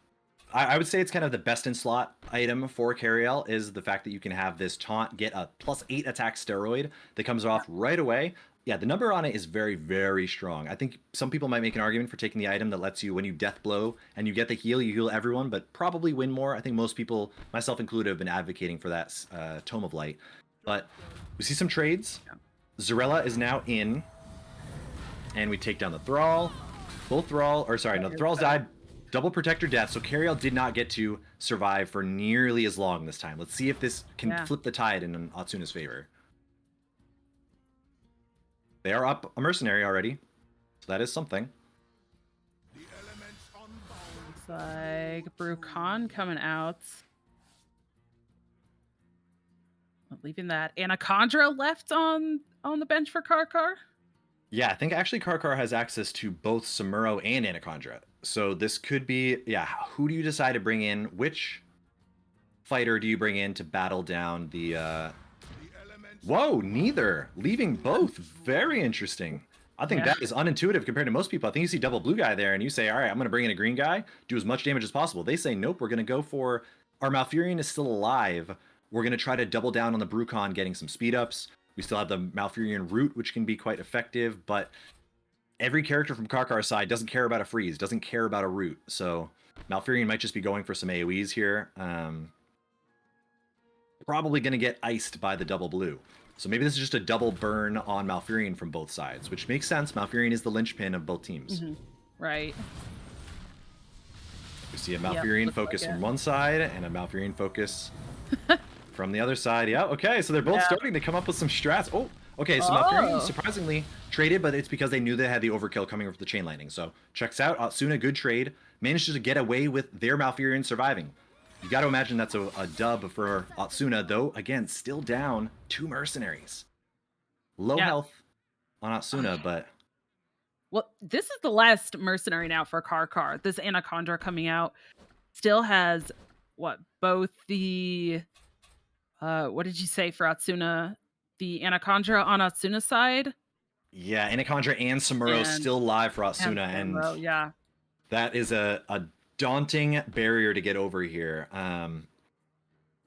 I would say it's kind of the best in slot item for carryall is the fact that you can have this taunt get a +8 attack steroid that comes off right away. Yeah, the number on it is very, very strong. I think some people might make an argument for taking the item that lets you, when you death blow and you get the heal, you heal everyone, but probably win more. I think most people, myself included, have been advocating for that Tome of Light. But we see some trades. Zarella is now in, and we take down the Thrall. The Thralls died. Double Protector death, so carryall did not get to survive for nearly as long this time. Let's see if this can flip the tide in Atsuna's favor. They are up a mercenary already, so that is something. Looks like Brucon coming out. Leaving that Anaconda left on the bench for Karkar. Yeah, I think actually Karkar has access to both Samuro and Anaconda. So this could be, who do you decide to bring in? Which fighter do you bring in to battle down the... Whoa, neither. Leaving both. Very interesting. I think that is unintuitive compared to most people. I think you see double blue guy there and you say, all right, I'm going to bring in a green guy, do as much damage as possible. They say, nope, we're going to go for... Our Malfurion is still alive. We're going to try to double down on the Brucon getting some speed ups. We still have the Malfurion root, which can be quite effective, but every character from Karkar's side doesn't care about a freeze, doesn't care about a root. So Malfurion might just be going for some AoEs here. Probably going to get iced by the double blue. So maybe this is just a double burn on Malfurion from both sides, which makes sense. Malfurion is the linchpin of both teams. Mm-hmm. Right. We see a Malfurion focus from one side and a Malfurion focus from the other side. Yeah, okay, so they're both starting to come up with some strats. Oh, okay, so Malfurion surprisingly traded, but it's because they knew they had the overkill coming with the chain lightning. So checks out, Atsuna, good trade. Managed to get away with their Malfurion surviving. You got to imagine that's a dub for Atsuna, though, again, still down 2 mercenaries. Low health on Atsuna, but... Well, this is the last mercenary now for Karkar. This Anaconda coming out still has, both the... what did you say for Atsuna? The Anaconda on Atsuna's side? Yeah, Anaconda and Samuro still live for Atsuna, and yeah. that is a daunting barrier to get over here.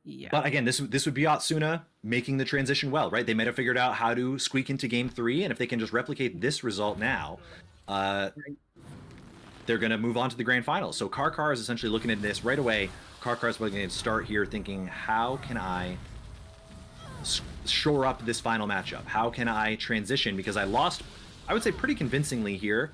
Yeah. But again, this would be Atsuna making the transition well, right? They might have figured out how to squeak into game 3, and if they can just replicate this result now, they're going to move on to the grand final. So Karkar is essentially looking at this right away. Karkar is looking to start here thinking, how can I shore up this final matchup? How can I transition? Because I lost, I would say, pretty convincingly here.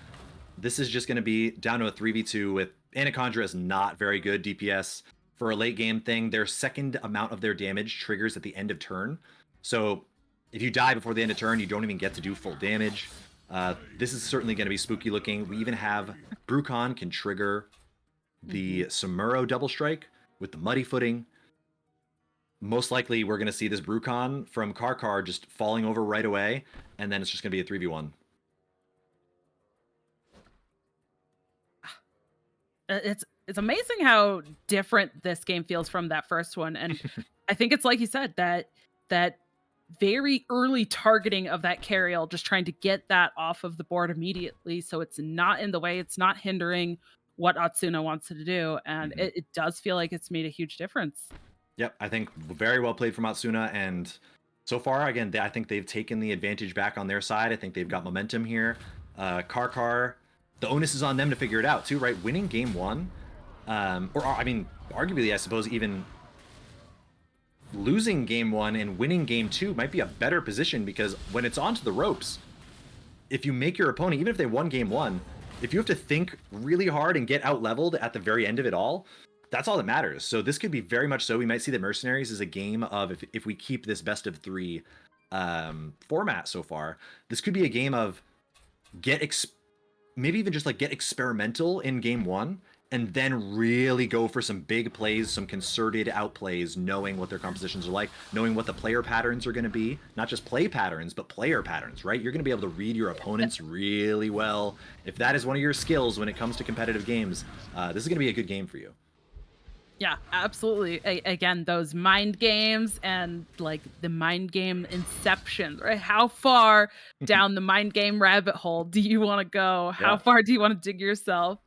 This is just going to be down to a 3v2 with Anacondra is not very good DPS. For a late game thing, their second amount of their damage triggers at the end of turn. So if you die before the end of turn, you don't even get to do full damage. This is certainly going to be spooky looking. We even have Brucon can trigger the Samuro double strike with the muddy footing. Most likely we're going to see this Brucon from Karkar just falling over right away, and then it's just going to be a 3v1. It's amazing how different this game feels from that first one, and I think it's like you said, that very early targeting of that carriel, just trying to get that off of the board immediately, so it's not in the way, it's not hindering what Atsuna wants to do, and it does feel like it's made a huge difference. Yep, I think very well played from Atsuna, and so far, again, I think they've taken the advantage back on their side. I think they've got momentum here. Karkar, the onus is on them to figure it out too, right? Winning game 1, or I mean, arguably, I suppose even losing game 1 and winning game 2 might be a better position, because when it's onto the ropes, if you make your opponent, even if they won game 1, if you have to think really hard and get out leveled at the very end of it all, that's all that matters. So this could be very much so. We might see that Mercenaries is a game of, if we keep this best of 3 format so far, this could be a game of maybe even just like get experimental in game 1, and then really go for some big plays, some concerted outplays, knowing what their compositions are like, knowing what the player patterns are going to be, not just play patterns, but player patterns, right? You're going to be able to read your opponents really well. If that is one of your skills when it comes to competitive games, this is going to be a good game for you. Yeah, absolutely. Again, those mind games and like the mind game inception, right? How far down the mind game rabbit hole do you want to go? How far do you want to dig yourself?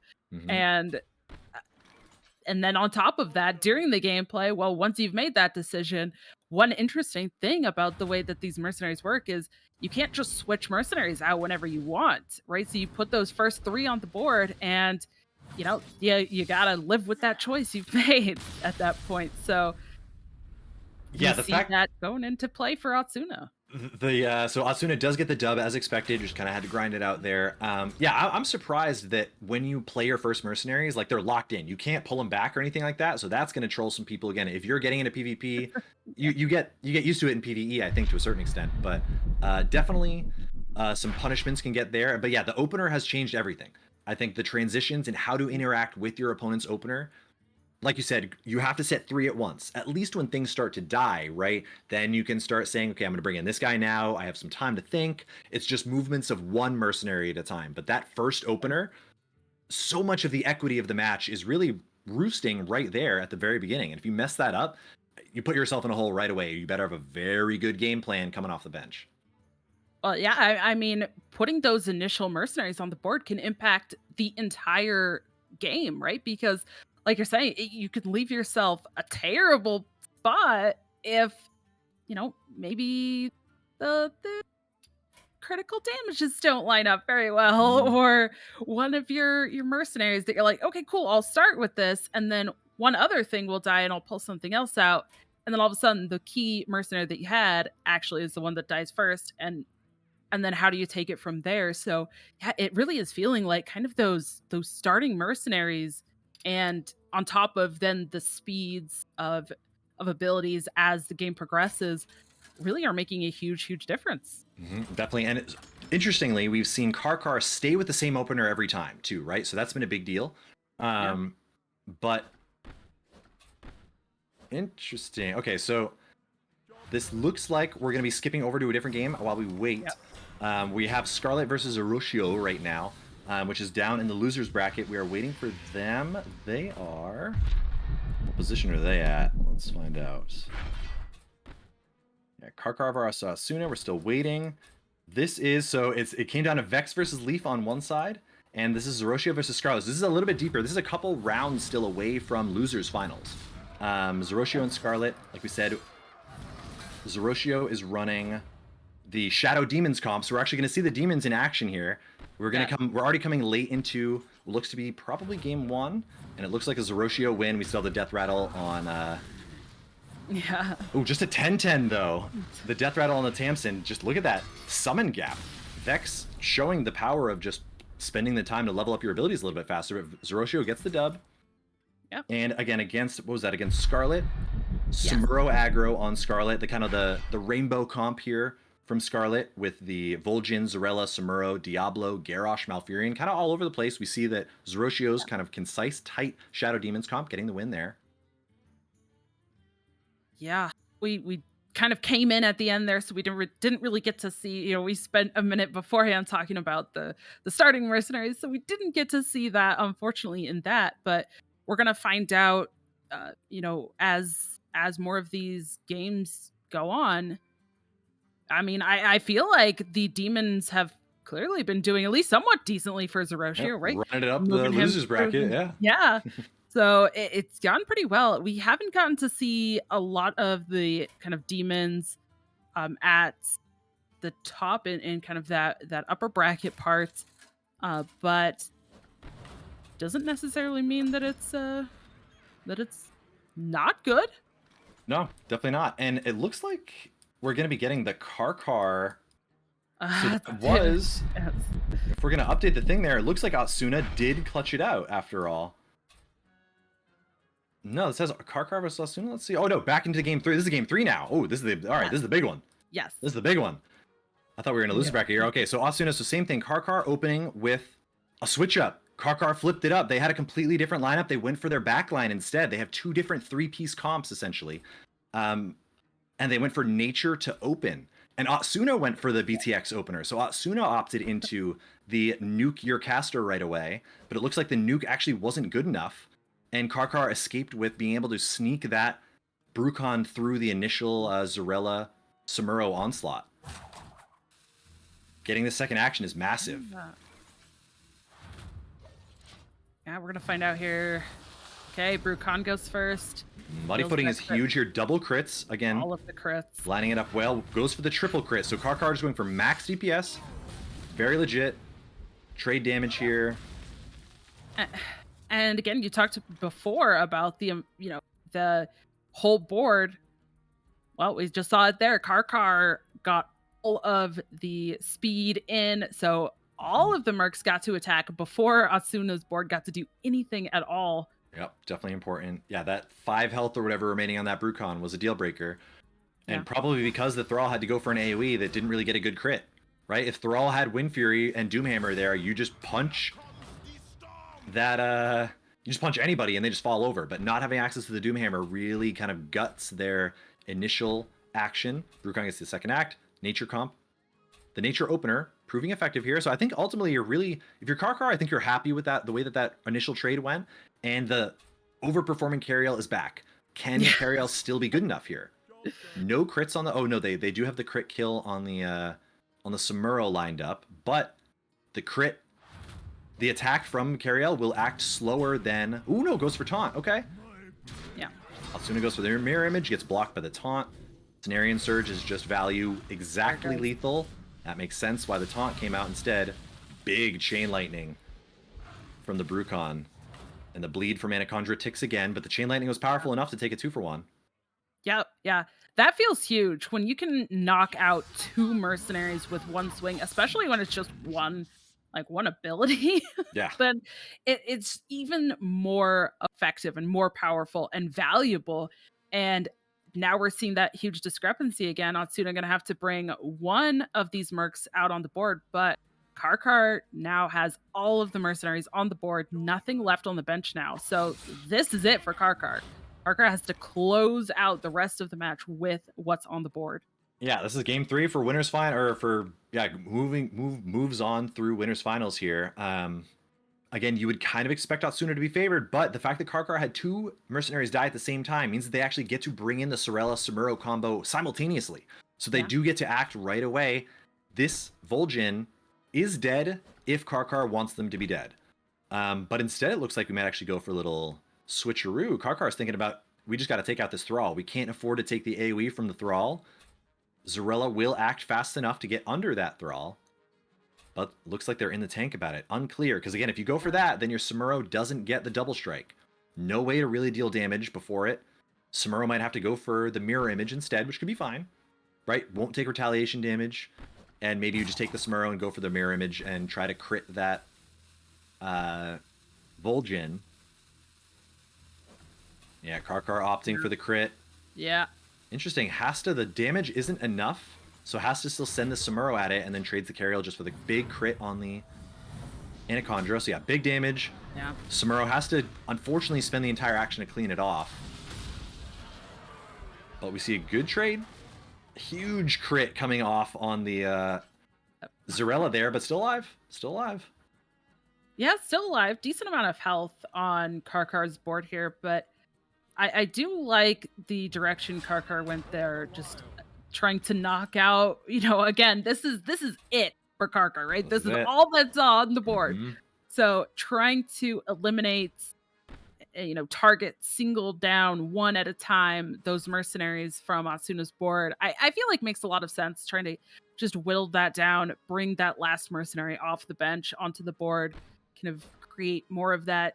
And then on top of that, during the gameplay, well, once you've made that decision, one interesting thing about the way that these mercenaries work is you can't just switch mercenaries out whenever you want, right? So you put those first 3 on the board, and you gotta live with that choice you've made at that point. So yeah, the fact that going into play for Atsuna. So Atsuna does get the dub as expected. Just kind of had to grind it out there. I'm surprised that when you play your first mercenaries, like they're locked in. You can't pull them back or anything like that. So that's going to troll some people again. If you're getting into PvP, you get used to it in PvE, I think, to a certain extent. But definitely some punishments can get there. But yeah, the opener has changed everything. I think the transitions and how to interact with your opponent's opener, like you said, you have to set 3 at once. At least when things start to die, right? Then you can start saying, okay, I'm going to bring in this guy now. I have some time to think. It's just movements of one mercenary at a time. But that first opener, so much of the equity of the match is really roosting right there at the very beginning. And if you mess that up, you put yourself in a hole right away. You better have a very good game plan coming off the bench. Well, yeah, I mean, putting those initial mercenaries on the board can impact the entire game, right? Because like you're saying, you could leave yourself a terrible spot if, maybe the critical damages don't line up very well, or one of your mercenaries that you're like, okay, cool, I'll start with this, and then one other thing will die and I'll pull something else out, and then all of a sudden the key mercenary that you had actually is the one that dies first, and then how do you take it from there? So yeah, it really is feeling like kind of those starting mercenaries, and on top of then the speeds of abilities as the game progresses, really are making a huge difference. Definitely. And interestingly, we've seen Karkar stay with the same opener every time too, right? So that's been a big deal. But interesting. Okay, so this looks like we're going to be skipping over to a different game while we wait. We have Scarlet versus Arushio right now, which is down in the losers bracket. We are waiting for them. They are... What position are they at? Let's find out. Yeah, Karkar versus Asuna. We're still waiting. This is... So it came down to Vex versus Leaf on one side, And this is Zeroshio versus Scarlet. This is a little bit deeper. This is a couple rounds still away from losers finals. Zeroshio and Scarlet, like we said, Zeroshio is running the Shadow Demons comp, so we're actually going to see the demons in action here. We're already coming late into what looks to be probably game 1, and it looks like a Zeroshio win. We still have the Death Rattle on. Yeah. Oh, just a 10-10 though. The Death Rattle on the Tamsin. Just look at that summon gap. Vex showing the power of just spending the time to level up your abilities a little bit faster. But Zeroshio gets the dub. Yep. And again, against against Scarlet. Sumuro aggro on Scarlet. The kind of the rainbow comp here from Scarlet with the Vol'jin, Zarella, Sumuro, Diablo, Garrosh, Malfurion, kind of all over the place. We see that Zeroshio's kind of concise, tight Shadow Demons comp getting the win there. Yeah, we kind of came in at the end there, so we didn't really get to see. We spent a minute beforehand talking about the starting Mercenaries, so we didn't get to see that, unfortunately, in that. But we're gonna find out, as more of these games go on. I mean, I feel like the demons have clearly been doing at least somewhat decently for Zeroshio, right? Running it up Moving the him losers bracket, through yeah. Yeah. So it's gone pretty well. We haven't gotten to see a lot of the kind of demons at the top in kind of that upper bracket part, but doesn't necessarily mean that it's not good. No, definitely not. And it looks like we're going to be getting the Karkar. So that was, Yes. if we're going to update the thing there, it looks like Atsuna did clutch it out after all. No, it says Karkar versus Atsuna. Let's see. Oh, no, back into game 3. This is game 3 now. Oh, this is all right, this is the big one. Yes. This is the big one. I thought we were in a loser bracket here. Okay, so Atsuna, so same thing. Karkar opening with a switch up. Karkar flipped it up. They had a completely different lineup. They went for their backline instead. They have 2 different 3-piece comps, essentially. And they went for nature to open. And Atsuna went for the BTX opener. So Atsuna opted into the nuke your caster right away. But it looks like the nuke actually wasn't good enough. And Karkar escaped with being able to sneak that Brucon through the initial Zarella Sumuro onslaught. Getting the second action is massive. Yeah, we're gonna find out here. Okay, Brucon goes first. Muddy Footing is huge here. Double crits. Again, All of the crits. lining it up well. Goes for the triple crit. So Karkar is going for max DPS. Very legit. Trade damage here. And again, you talked before about the the whole board. Well, we just saw it there. Karkar got all of the speed in, so all of the mercs got to attack before Atsuna's board got to do anything at all. Yep, definitely important. Yeah, that 5 health or whatever remaining on that Brucon was a deal breaker. And probably because the Thrall had to go for an AoE that didn't really get a good crit, right? If Thrall had Wind Fury and Doomhammer there, you just punch that, you just punch anybody and they just fall over. But not having access to the Doomhammer really kind of guts their initial action. Brucon gets the second act, nature comp. The nature opener proving effective here. So I think ultimately you're really, if you're Karkar, I think you're happy with that, the way that initial trade went. And the overperforming Cariel is back. Can Cariel still be good enough here? No crits on the, oh no, they do have the crit kill on the Sumuro lined up, but the attack from Cariel will act slower than, ooh no, goes for taunt, okay. Yeah. Atsuna goes for the mirror image, gets blocked by the taunt. Cenarian Surge is just value exactly lethal. That makes sense why the taunt came out instead. Big Chain Lightning from the Brucon. And the bleed from Anacondra ticks again, but the Chain Lightning was powerful enough to take a 2-for-1. Yep, yeah. That feels huge when you can knock out 2 mercenaries with one swing, especially when it's just one ability. Yeah. Then it's even more effective and more powerful and valuable. And now we're seeing that huge discrepancy again. Atsuna going to have to bring one of these mercs out on the board, but Karkar now has all of the mercenaries on the board, nothing left on the bench now. So this is it for Karkar. Karkar has to close out the rest of the match with what's on the board. Yeah, this is game 3 for winners final, or for moves on through winners finals here. Again, you would kind of expect Atsuna to be favored, but the fact that Karkar had 2 mercenaries die at the same time means that they actually get to bring in the Sorella Sumuro combo simultaneously. So they do get to act right away. This Vol'jin is dead. if Karkar wants them to be dead. But instead, it looks like we might actually go for a little switcheroo. Karkar's thinking about, we just got to take out this Thrall. We can't afford to take the AoE from the Thrall. Zarella will act fast enough to get under that Thrall. But looks like they're in the tank about it. Unclear, because again, if you go for that, then your Samuro doesn't get the double strike. No way to really deal damage before it. Samuro might have to go for the mirror image instead, which could be fine. Right? Won't take retaliation damage. And maybe you just take the Samuro and go for the mirror image and try to crit that Vol'jin. Yeah, Karkar opting for the crit. Yeah. Interesting. Hasta, the damage isn't enough. So Hasta still send the Samuro at it and then trades the Cariel just for the big crit on the Anacondra. So yeah, big damage. Yeah. Samuro has to, unfortunately, spend the entire action to clean it off. But we see a good trade. Huge crit coming off on the Zarella there, but still alive. Still alive. Yeah, still alive. Decent amount of health on Karkar's board here, but I do like the direction Karkar went there, just trying to knock out, again, this is it for Karkar, right? This is all that's on the board. Mm-hmm. So trying to eliminate, target single down one at a time, those mercenaries from Asuna's board, I feel like makes a lot of sense, trying to just whittle that down, bring that last mercenary off the bench onto the board, kind of create more of that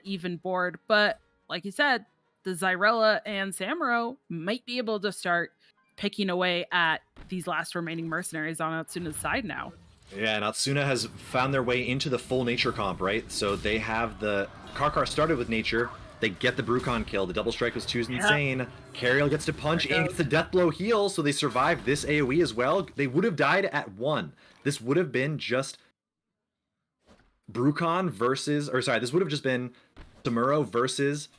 even board. But like you said, the Zarella and Samuro might be able to start picking away at these last remaining mercenaries on Atsuna's side now. Yeah, and Atsuna has found their way into the full nature comp, right? So they have the... Karkar started with nature. They get the Brucon kill. The double strike was too insane. Cariel gets to punch and gets the death blow heal, so they survive this AoE as well. They would have died at 1. This would have been just Brucon versus... Or sorry, this would have just been Samuro versus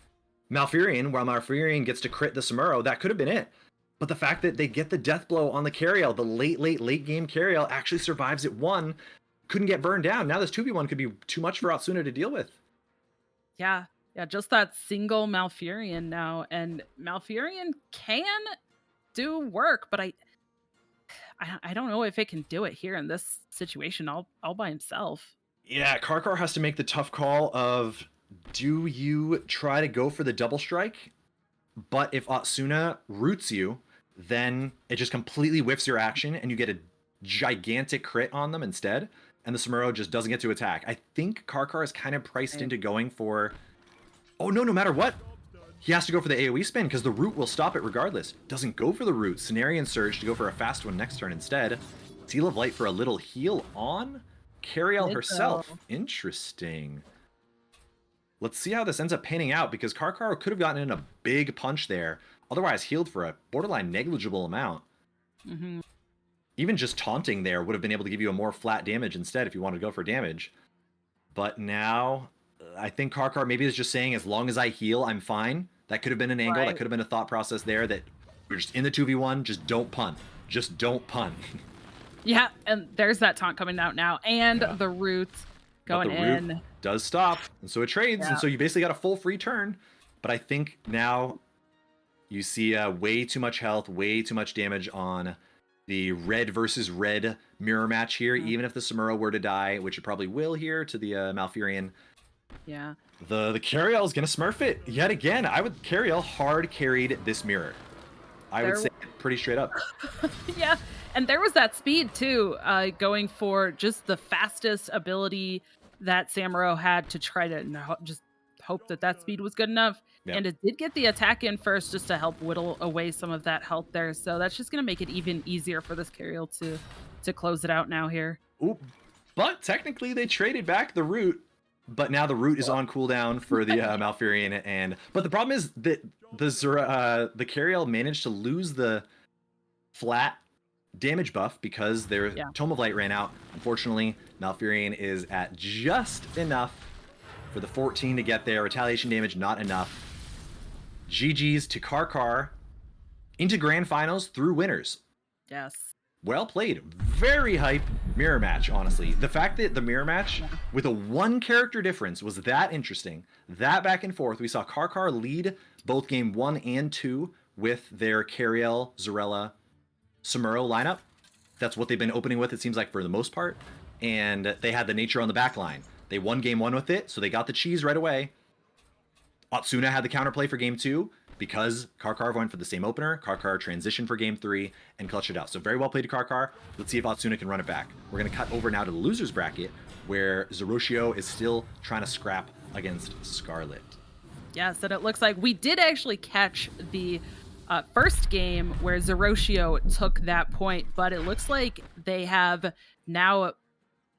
Malfurion, while Malfurion gets to crit the Samuro. That could have been it. But the fact that they get the death blow on the Cariel, the late game Cariel actually survives at 1, couldn't get burned down. Now this 2v1 could be too much for Atsuna to deal with. Yeah, just that single Malfurion now. And Malfurion can do work, but I don't know if it can do it here in this situation all by himself. Yeah, Karkar has to make the tough call of, do you try to go for the double strike? But if Atsuna roots you, then it just completely whiffs your action and you get a gigantic crit on them instead, and the Samuro just doesn't get to attack. I think Karkar is kind of priced into going for... Oh no, no matter what, he has to go for the AoE spin because the root will stop it regardless. Doesn't go for the root. Cenarian Surge to go for a fast one next turn instead. Seal of Light for a little heal on Cariel herself. Interesting. Let's see how this ends up panning out, because Karkar could have gotten in a big punch there, otherwise healed for a borderline negligible amount. Mm-hmm. Even just taunting there would have been able to give you a more flat damage instead if you wanted to go for damage. But now, I think Karkar maybe is just saying, as long as I heal, I'm fine. That could have been an angle, that could have been a thought process there, that we're just in the 2v1, just don't pun. Just don't pun. Yeah, and there's that taunt coming out now, and the root going in. Root does stop, and so it trades, and so you basically got a full free turn. But I think now you see way too much health, way too much damage on the red versus red mirror match here. Even if the Samuro were to die, which it probably will here to the Malfurion. Yeah. The Cariel is gonna smurf it yet again. Cariel hard carried this mirror. I would say pretty straight up. Yeah, and there was that speed too, going for just the fastest ability that Samuro had to try to just hope that speed was good enough. Yep. And it did get the attack in first just to help whittle away some of that health there. So that's just going to make it even easier for this Cariel to close it out now here. Ooh, but technically they traded back the root, but now the root is on cooldown for the Malfurion. But the problem is that the Cariel managed to lose the flat damage buff because their Tome of Light ran out. Unfortunately, Malfurion is at just enough for the 14 to get there. Retaliation damage, not enough. GG's to Karkar into grand finals through winners. Yes. Well played. Very hype mirror match, honestly. The fact that the mirror match with a 1 character difference was that interesting, that back and forth. We saw Karkar lead both game 1 and 2 with their Cariel, Zarella, Samuro lineup. That's what they've been opening with, it seems like, for the most part. and they had the nature on the back line. They won game 1 with it, so they got the cheese right away. Atsuna had the counterplay for game 2 because Karkar went for the same opener. Karkar transitioned for game 3 and clutched it out. So very well played to Karkar. Let's see if Atsuna can run it back. We're going to cut over now to the losers bracket where Zeroshio is still trying to scrap against Scarlet. Yes, and it looks like we did actually catch the first game where Zeroshio took that point, but it looks like they have now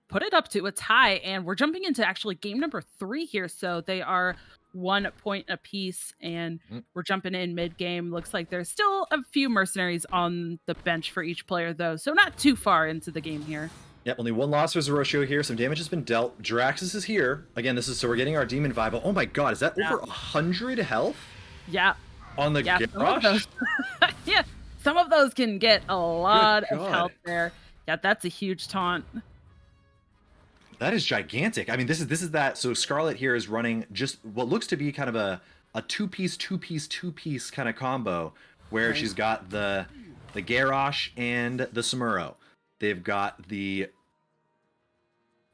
put it up to a tie, and we're jumping into actually game number 3 here. So they are 1 point apiece, and we're jumping in mid-game. Looks like there's still a few mercenaries on the bench for each player, though, so not too far into the game here. Yep, only 1 loss for Zeroshio here. Some damage has been dealt. Draxus is here. Again, this is so we're getting our demon vibe. Oh my god, is that over 100 health? Yeah. On the Garrosh? Yeah, some of those can get a lot of health there. Yeah, that's a huge taunt. That is gigantic. I mean, this is that. So Scarlet here is running just what looks to be kind of a two-piece kind of combo where she's got the Garrosh and the Samuro. They've got the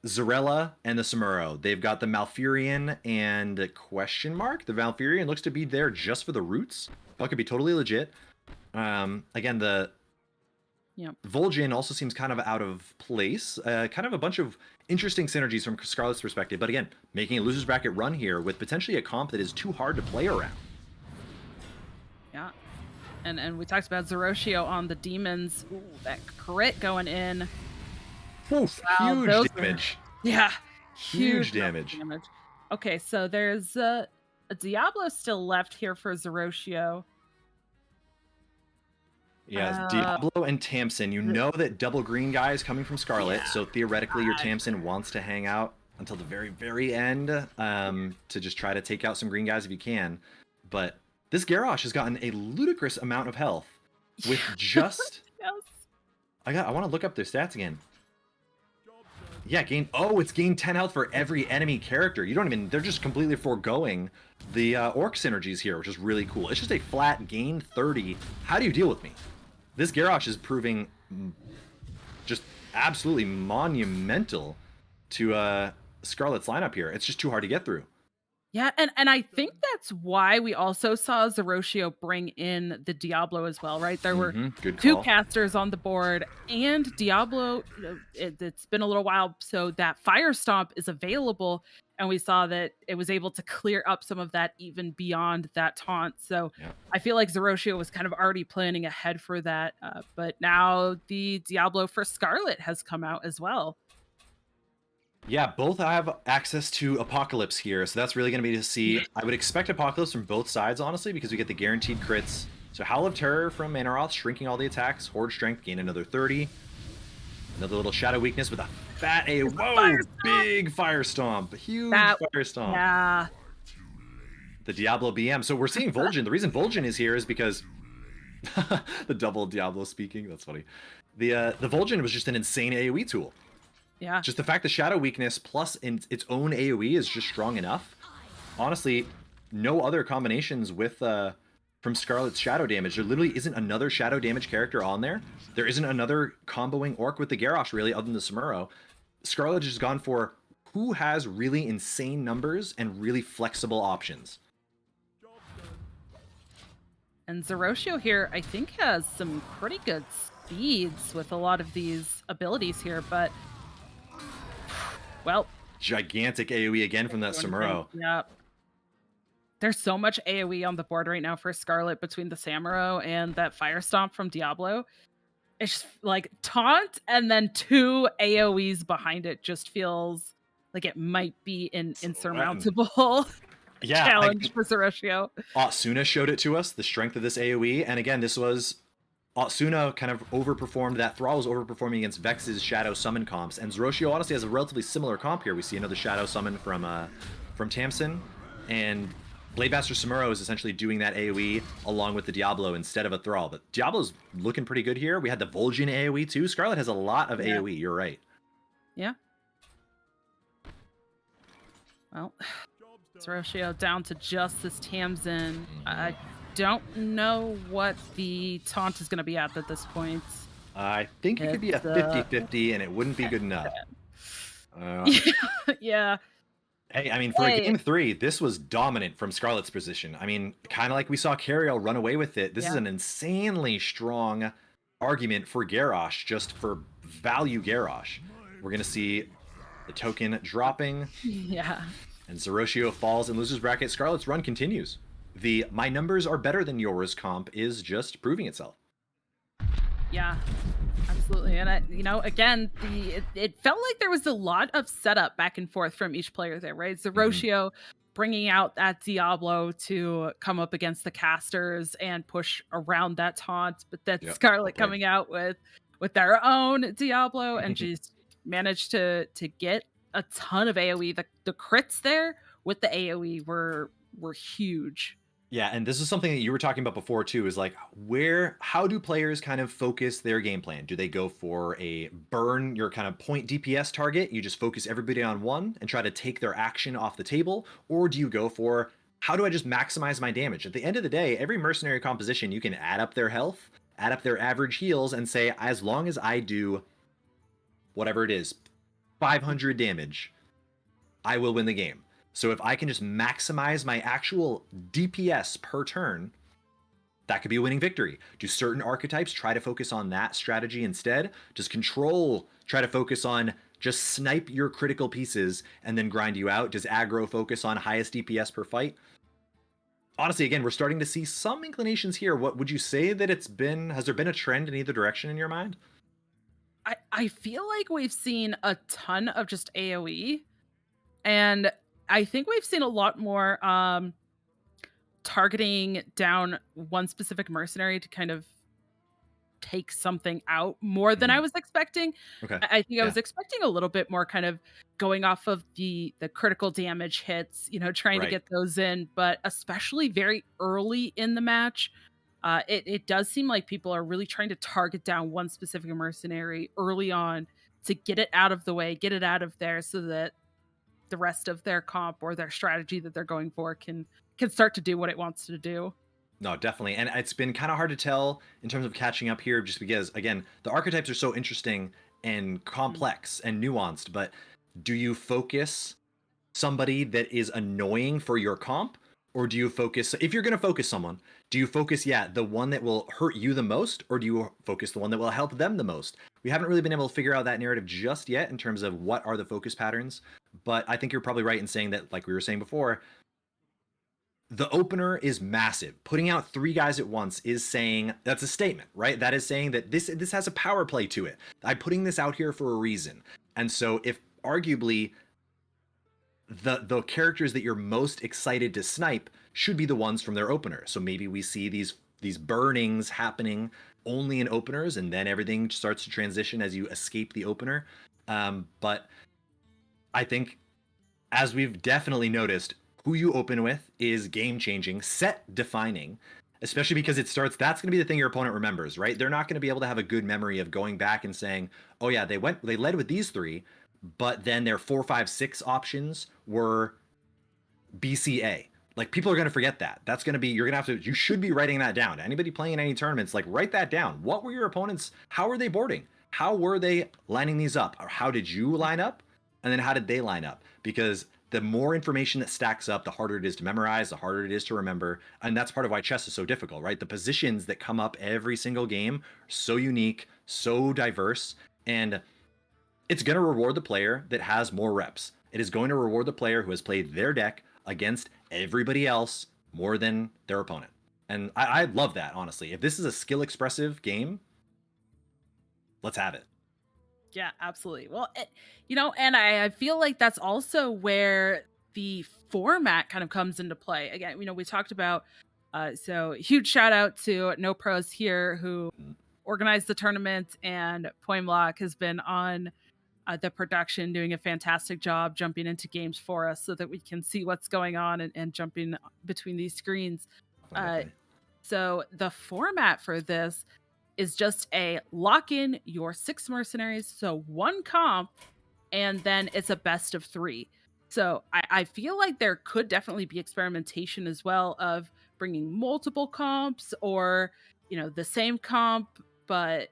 Zarella and the Samuro. They've got the Malfurion and question mark. The Malfurion looks to be there just for the roots. That could be totally legit. Again, the Vol'jin also seems kind of out of place. Kind of a bunch of interesting synergies from Scarlet's perspective. But again, making a loser's bracket run here with potentially a comp that is too hard to play around. Yeah. And we talked about Zeroshio on the demons. Ooh, that crit going in. Oof, wow, huge damage. Yeah. Huge damage. Okay, so there's a Diablo still left here for Zeroshio. Yeah, Diablo and Tamsin. You know that double green guy is coming from Scarlet, so theoretically your Tamsin wants to hang out until the very, very end to just try to take out some green guys if you can. But this Garrosh has gotten a ludicrous amount of health with just... I want to look up their stats again. Yeah, it's gained 10 health for every enemy character. You don't even... They're just completely foregoing the orc synergies here, which is really cool. It's just a flat gain 30. How do you deal with me? This Garrosh is proving just absolutely monumental to Scarlet's lineup here. It's just too hard to get through. Yeah, and I think that's why we also saw Zeroshio bring in the Diablo as well, right? There were two casters on the board, and Diablo, it's been a little while, so that Fire Stomp is available, and we saw that it was able to clear up some of that even beyond that taunt. So I feel like Zeroshio was kind of already planning ahead for that, but now the Diablo for Scarlet has come out as well. Yeah, both have access to Apocalypse here, so that's really going to be to see. I would expect Apocalypse from both sides, honestly, because we get the guaranteed crits. So Howl of Terror from Manaroth, shrinking all the attacks. Horde Strength, gain another 30. Another little Shadow Weakness with a fat A. Whoa, big Fire Stomp. Huge Fire Stomp. Yeah. The Diablo BM. So we're seeing Vol'jin. The reason Vol'jin is here is because... the double Diablo speaking, that's funny. The Vol'jin was just an insane AoE tool. Yeah. Just the fact that Shadow Weakness plus its own AoE is just strong enough. Honestly, no other combinations with from Scarlet's Shadow damage. There literally isn't another Shadow damage character on there. There isn't another comboing orc with the Garrosh, really, other than the Samuro. Scarlet has gone for who has really insane numbers and really flexible options. And Zeroshio here, I think, has some pretty good speeds with a lot of these abilities here, but... Well, gigantic AoE again from that Samuro. Yeah. There's so much AoE on the board right now for Scarlet between the Samuro and that Fire Stomp from Diablo. It's just like taunt and then 2 AoEs behind it just feels like it might be an insurmountable challenge for Zeroshio. Atsuna showed it to us, the strength of this AoE. And again, this was... Atsuna kind of overperformed. That Thrall was overperforming against Vex's Shadow Summon comps, and Zeroshio honestly has a relatively similar comp here. We see another Shadow Summon from Tamsin, and Blademaster Samuro is essentially doing that AoE along with the Diablo instead of a Thrall. But Diablo's looking pretty good here. We had the Vol'jin AoE too. Scarlet has a lot of AoE, you're right. Yeah. Well, Zeroshio down to just this Tamsin. I don't know what the taunt is going to be at this point. I think it could be a 50-50, and it wouldn't be good enough. Uh, Yeah. Hey, I mean, for a Hey. game 3, this was dominant from Scarlet's position. I mean, kind of like we saw Cariel run away with it. This is Yeah. an insanely strong argument for Garrosh, just for value Garrosh. We're going to see the token dropping, Yeah. and Zeroshio falls in loser's bracket. Scarlet's run continues. The "my numbers are better than yours" comp is just proving itself. Yeah. Absolutely. And again, it felt like there was a lot of setup back and forth from each player there, right? Zeroshio bringing out that Diablo to come up against the casters and push around that taunt, but then Yep, well Scarlet played. coming out with their own Diablo, and she's managed to get a ton of AoE. The crits there with the AoE were huge. Yeah, and this is something that you were talking about before too, is like how do players kind of focus their game plan? Do they go for a burn your kind of point DPS target? You just focus everybody on one and try to take their action off the table? Or do you go for, how do I just maximize my damage? At the end of the day, every mercenary composition, you can add up their health, add up their average heals, and say, as long as I do whatever it is, 500 damage, I will win the game. So if I can just maximize my actual DPS per turn, that could be a winning victory. Do certain archetypes try to focus on that strategy instead? Does control try to focus on just snipe your critical pieces and then grind you out? Does aggro focus on highest DPS per fight? Honestly, again, we're starting to see some inclinations here. What would you say that has there been a trend in either direction in your mind? I feel like we've seen a ton of just AoE, and I think we've seen a lot more targeting down one specific mercenary to kind of take something out more than I was expecting. Okay. I think I Yeah. was expecting a little bit more kind of going off of the critical damage hits, trying to Right. get those in, but especially very early in the match, it does seem like people are really trying to target down one specific mercenary early on to get it out of the way, get it out of there so that the rest of their comp or their strategy that they're going for can start to do what it wants to do. No, definitely. And it's been kind of hard to tell in terms of catching up here, just because, again, the archetypes are so interesting and Mm. complex and nuanced. But do you focus somebody that is annoying for your comp? Or do you focus, if you're going to focus someone, do you focus, yeah, the one that will hurt you the most? Or do you focus the one that will help them the most? We haven't really been able to figure out that narrative just yet in terms of what are the focus patterns. But I think you're probably right in saying that, like we were saying before, the opener is massive. Putting out 3 guys at once is saying, that's a statement, right? That is saying that this has a power play to it. I'm putting this out here for a reason. And so if arguably the characters that you're most excited to snipe should be the ones from their opener. So maybe we see these burnings happening only in openers, and then everything starts to transition as you escape the opener. But I think, as we've definitely noticed, who you open with is game changing, set defining, especially because that's going to be the thing your opponent remembers, right? They're not going to be able to have a good memory of going back and saying, oh yeah, they led with these 3, but then their 4, 5, 6 options were BCA. Like, people are going to forget that. That's going to be, you should be writing that down. Anybody playing in any tournaments, like, write that down. What were your opponents? How were they boarding? How were they lining these up? Or how did you line up? And then how did they line up? Because the more information that stacks up, the harder it is to memorize, the harder it is to remember. And that's part of why chess is so difficult, right? The positions that come up every single game are so unique, so diverse, and it's going to reward the player that has more reps. It is going to reward the player who has played their deck against everybody else more than their opponent. And I love that, honestly. If this is a skill expressive game, let's have it. Yeah, absolutely. Well, and I feel like that's also where the format kind of comes into play. Again, we talked about, so huge shout out to No Pros here who organized the tournament, and Poimlok has been on the production, doing a fantastic job jumping into games for us so that we can see what's going on and jumping between these screens. Uh, Definitely. so the format for this is just a lock in your 6 mercenaries, so 1 comp, and then it's a best of 3. So I feel like there could definitely be experimentation as well of bringing multiple comps, or the same comp but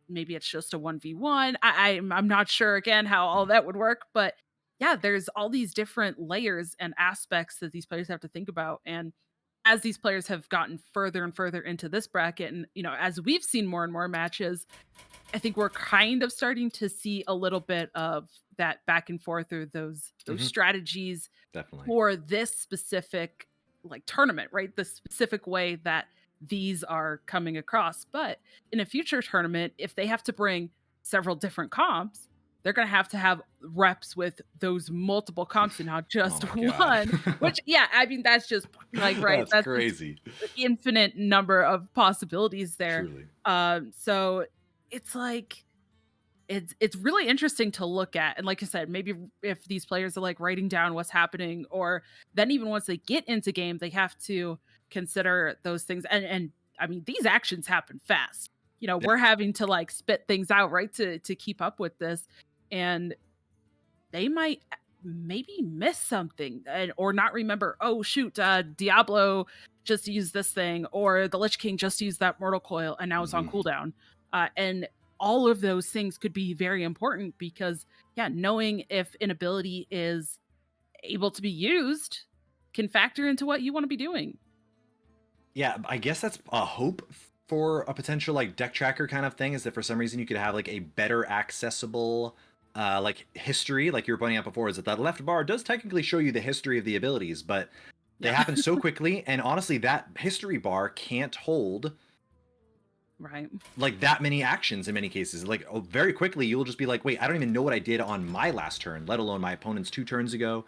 maybe it's just a 1v1. I'm not sure again how all that would work, but yeah, there's all these different layers and aspects that these players have to think about. And as these players have gotten further and further into this bracket, and as we've seen more and more matches, I think we're kind of starting to see a little bit of that back and forth, or those Mhm. strategies Definitely. for this specific like tournament, right? The specific way that these are coming across. But in a future tournament, if they have to bring several different comps, they're going to have reps with those multiple comps and not Oh just my god. one, which yeah, I mean that's just like right, That's that's just crazy. infinite number of possibilities there. Truly. So it's like it's really interesting to look at. And like I said, maybe if these players are like writing down what's happening, or then even once they get into game, they have to consider those things. And I mean, these actions happen fast. Yeah. We're having to like spit things out, right, to keep up with this. And they might maybe miss something, or not remember, oh shoot, Diablo just used this thing, or the Lich King just used that mortal coil and now it's on Mhm. cooldown. And all of those things could be very important, because yeah, knowing if an ability is able to be used can factor into what you want to be doing. Yeah, I guess that's a hope for a potential like deck tracker kind of thing, is that for some reason you could have like a better accessible like history, like you were pointing out before, is that that left bar does technically show you the history of the abilities, but they Yeah. happen so quickly, and honestly that history bar can't hold Right. like that many actions in many cases. Like very quickly you'll just be like, wait, I don't even know what I did on my last turn, let alone my opponent's 2 turns ago.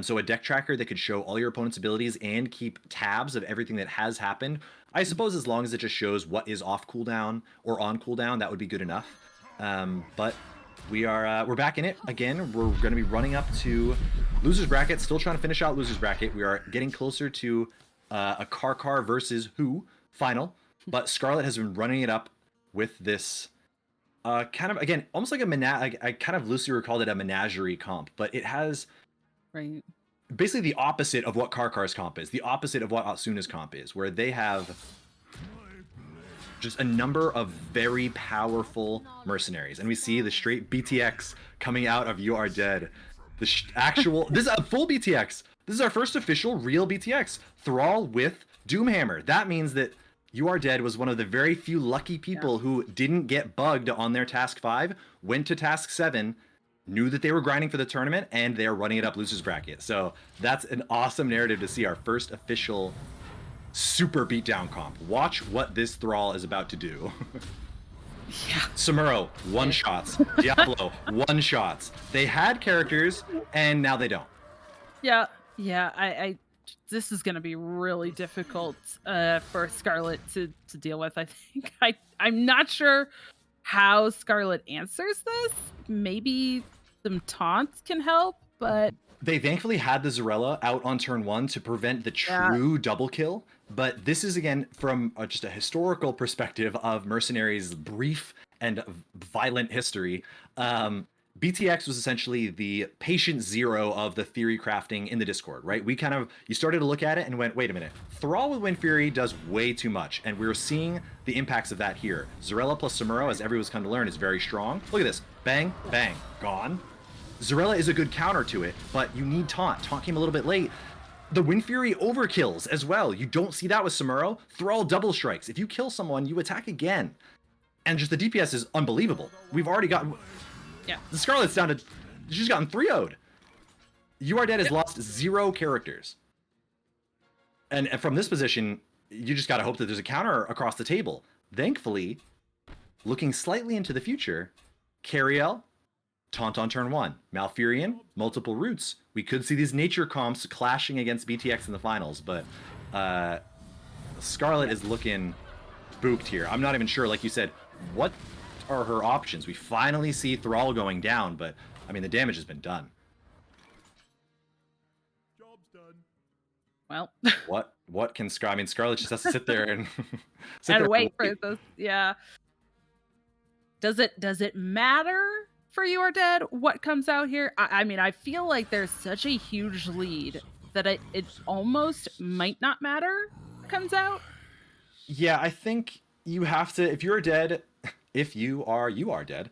So a deck tracker that could show all your opponent's abilities and keep tabs of everything that has happened, I suppose as long as it just shows what is off cooldown or on cooldown, that would be good enough. But we're back in it again. We're going to be running up to losers bracket, still trying to finish out losers bracket. We are getting closer to a Karkar versus Who final. But Scarlet has been running it up with this kind of, again, almost like I kind of loosely recalled it a menagerie comp, but it has Right. basically the opposite of what Karkar's comp is, the opposite of what Atsuna's comp is, where they have just a number of very powerful mercenaries. And we see the straight BTX coming out of You Are Dead. Actual, this is a full BTX. This is our first official real BTX. Thrall with Doomhammer. That means that You Are Dead was one of the very few lucky people who didn't get bugged on their task 5, went to task 7, knew that they were grinding for the tournament, and they are running it up losers bracket. So that's an awesome narrative to see our first official super beatdown comp. Watch what this Thrall is about to do. Yeah. Samuro, one shots. Diablo, one shots. They had characters, and now they don't. Yeah, yeah. I this is going to be really difficult for Scarlet to deal with. I think I'm not sure how Scarlet answers this. Maybe some taunts can help, but They thankfully had the Zarella out on turn 1 to prevent the yeah, true double kill. But this is, again, from just a historical perspective of Mercenaries' brief and violent history. BTX was essentially the patient zero of the theory crafting in the Discord, right? You started to look at it and went, wait a minute, Thrall with Wind Fury does way too much. And we're seeing the impacts of that here. Zarella plus Samuro, as everyone's come to learn, is very strong. Look at this. Bang, bang, gone. Zarella is a good counter to it, but you need taunt. Taunt came a little bit late. The Wind Fury overkills as well. You don't see that with Samuro. Thrall double strikes. If you kill someone, you attack again. And just the DPS is unbelievable. We've already gotten... yeah. The Scarlet's down to... She's gotten 3-0'd. You Are Dead has lost 0 characters. And from this position, you just gotta hope that there's a counter across the table. Thankfully, looking slightly into the future, Cariel, taunt on turn 1. Malfurion, multiple roots. We could see these nature comps clashing against BTX in the finals, but Scarlet is looking spooked here. I'm not even sure, like you said, what are her options? We finally see Thrall going down, but I mean, the damage has been done. Job's done. Well, What can Scarlet? I mean, Scarlet just has to sit there and and wait for this. Yeah. Does it matter for You Are Dead what comes out here? I mean, I feel like there's such a huge lead that it almost might not matter what comes out. Yeah, I think you have to, if You Are Dead, if you are dead,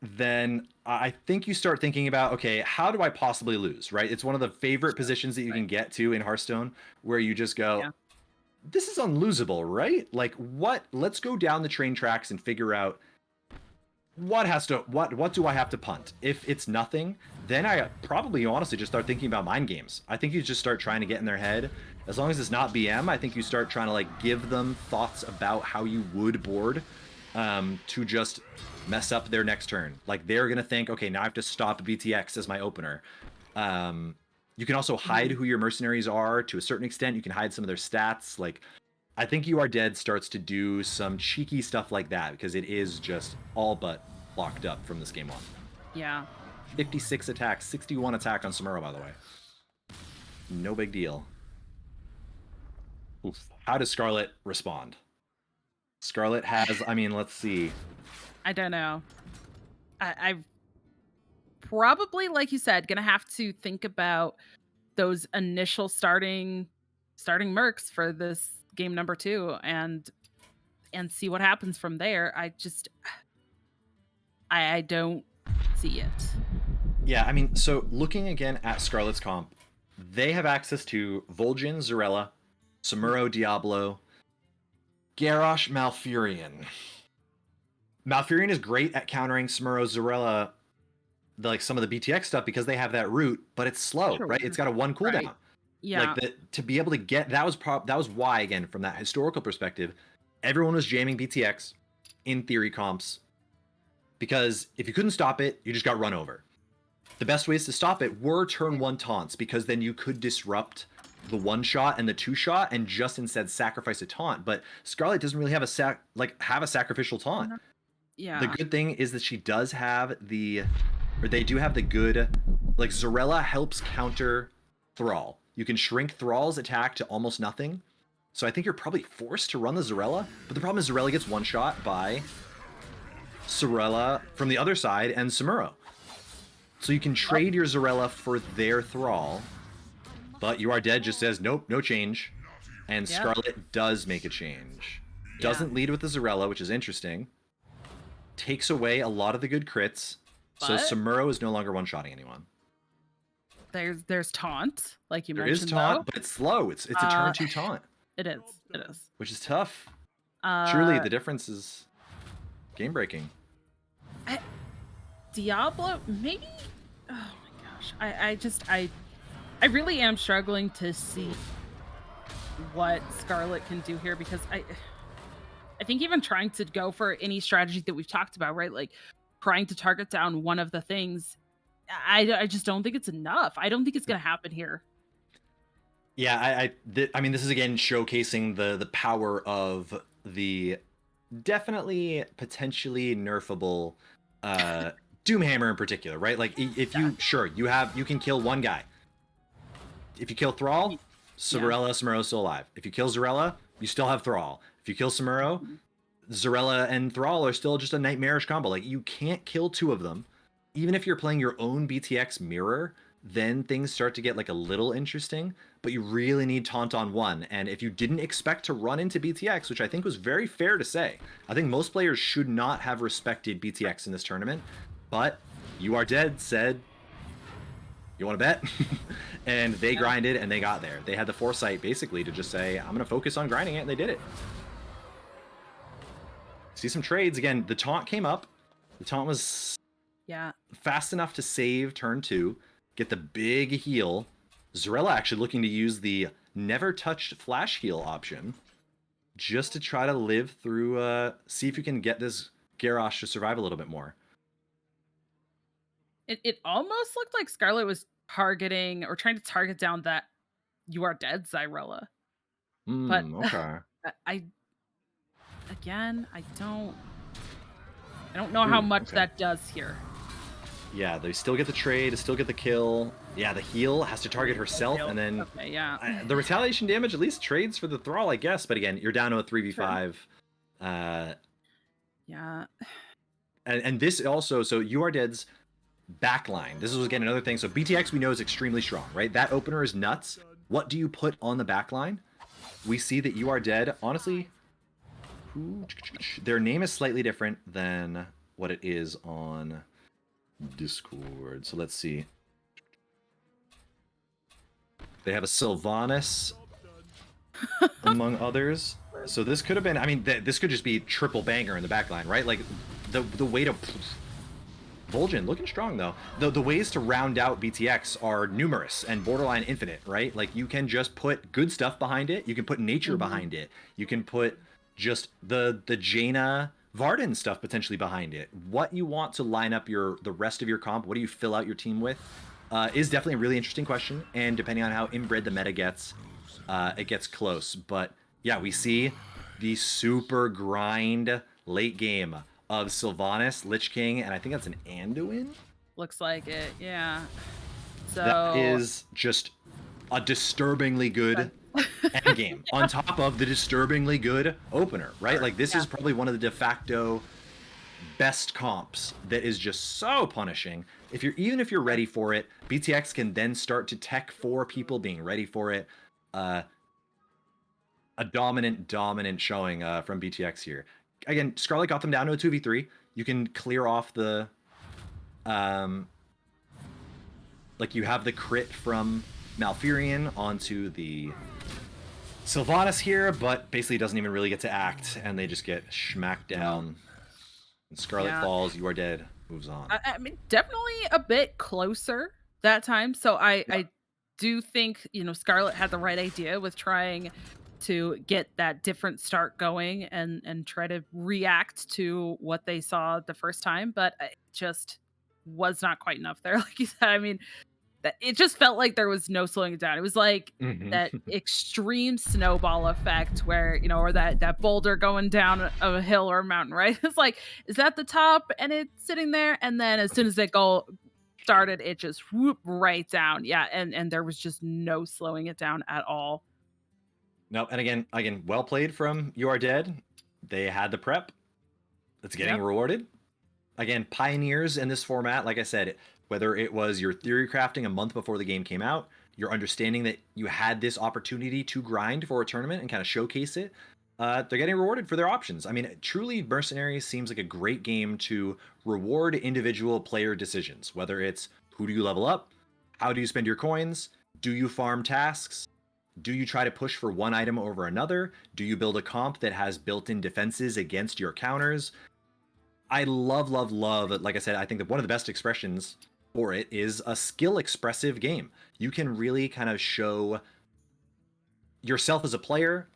then I think you start thinking about, okay, how do I possibly lose, right? It's one of the favorite positions that you can get to in Hearthstone, where you just go, Yeah. this is unlosable, right? Like, what? Let's go down the train tracks and figure out what do I have to punt. If it's nothing, then I probably honestly just start thinking about mind games. I think you just start trying to get in their head. As long as it's not BM, I think you start trying to like give them thoughts about how you would board, to just mess up their next turn. Like, they're gonna think, okay, now I have to stop BTX as my opener. You can also hide who your mercenaries are to a certain extent. You can hide some of their stats. Like, I think You Are Dead starts to do some cheeky stuff like that, because it is just all but locked up from this game on. Yeah. 56 attack, 61 attack on Samuro, by the way. No big deal. Oof. How does Scarlet respond? Scarlet has, I mean, let's see. I don't know. I probably, like you said, gonna have to think about those initial starting mercs for this game number 2 and see what happens from there. I don't see it. Yeah, I mean, so looking again at Scarlet's comp, they have access to Vol'jin, Zarella, Samuro, Diablo, Garrosh, Malfurion. Malfurion is great at countering Samuro, Zarella, like some of the BTX stuff, because they have that root, but it's slow, Sure. right? It's got a 1 cooldown. Right. Yeah. Like, to be able to get that was why, again, from that historical perspective, everyone was jamming BTX in theory comps, because if you couldn't stop it, you just got run over. The best ways to stop it were turn 1 taunts, because then you could disrupt the 1-shot and the 2-shot and just instead sacrifice a taunt. But Scarlet doesn't really have a sacrificial taunt. Yeah. The good thing is that she does have they do have the good, like, Zarella helps counter Thrall. You can shrink Thrall's attack to almost nothing. So I think you're probably forced to run the Zarella, but the problem is Zarella gets 1-shot by Zarella from the other side and Samuro. So you can trade your Zarella for their Thrall, but You Are Dead just says, nope, no change. And Scarlet does make a change. Doesn't lead with the Zarella, which is interesting. Takes away a lot of the good crits. So Samuro is no longer one-shotting anyone. There's taunt, like you mentioned. There is taunt, though. but it's slow. It's a turn 2 taunt. It is. Which is tough. Truly, the difference is game-breaking. Diablo, maybe? Oh my gosh. I really am struggling to see what Scarlet can do here, because I think even trying to go for any strategy that we've talked about, right? Like trying to target down one of the things, I just don't think it's enough. I don't think it's going to happen here. Yeah, I mean, this is again showcasing the power of the definitely potentially nerfable Doomhammer in particular, right? Like, if you can kill one guy. If you kill Thrall, Samuro's still alive. If you kill Zarella, you still have Thrall. If you kill Samuro, Zarella and Thrall are still just a nightmarish combo. Like, you can't kill 2 of them. Even if you're playing your own BTX mirror, then things start to get like a little interesting, but you really need taunt on 1. And if you didn't expect to run into BTX, which I think was very fair to say, I think most players should not have respected BTX in this tournament, but You Are Dead said, you want to bet? And they grinded and they got there. They had the foresight basically to just say, I'm going to focus on grinding it, and they did it. See some trades. Again, the taunt came up. The taunt was fast enough to save turn 2, get the big heal. Zarella actually looking to use the never touched flash heal option just to try to live through, see if you can get this Garrosh to survive a little bit more. It almost looked like Scarlet was targeting or trying to target down that You Are Dead Zarella. But okay. I don't know how much that does here. Yeah, they still get the trade, still get the kill. Yeah, the heal has to target herself, and then the retaliation damage at least trades for the Thrall, I guess. But again, you're down to a 3v5. Yeah. And this also, so You Are Dead's backline. This is again another thing. So BTX we know is extremely strong, right? That opener is nuts. What do you put on the backline? We see that You Are Dead, honestly, Their name is slightly different than what it is on Discord. So let's see. They have a Sylvanas, among others. So this could have been, I mean, this could just be triple banger in the backline, right? Like, the way to... Vol'jin, looking strong, though. The ways to round out BTX are numerous and borderline infinite, right? Like, you can just put good stuff behind it. You can put nature behind it. You can put just the Jaina Varden stuff potentially behind it. What you want to line up the rest of your comp, what do you fill out your team with, is definitely a really interesting question. And depending on how inbred the meta gets, it gets close. But yeah, we see the super grind late game of Sylvanas, Lich King, and I think that's an Anduin. Looks like it, yeah. So that is just a disturbingly good end game on top of the disturbingly good opener, right? Like, this is probably one of the de facto best comps that is just so punishing. Even if you're ready for it, BTX can then start to tech for people being ready for it. A dominant showing from BTX here. Again, Scarlet got them down to a 2v3. You can clear off the like, you have the crit from Malfurion onto the Sylvanas here, but basically doesn't even really get to act, and they just get schmacked down. And Scarlet falls, you are dead, moves on. I mean, definitely a bit closer that time. So I do think, Scarlet had the right idea with trying to get that different start going and try to react to what they saw the first time, but it just was not quite enough there. Like you said, I mean, it just felt like there was no slowing it down. It was like that extreme snowball effect where, or that boulder going down a hill or a mountain, right? It's like, is that the top and it's sitting there? And then as soon as it started, it just whoop right down. Yeah. And there was just no slowing it down at all. No, and again, well played from You Are Dead. They had the prep. It's getting rewarded. Again, pioneers in this format, like I said, whether it was your theory crafting a month before the game came out, your understanding that you had this opportunity to grind for a tournament and kind of showcase it, they're getting rewarded for their options. I mean, truly, Mercenaries seems like a great game to reward individual player decisions, whether it's who do you level up, how do you spend your coins, do you farm tasks, do you try to push for one item over another, do you build a comp that has built-in defenses against your counters. I love, like I said, I think that one of the best expressions for it is a skill expressive game. You can really kind of show yourself as a player,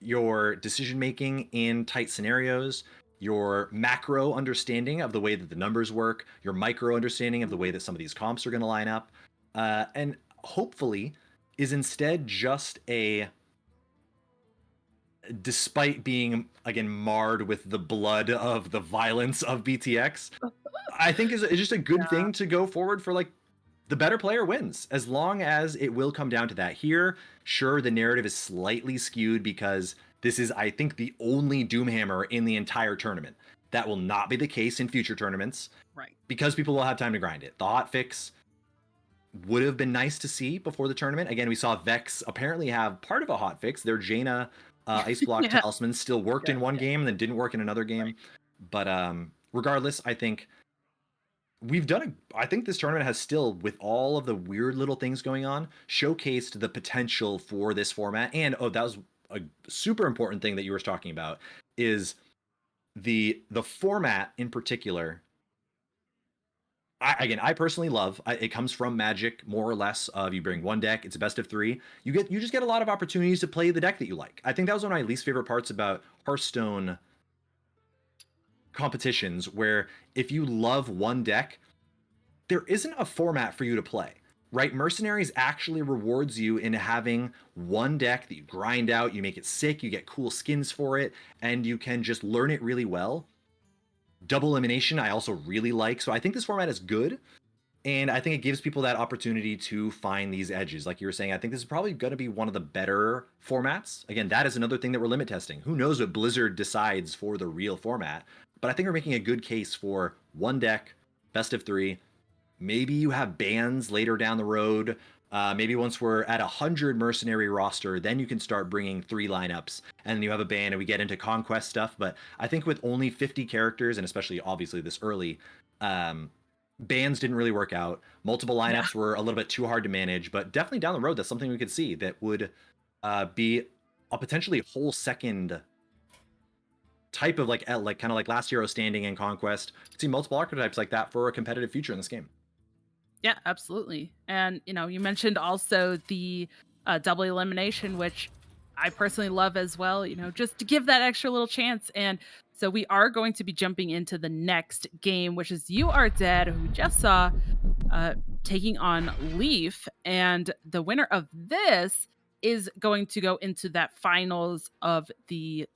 your decision making in tight scenarios, your macro understanding of the way that the numbers work, your micro understanding of the way that some of these comps are going to line up, and hopefully is instead just despite being, again, marred with the blood of the violence of BTX, I think is just a good thing to go forward for. Like, the better player wins, as long as it will come down to that. Here, sure, the narrative is slightly skewed because this is, I think, the only Doomhammer in the entire tournament. That will not be the case in future tournaments, right? Because people will have time to grind it. The hotfix would have been nice to see before the tournament. Again, we saw Vex apparently have part of a hotfix. Their Jaina Ice Block Talisman still worked in one game and then didn't work in another game. But regardless, I think I think this tournament has still, with all of the weird little things going on, showcased the potential for this format. And that was a super important thing that you were talking about, is the format in particular. I personally love it. Comes from Magic, more or less, of you bring one deck, it's a best of 3. You just get a lot of opportunities to play the deck that you like. I think that was one of my least favorite parts about Hearthstone competitions, where if you love one deck, there isn't a format for you to play, right? Mercenaries actually rewards you in having one deck that you grind out, you make it sick, you get cool skins for it, and you can just learn it really well. Double elimination I also really like. So I think this format is good, and I think it gives people that opportunity to find these edges. Like you were saying, I think this is probably going to be one of the better formats. Again, that is another thing that we're limit testing. Who knows what Blizzard decides for the real format, but I think we're making a good case for one deck, best of 3. Maybe you have bans later down the road Maybe once we're at 100 mercenary roster, then you can start bringing 3 lineups, and then you have a ban, and we get into conquest stuff. But I think with only 50 characters, and especially obviously this early, bans didn't really work out. Multiple lineups were a little bit too hard to manage, but definitely down the road, that's something we could see that would be a potentially whole second type of like kind of like last hero standing and conquest. See multiple archetypes like that for a competitive future in this game. Yeah, absolutely. And you mentioned also the double elimination, which I personally love as well. Just to give that extra little chance. And so we are going to be jumping into the next game, which is You Are Dead, who we just saw taking on Leaf, and the winner of this is going to go into that finals of the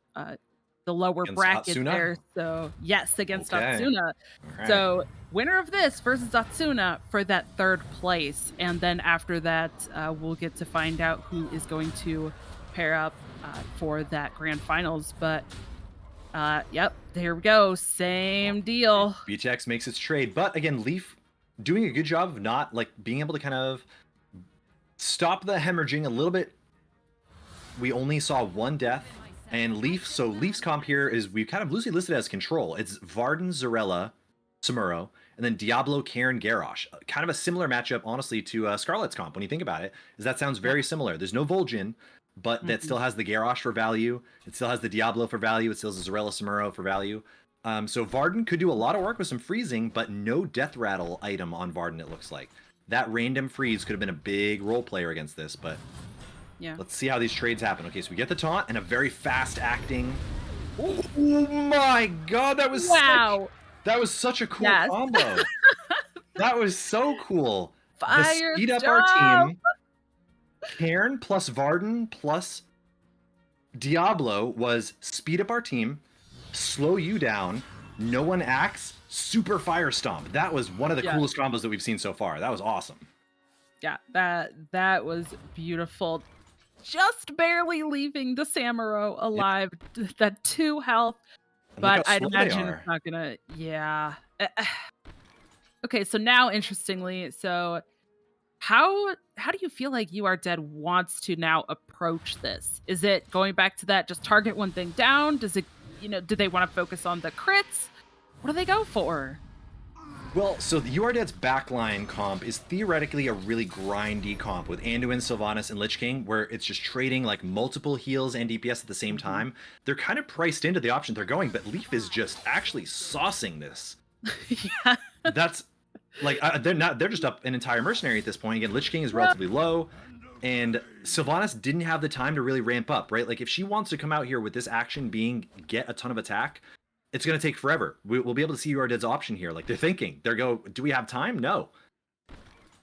lower Against bracket Atsuna? there. So yes, against Okay. Atsuna. All right. So winner of this versus Atsuna for that third place, and then after that, we'll get to find out who is going to pair up for that grand finals. But yep, there we go. Same deal. BTX makes its trade, but again, Leaf doing a good job of not like being able to kind of stop the hemorrhaging a little bit. We only saw 1 death, and Leaf's comp here is we kind of loosely listed as control. It's Varden, Zarella, Samuro, and then Diablo, Karen, Garrosh. Kind of a similar matchup, honestly, to Scarlet's comp when you think about it, is that sounds very similar. There's no Vol'jin, but that still has the Garrosh for value. It still has the Diablo for value. It still has the Zarella, Samuro for value. So Varden could do a lot of work with some freezing, but no Death Rattle item on Varden, it looks like. That random freeze could have been a big role player against this, but Yeah. let's see how these trades happen. Okay, so we get the taunt and a very fast acting. Oh my god, that was Wow. that was such a cool Yes. combo. That was so cool. Fire The speed up stuff. our team. Karen plus Varden plus Diablo was speed up our team, slow you down, no one acts, super fire stomp. That was one of the coolest combos that we've seen so far. That was awesome. Yeah, that was beautiful. Just barely leaving the Samuro alive. That 2 health. And But look how I'd slow they imagine are. it's not gonna. Yeah. Okay, so now interestingly, so how do you feel like You Are Dead wants to now approach this? Is it going back to that just target one thing down? Does it do they want to focus on the crits? What do they go for? Well, so the You Are Dead's backline comp is theoretically a really grindy comp with Anduin, Sylvanas, and Lich King, where it's just trading like multiple heals and DPS at the same time. They're kind of priced into the option they're going, but Leaf is just actually saucing this. Yeah. That's like they're just up an entire mercenary at this point. Again, Lich King is relatively low, and Sylvanas didn't have the time to really ramp up, right? Like if she wants to come out here with this action being get a ton of attack, it's going to take forever. We'll be able to see You Are Dead's option here. Like they're thinking, do we have time? No.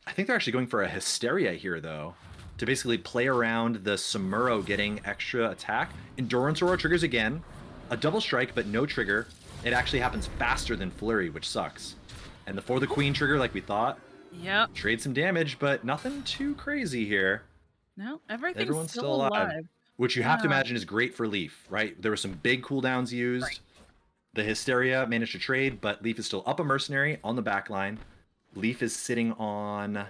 I think they're actually going for a Hysteria here though, to basically play around the Samuro getting extra attack. Endurance Aura triggers again, a double strike, but no trigger. It actually happens faster than Flurry, which sucks. And the For the Queen trigger, like we thought, Yep. trade some damage, but nothing too crazy here. No, everything's Everyone's still still alive. alive. Which you have to Yeah. imagine is great for Leaf, right? There were some big cooldowns used. Right. The Hysteria managed to trade, but Leaf is still up a mercenary on the back line. Leaf is sitting on Done.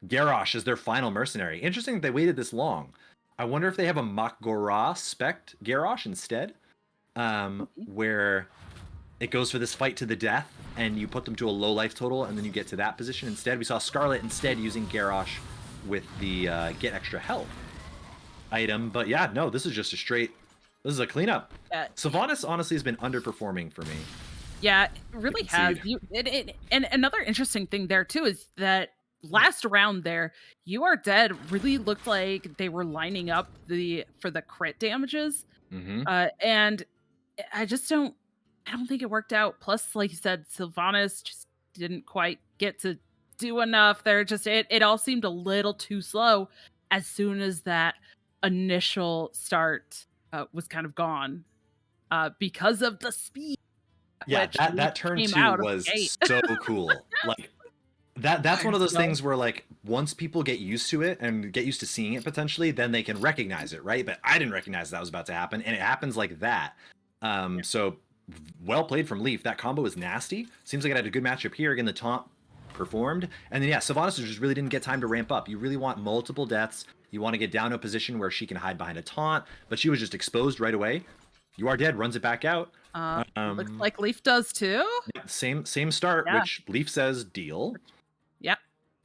Garrosh as their final mercenary. Interesting that they waited this long. I wonder if they have a Makgora spect Garrosh instead, where it goes for this fight to the death, and you put them to a low life total, and then you get to that position instead. We saw Scarlet instead using Garrosh with the get extra health item, but yeah, no, this is just a straight. This is a cleanup. Sylvanas honestly has been underperforming for me. Yeah, it really has. concede. And another interesting thing there too is that last round there, You Are Dead really looked like they were lining up for the crit damages, Mm-hmm. and I don't think it worked out. Plus, like you said, Sylvanas just didn't quite get to do enough. There, just it all seemed a little too slow as soon as that initial start was kind of gone because of the speed. Yeah, which that turn came 2 out of the was gate. so cool. Like that's one of those Fire things where like once people get used to it and get used to seeing it potentially, then they can recognize it, right? But I didn't recognize that was about to happen, and it happens like that. So well played from Leaf. That combo is nasty. Seems like it had a good matchup here. Again, the taunt performed. And then, yeah, Sylvanas just really didn't get time to ramp up. You really want multiple deaths. You want to get down to a position where she can hide behind a taunt, but she was just exposed right away. You Are Dead runs it back out. Looks like Leaf does too. Yeah, same start, Yeah. which Leaf says deal. Yep.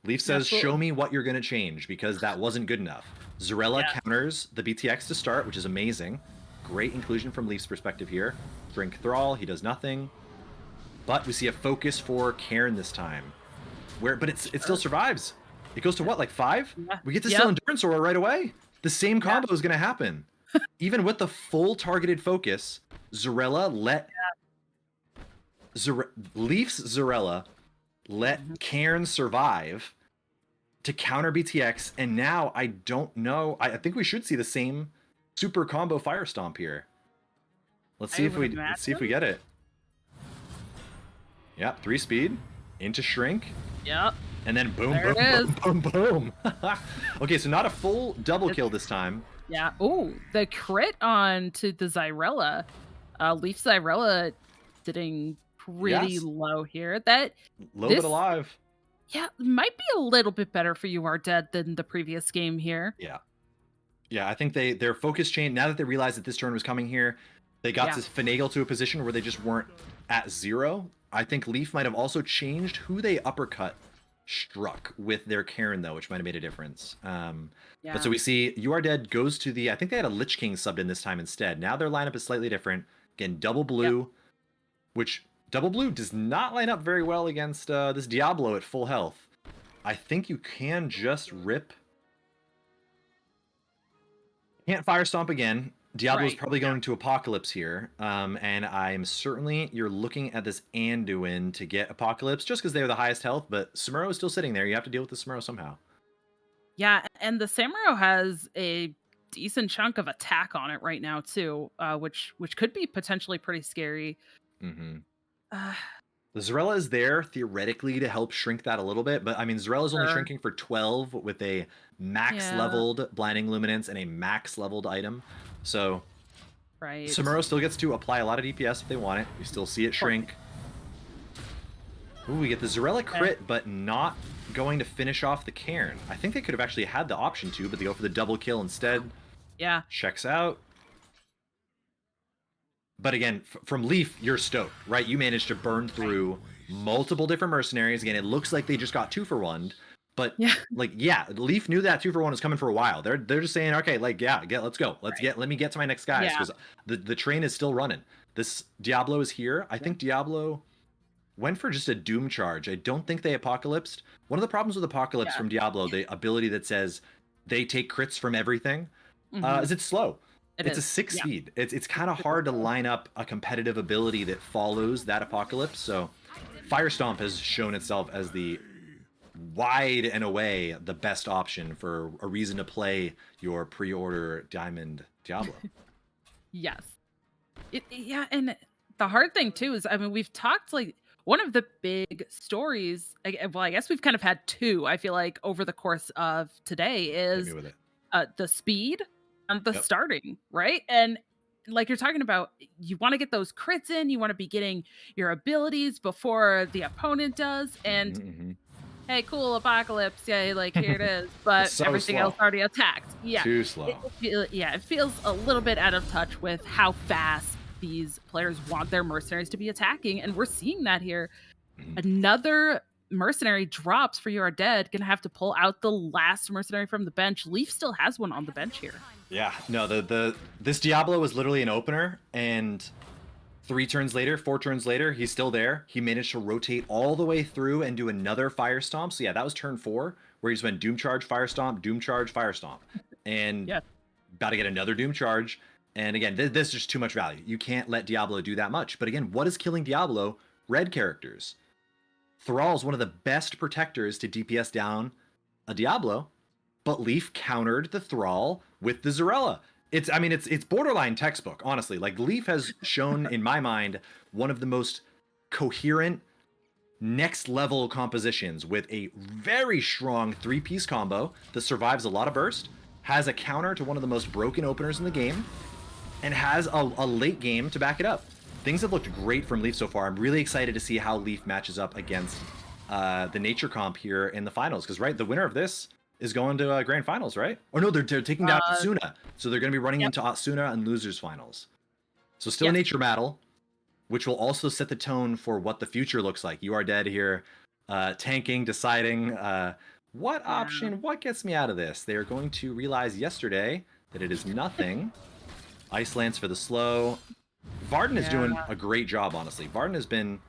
Leaf says, Absolutely. show me what you're going to change, because that wasn't good enough. Zarella counters the BTX to start, which is amazing. Great inclusion from Leaf's perspective here. Drink Thrall, he does nothing. But we see a focus for Cairn this time. But it still survives. It goes to what, like 5? Yeah. We get to steal Endurance Aura right away. The same combo is going to happen. Even with the full targeted focus, Zarella let... Leaf's Zarella let Cairn survive to counter BTX, and now I don't know. I think we should see the same super combo Fire Stomp here. Let's see if we get it. Yep, 3 speed into Shrink. Yep. And then boom, There boom, boom, boom, boom. Okay, so not a full double kill this time. Yeah. Oh, the crit on to the Zyrella. Leaf Zyrella sitting pretty low here. That Low but alive. Yeah, might be a little bit better for You Are Dead than the previous game here. Yeah. Yeah, I think their focus changed. Now that they realized that this turn was coming here, they got to finagle to a position where they just weren't at 0. I think Leaf might have also changed who they uppercut struck with their Cairn, though, which might have made a difference. But so we see You Are Dead goes to the... I think they had a Lich King subbed in this time instead. Now their lineup is slightly different. Again, double blue, which... Double blue does not line up very well against this Diablo at full health. I think you can just rip... Can't Fire Stomp again. Diablo's probably going to Apocalypse here. And I'm certainly... You're looking at this Anduin to get Apocalypse just because they're the highest health, but Samuro is still sitting there. You have to deal with the Samuro somehow. Yeah, and the Samuro has a decent chunk of attack on it right now, too, which could be potentially pretty scary. Mm-hmm. The Zarella is there theoretically to help shrink that a little bit, but I mean Zarella's only shrinking for 12 with a max leveled Blinding Luminance and a max leveled item. So Samuro still gets to apply a lot of DPS if they want it. We still see it shrink. Ooh, we get the Zarella crit, but not going to finish off the Cairn. I think they could have actually had the option to, but they go for the double kill instead. Yeah. Checks out. But again, from Leaf, you're stoked, right? You managed to burn through multiple different mercenaries. Again, it looks like they just got 2 for 1. But Leaf knew that 2 for 1 was coming for a while. They're just saying, okay, like, let's go. Let me get to my next guys, because the train is still running. This Diablo is here. I think Diablo went for just a Doom charge. I don't think they Apocalypsed. One of the problems with Apocalypse from Diablo, the ability that says they take crits from everything, is it's slow. It's a 6 speed. It's kind of hard to line up a competitive ability that follows that Apocalypse. So Fire Stomp has shown itself as the wide and away the best option for a reason to play your pre-order Diamond Diablo. Yes. And the hard thing too is, I mean, we've talked, like, one of the big stories, well, I guess we've kind of had 2, I feel like, over the course of today is the speed and the starting, right? And like you're talking about, you want to get those crits in, you want to be getting your abilities before the opponent does, and hey, cool, Apocalypse, like, here it is, but so everything else already attacked. Too slow. It feels a little bit out of touch with how fast these players want their mercenaries to be attacking, and we're seeing that here. Another mercenary drops for You Are Dead, gonna have to pull out the last mercenary from the bench. Leaf still has one on the bench here. Yeah, no, this Diablo was literally an opener, and 4 turns later, he's still there. He managed to rotate all the way through and do another Fire Stomp. So yeah, that was turn 4, where he just went Doom Charge, Fire Stomp, Doom Charge, Fire Stomp. And about to get another Doom Charge. And again, this is just too much value. You can't let Diablo do that much. But again, what is killing Diablo? Red characters. Thrall is one of the best protectors to DPS down a Diablo, but Leaf countered the Thrall with the Zarella. It's borderline textbook, honestly. Like, Leaf has shown, in my mind, one of the most coherent, next-level compositions with a very strong 3-piece combo that survives a lot of burst, has a counter to one of the most broken openers in the game, and has a late game to back it up. Things have looked great from Leaf so far. I'm really excited to see how Leaf matches up against the nature comp here in the finals, because right, the winner of this is going to grand finals, right? Or no, they're taking down Atsuna, so they're going to be running Yep. into Atsuna and losers finals. So still a Yes. nature battle, which will also set the tone for what the future looks like. You Are Dead here, tanking, deciding what option, what gets me out of this. They are going to realize yesterday that it is nothing. Ice Lance for the slow. Varden is doing a great job, honestly. Varden has been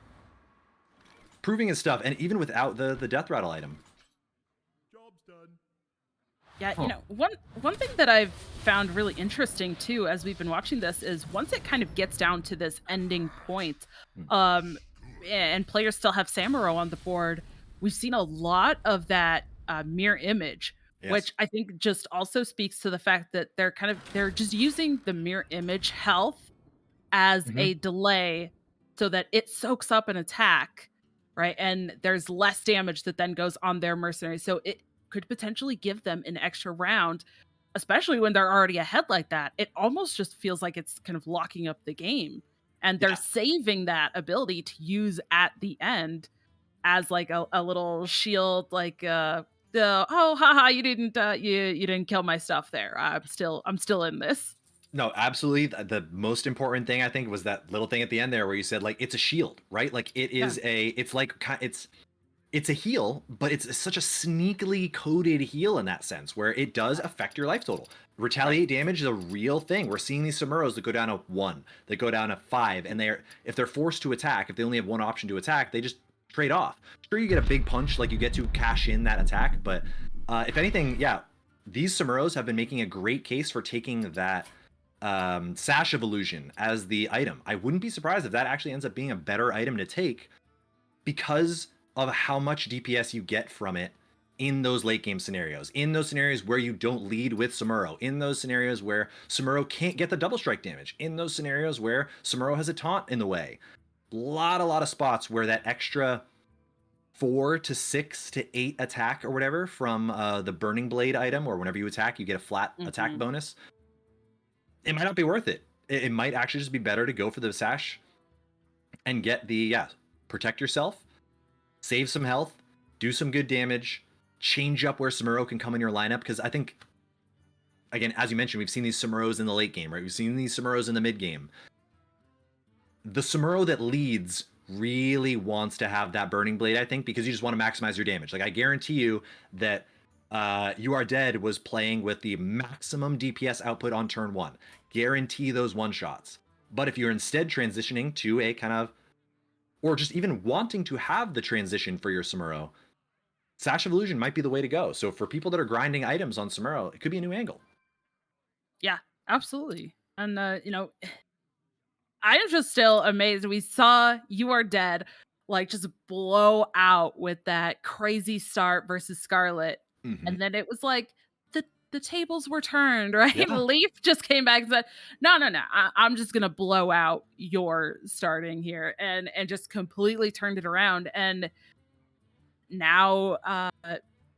proving his stuff, and even without the death rattle item. Job's done. Yeah, you know, one thing that I've found really interesting too, as we've been watching this, is once it kind of gets down to this ending point, and players still have Samuro on the board, we've seen a lot of that mirror image, Yes. which I think just also speaks to the fact that they're just using the mirror image health as a delay so that it soaks up an attack, right? And there's less damage that then goes on their mercenaries. So it could potentially give them an extra round, especially when they're already ahead like that. It almost just feels like it's kind of locking up the game. And they're saving that ability to use at the end as like a little shield, like the oh haha, you didn't you didn't kill my stuff there. I'm still in this. No, absolutely. The most important thing I think was that little thing at the end there where you said like it's a shield, right? Like it is it's like it's a heal, but it's such a sneakily coded heal in that sense where it does affect your life total. Retaliate damage is a real thing. We're seeing these Samuros that go down to 1, that go down to 5, and if they're forced to attack, if they only have one option to attack, they just trade off. Sure, you get a big punch, like you get to cash in that attack, but if anything, yeah, these Samuros have been making a great case for taking that Sash of Illusion as the item. I wouldn't be surprised if that actually ends up being a better item to take because of how much DPS you get from it in those late game scenarios, in those scenarios where you don't lead with Samuro, in those scenarios where Samuro can't get the double strike damage, in those scenarios where Samuro has a taunt in the way. A lot of spots where that extra 4 to 6 to 8 attack or whatever from the Burning Blade item, or whenever you attack, you get a flat attack bonus. It might not be worth it. It might actually just be better to go for the Sash and get the, protect yourself, save some health, do some good damage, change up where Samuro can come in your lineup. Because I think, again, as you mentioned, we've seen these Samuros in the late game, right? We've seen these Samuros in the mid game. The Samuro that leads really wants to have that Burning Blade, I think, because you just want to maximize your damage. Like, I guarantee you that You Are Dead was playing with the maximum DPS output on turn 1. Guarantee those one-shots. But if you're instead transitioning to a kind of, or just even wanting to have the transition for your Samuro, Sash of Illusion might be the way to go. So for people that are grinding items on Samuro, it could be a new angle. Yeah, absolutely. And you know, I am just still amazed. We saw You Are Dead like just blow out with that crazy start versus Scarlet. And then it was like the tables were turned, right? Yeah. Leaf just came back and said, no, I'm just gonna blow out your starting here, and just completely turned it around. And now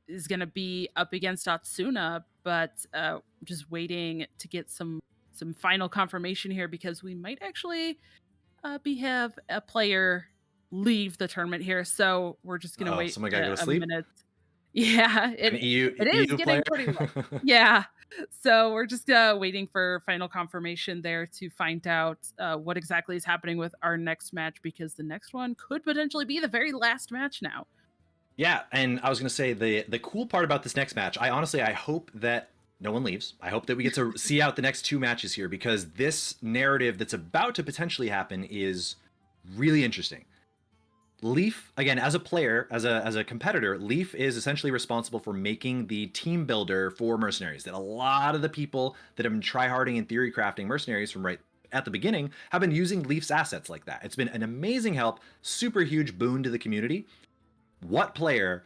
is gonna be up against Atsuna, but just waiting to get some final confirmation here, because we might actually have a player leave the tournament here. So we're just gonna wait someone gotta go to a sleep? minute. Yeah, An it is EU getting player? pretty late. Yeah. So we're just waiting for final confirmation there to find out what exactly is happening with our next match, because the next one could potentially be the very last match now. Yeah, and I was gonna say the cool part about this next match, I hope that no one leaves. I hope that we get to see out the next 2 matches here, because this narrative that's about to potentially happen is really interesting. Leaf, again, as a player, as a competitor, Leaf is essentially responsible for making the team builder for Mercenaries. That a lot of the people that have been tryharding and theory crafting Mercenaries from right at the beginning have been using Leaf's assets like that. It's been an amazing help, super huge boon to the community. What player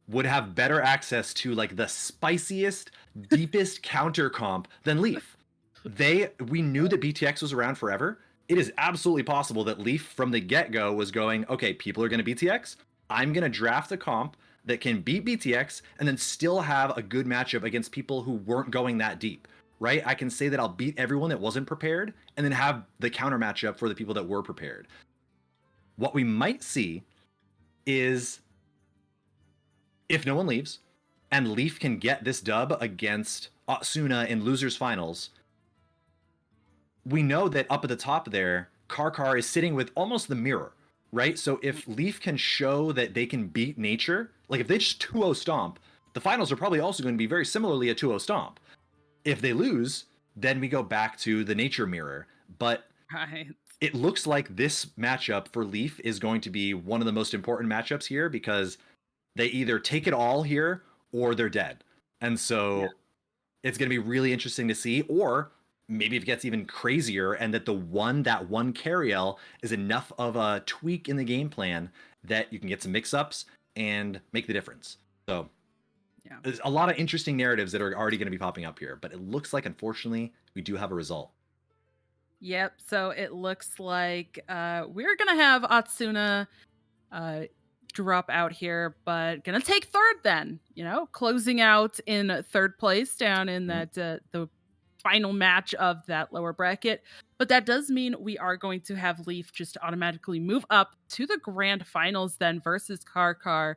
would have better access to like the spiciest, deepest counter comp than Leaf? We knew that BTX was around forever. It is absolutely possible that Leaf from the get-go was going, okay, people are going to BTX. I'm going to draft a comp that can beat BTX and then still have a good matchup against people who weren't going that deep, right? I can say that I'll beat everyone that wasn't prepared and then have the counter matchup for the people that were prepared. What we might see is if no one leaves and Leaf can get this dub against Atsuna in losers finals, we know that up at the top there, Karkar is sitting with almost the mirror, right? So if Leaf can show that they can beat nature, like if they just 2-0 stomp, the finals are probably also going to be very similarly a 2-0 stomp. If they lose, then we go back to the nature mirror. But Right. it looks like this matchup for Leaf is going to be one of the most important matchups here because they either take it all here or they're dead. And so it's going to be really interesting to see, or maybe if it gets even crazier and that that one carry-L is enough of a tweak in the game plan that you can get some mix-ups and make the difference. So Yeah. there's a lot of interesting narratives that are already going to be popping up here, but it looks like, unfortunately, we do have a result. Yep. So it looks like we're gonna have Atsuna drop out here, but gonna take third then. You know, closing out in third place down in that the final match of that lower bracket. But that does mean we are going to have Leaf just automatically move up to the grand finals then versus Karkar.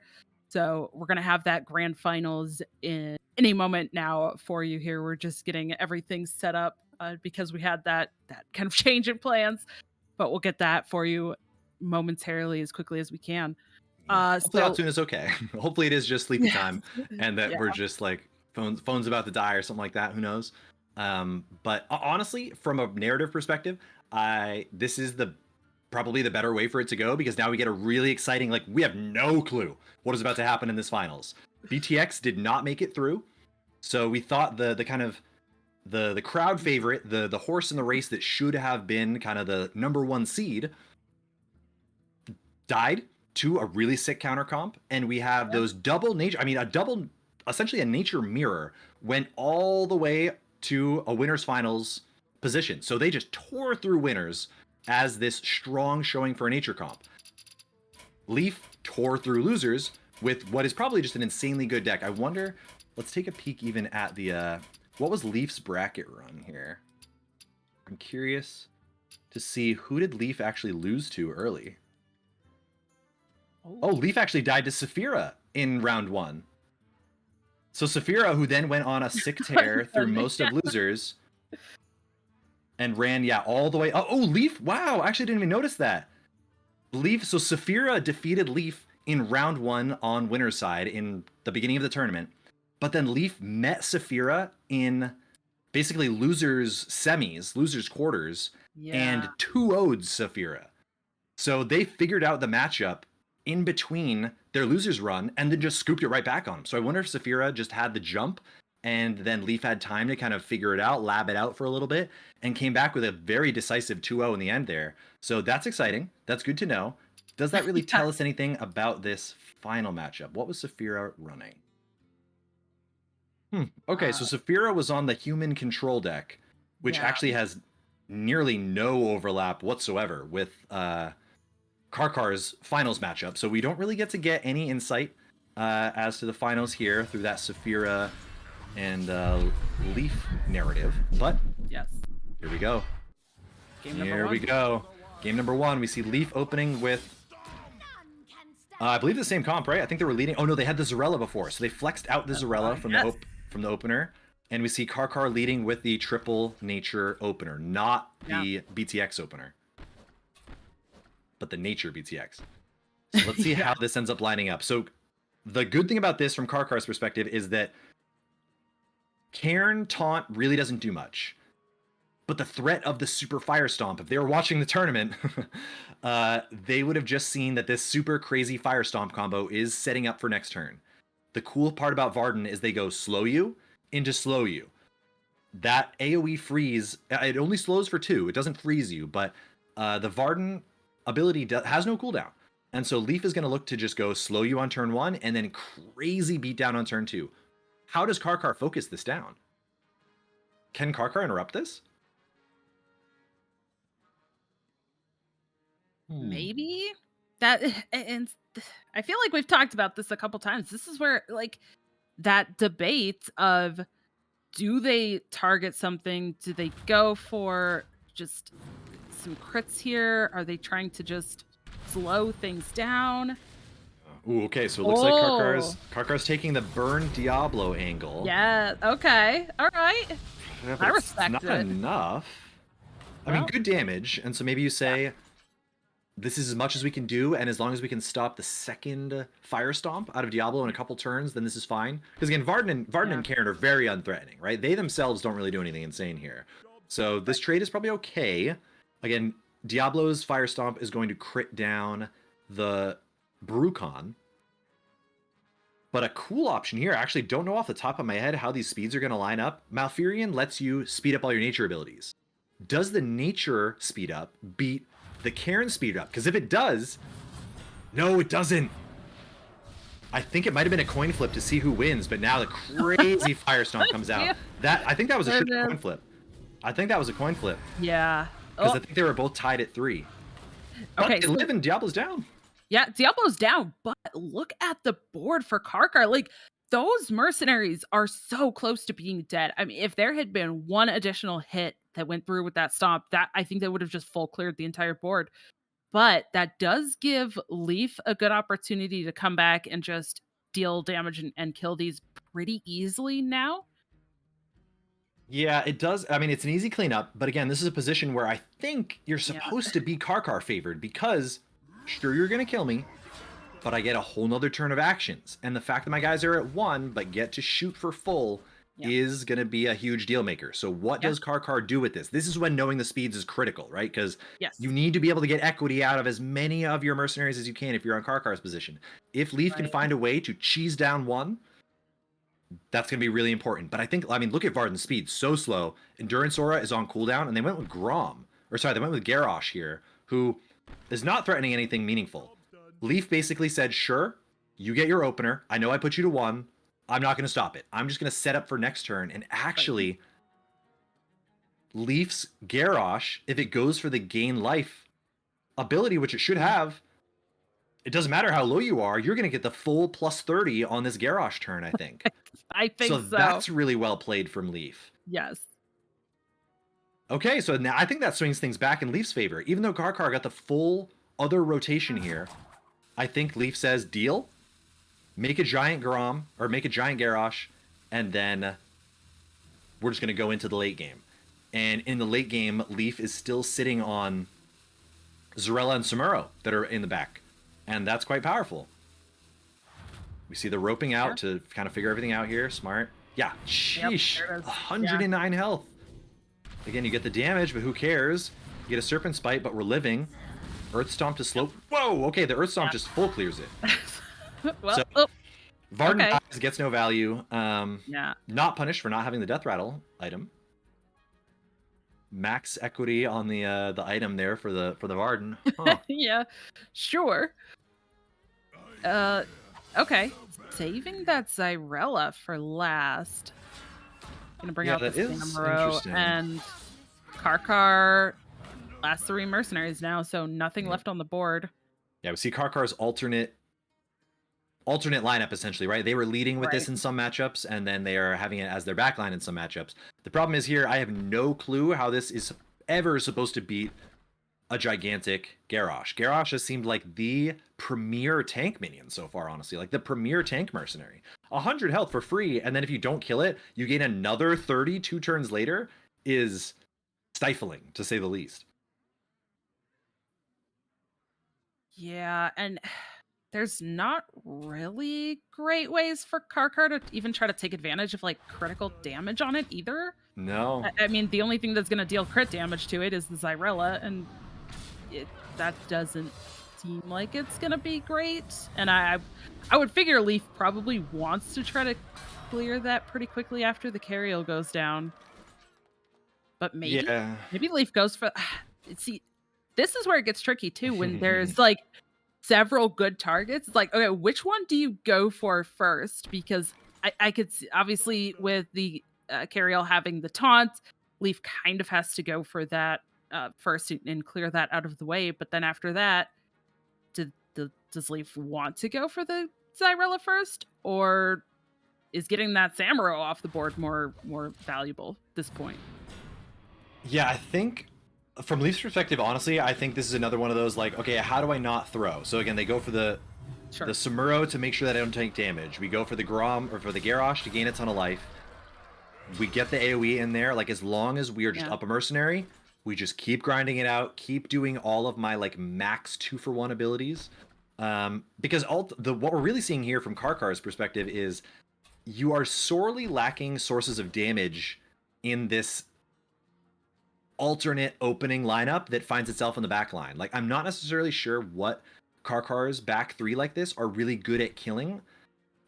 So we're gonna have that grand finals in any moment now for you here. We're just getting everything set up because we had that kind of change in plans, but we'll get that for you momentarily as quickly as we can. Hopefully So Atsuna is okay. Hopefully it is just sleepy time and that yeah, we're just like phone's about to die or something like that. Who knows? But honestly, from a narrative perspective, this is probably the better way for it to go because now we get a really exciting, like we have no clue what is about to happen in this finals. BTX did not make it through. So we thought the kind of the crowd favorite, the horse in the race that should have been kind of the number one seed, died to a really sick counter comp, and we have those double nature. I mean, essentially a nature mirror went all the way to a winners finals position. So they just tore through winners as this strong showing for a nature comp. Leaf tore through losers with what is probably just an insanely good deck. I wonder. Let's take a peek even at the what was Leaf's bracket run here. I'm curious to see who did Leaf actually lose to early. Oh, Leaf actually died to Saphira in round 1. So Saphira, who then went on a sick tear through most of losers and ran, all the way. Oh, Leaf. Wow, I actually didn't even notice that. Leaf. So Saphira defeated Leaf in round 1 on winner's side in the beginning of the tournament. But then Leaf met Saphira in basically losers semis, losers quarters, and 2-0'd Saphira. So they figured out the matchup in between their losers run and then just scooped it right back on them. So I wonder if Saphira just had the jump and then Leaf had time to kind of figure it out, lab it out for a little bit, and came back with a very decisive 2-0 in the end there. So that's exciting. That's good to know. Does that really tell us anything about this final matchup? What was Saphira running? Okay, so Saphira was on the human control deck, which actually has nearly no overlap whatsoever with Karkar's finals matchup. So we don't really get to get any insight as to the finals here through that Saphira and Leaf narrative. But yes, here we go. Here we go. Game number 1. We see Leaf opening with I believe the same comp, right? I think they were leading. Oh no, they had the Zarella before, so they flexed out the Zarella from the opener, and we see Karkar leading with the triple nature opener, not the BTX opener, but the nature BTX. So let's see how this ends up lining up. So the good thing about this from Karkar's perspective is that Cairn Taunt really doesn't do much. But the threat of the super fire stomp, if they were watching the tournament, they would have just seen that this super crazy fire stomp combo is setting up for next turn. The cool part about Varden is they go slow you into slow you. That AoE freeze, it only slows for 2. It doesn't freeze you, but the Varden ability has no cooldown. And so Leaf is going to look to just go slow you on turn 1 and then crazy beatdown on turn 2. How does Karkar focus this down? Can Karkar interrupt this? Maybe that, and I feel like we've talked about this a couple times. This is where like that debate of, do they target something? Do they go for just some crits here? Are they trying to just slow things down? Ooh, okay, so it looks like Oh. Karkar's taking the burn Diablo angle. Yeah. Okay. All right. Yeah, I but it's respect not it. enough. I mean, Well, good damage, and so maybe you say this is as much as we can do, and as long as we can stop the second Fire Stomp out of Diablo in a couple turns, then this is fine. Because again, Varden Yeah. and Karen are very unthreatening, right? They themselves don't really do anything insane here. So this trade is probably okay. Again, Diablo's Fire Stomp is going to crit down the Brucon. But a cool option here, I actually don't know off the top of my head how these speeds are going to line up. Malfurion lets you speed up all your nature abilities. Does the nature speed up beat the Karen speed up? Because if it does, no, it doesn't. I think it might have been a coin flip to see who wins, but now the crazy Fire Stomp comes out. Yeah. I think that was a There shit it is. coin flip. I think that was a coin flip Yeah. because Oh, I think they were both tied at 3. But okay. they So, live and Diablo's down. yeah, Diablo's down, but look at the board for Karkar. Like, those mercenaries are so close to being dead. I mean, if there had been one additional hit that went through with that stomp, that I think they would have just full cleared the entire board. But that does give Leaf a good opportunity to come back and just deal damage and kill these pretty easily now. Yeah, it does. I mean, it's an easy cleanup, but again, this is a position where I think you're Yeah. supposed to be Karkar favored because sure, you're going to kill me, but I get a whole nother turn of actions. And the fact that my guys are at 1 but get to shoot for full Yeah. is going to be a huge deal maker. So what Yeah. does Karkar do with this? This is when knowing the speeds is critical, right? Because Yes. you need to be able to get equity out of as many of your mercenaries as you can if you're on Karkar's position. If Leaf can Right. find a way to cheese down 1, that's going to be really important. But I mean, look at Varden's speed. So slow. Endurance Aura is on cooldown, and they went with Grom. Or sorry, they went with Garrosh here, who is not threatening anything meaningful. Leaf basically said, sure, you get your opener. I know I put you to 1. I'm not going to stop it. I'm just going to set up for next turn. And actually, Leaf's Garrosh, if it goes for the gain life ability, which it should have, it doesn't matter how low you are, you're going to get the full plus 30 on this Garrosh turn, I think. I think so. That's really well played from Leaf. Yes. Okay, so now I think that swings things back in Leaf's favor. Even though Karkar got the full other rotation here, I think Leaf says, deal, make a giant Grom, or make a giant Garrosh, and then we're just going to go into the late game. And in the late game, Leaf is still sitting on Zarella and Samuro that are in the back. And that's quite powerful. We see the roping out to kind of figure everything out here. Smart. Yeah, sheesh. there it is. 109 health. Again, you get the damage, but who cares? You get a Serpent Spite, but we're living. Earth Stomp to slow. Whoa, okay, the Earth Stomp just full clears it. Well, So- oh, Varden Okay. dies, gets no value. yeah. Not punished for not having the Death Rattle item. Max equity on the item there for the Varden. Huh. Yeah. Sure. Okay. Saving that Zyrella for last. Gonna bring Yeah, out the that is Samuro interesting. and Karkar. Last 3 mercenaries now, so nothing Yeah. left on the board. Yeah, we see Karkar's alternate lineup essentially, right? They were leading with this Right. in some matchups, and then they are having it as their backline in some matchups. The problem is here, I have no clue how this is ever supposed to beat a gigantic Garrosh. Garrosh has seemed like the premier tank minion so far, honestly, like the premier tank mercenary. 100 health for free, and then if you don't kill it, you gain another 30 2 turns later is stifling, to say the least. Yeah, and there's not really great ways for Karkar to even try to take advantage of like critical damage on it either. No. I mean, the only thing that's going to deal crit damage to it is the Zyrella, and that doesn't seem like it's going to be great. And I would figure Leaf probably wants to try to clear that pretty quickly after the Cariel goes down. But maybe Yeah. maybe Leaf goes for. See, this is where it gets tricky too. When there's like several good targets, it's like, okay, which one do you go for first? Because I could see, obviously with the Cariel having the taunt, Leaf kind of has to go for that first and clear that out of the way. But then after that, does Leaf want to go for the Zyrella first, or is getting that Samuro off the board more valuable at this point? Yeah, I think from Leaf's perspective, honestly, I think this is another one of those like, okay, how do I not throw? So again, they go for the Sure. the Samuro to make sure that I don't take damage. We go for the Grom or for the Garrosh to gain a ton of life. We get the AoE in there. Like, as long as we are just Yeah. up a Mercenary, we just keep grinding it out, keep doing all of my like max 2-for-1 abilities. Because what we're really seeing here from Karkar's perspective is you are sorely lacking sources of damage in this alternate opening lineup that finds itself in the back line. Like, I'm not necessarily sure what Karkar's back three like this are really good at killing.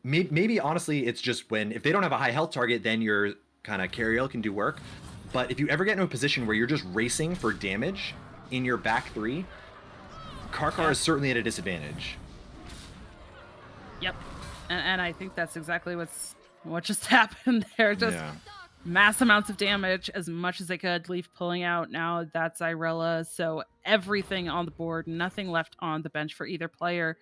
Maybe honestly, it's just if they don't have a high health target, then your kind of Cariel can do work. But if you ever get into a position where you're just racing for damage in your back three, Karkar is certainly at a disadvantage. Yep. And I think that's exactly what just happened there. Just mass amounts of damage, as much as they could. Leaf pulling out. Now that's Irella. So everything on the board, nothing left on the bench for either player.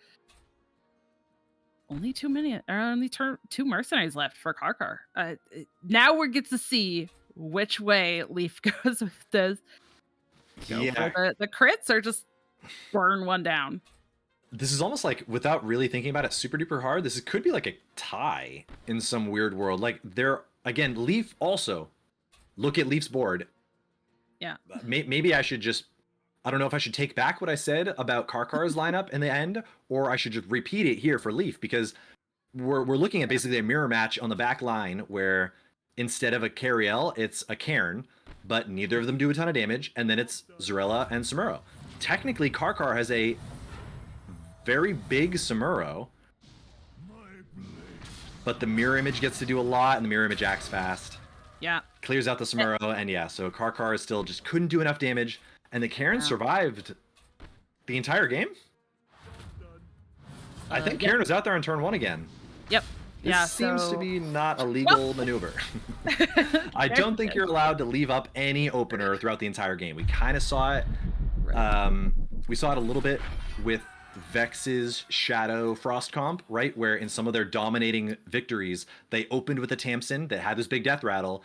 Only 2 minutes, or only 2 mercenaries left for Karkar. Now we get to see which way Leaf goes with this. Go for the crits or just burn one down. This is almost like, without really thinking about it super duper hard, this could be like a tie in some weird world. Like, again, Leaf also, look at Leaf's board. Yeah. Maybe I should just, I don't know if I should take back what I said about Karkar's lineup in the end, or I should just repeat it here for Leaf, because we're looking at basically a mirror match on the back line where instead of a Cariel, it's a Cairn, but neither of them do a ton of damage, and then it's Zarella and Samuro. Technically, Karkar has a very big Samuro, but the mirror image gets to do a lot, and the mirror image acts fast. Yeah. Clears out the Samuro, and yeah, so Karkar is still just couldn't do enough damage, and the Cairn survived the entire game? I think Cairn was out there on turn 1 again. Yep. This seems to be not a legal maneuver. I don't think you're allowed to leave up any opener throughout the entire game. We kind of saw it. We saw it a little bit with Vex's Shadow Frost comp, right? Where in some of their dominating victories, they opened with a Tamsin that had this big death rattle,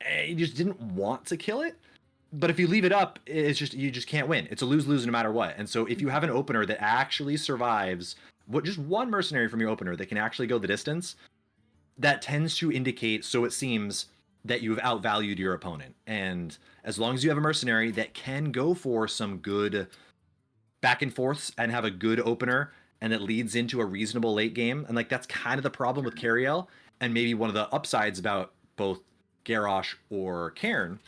and you just didn't want to kill it. But if you leave it up, it's just, you just can't win. It's a lose-lose no matter what. And so if you have an opener that actually survives, just one mercenary from your opener that can actually go the distance, that tends to indicate, so it seems, that you've outvalued your opponent. And as long as you have a mercenary that can go for some good back and forths and have a good opener, and it leads into a reasonable late game, and like that's kind of the problem with Cariel, and maybe one of the upsides about both Garrosh or Cairn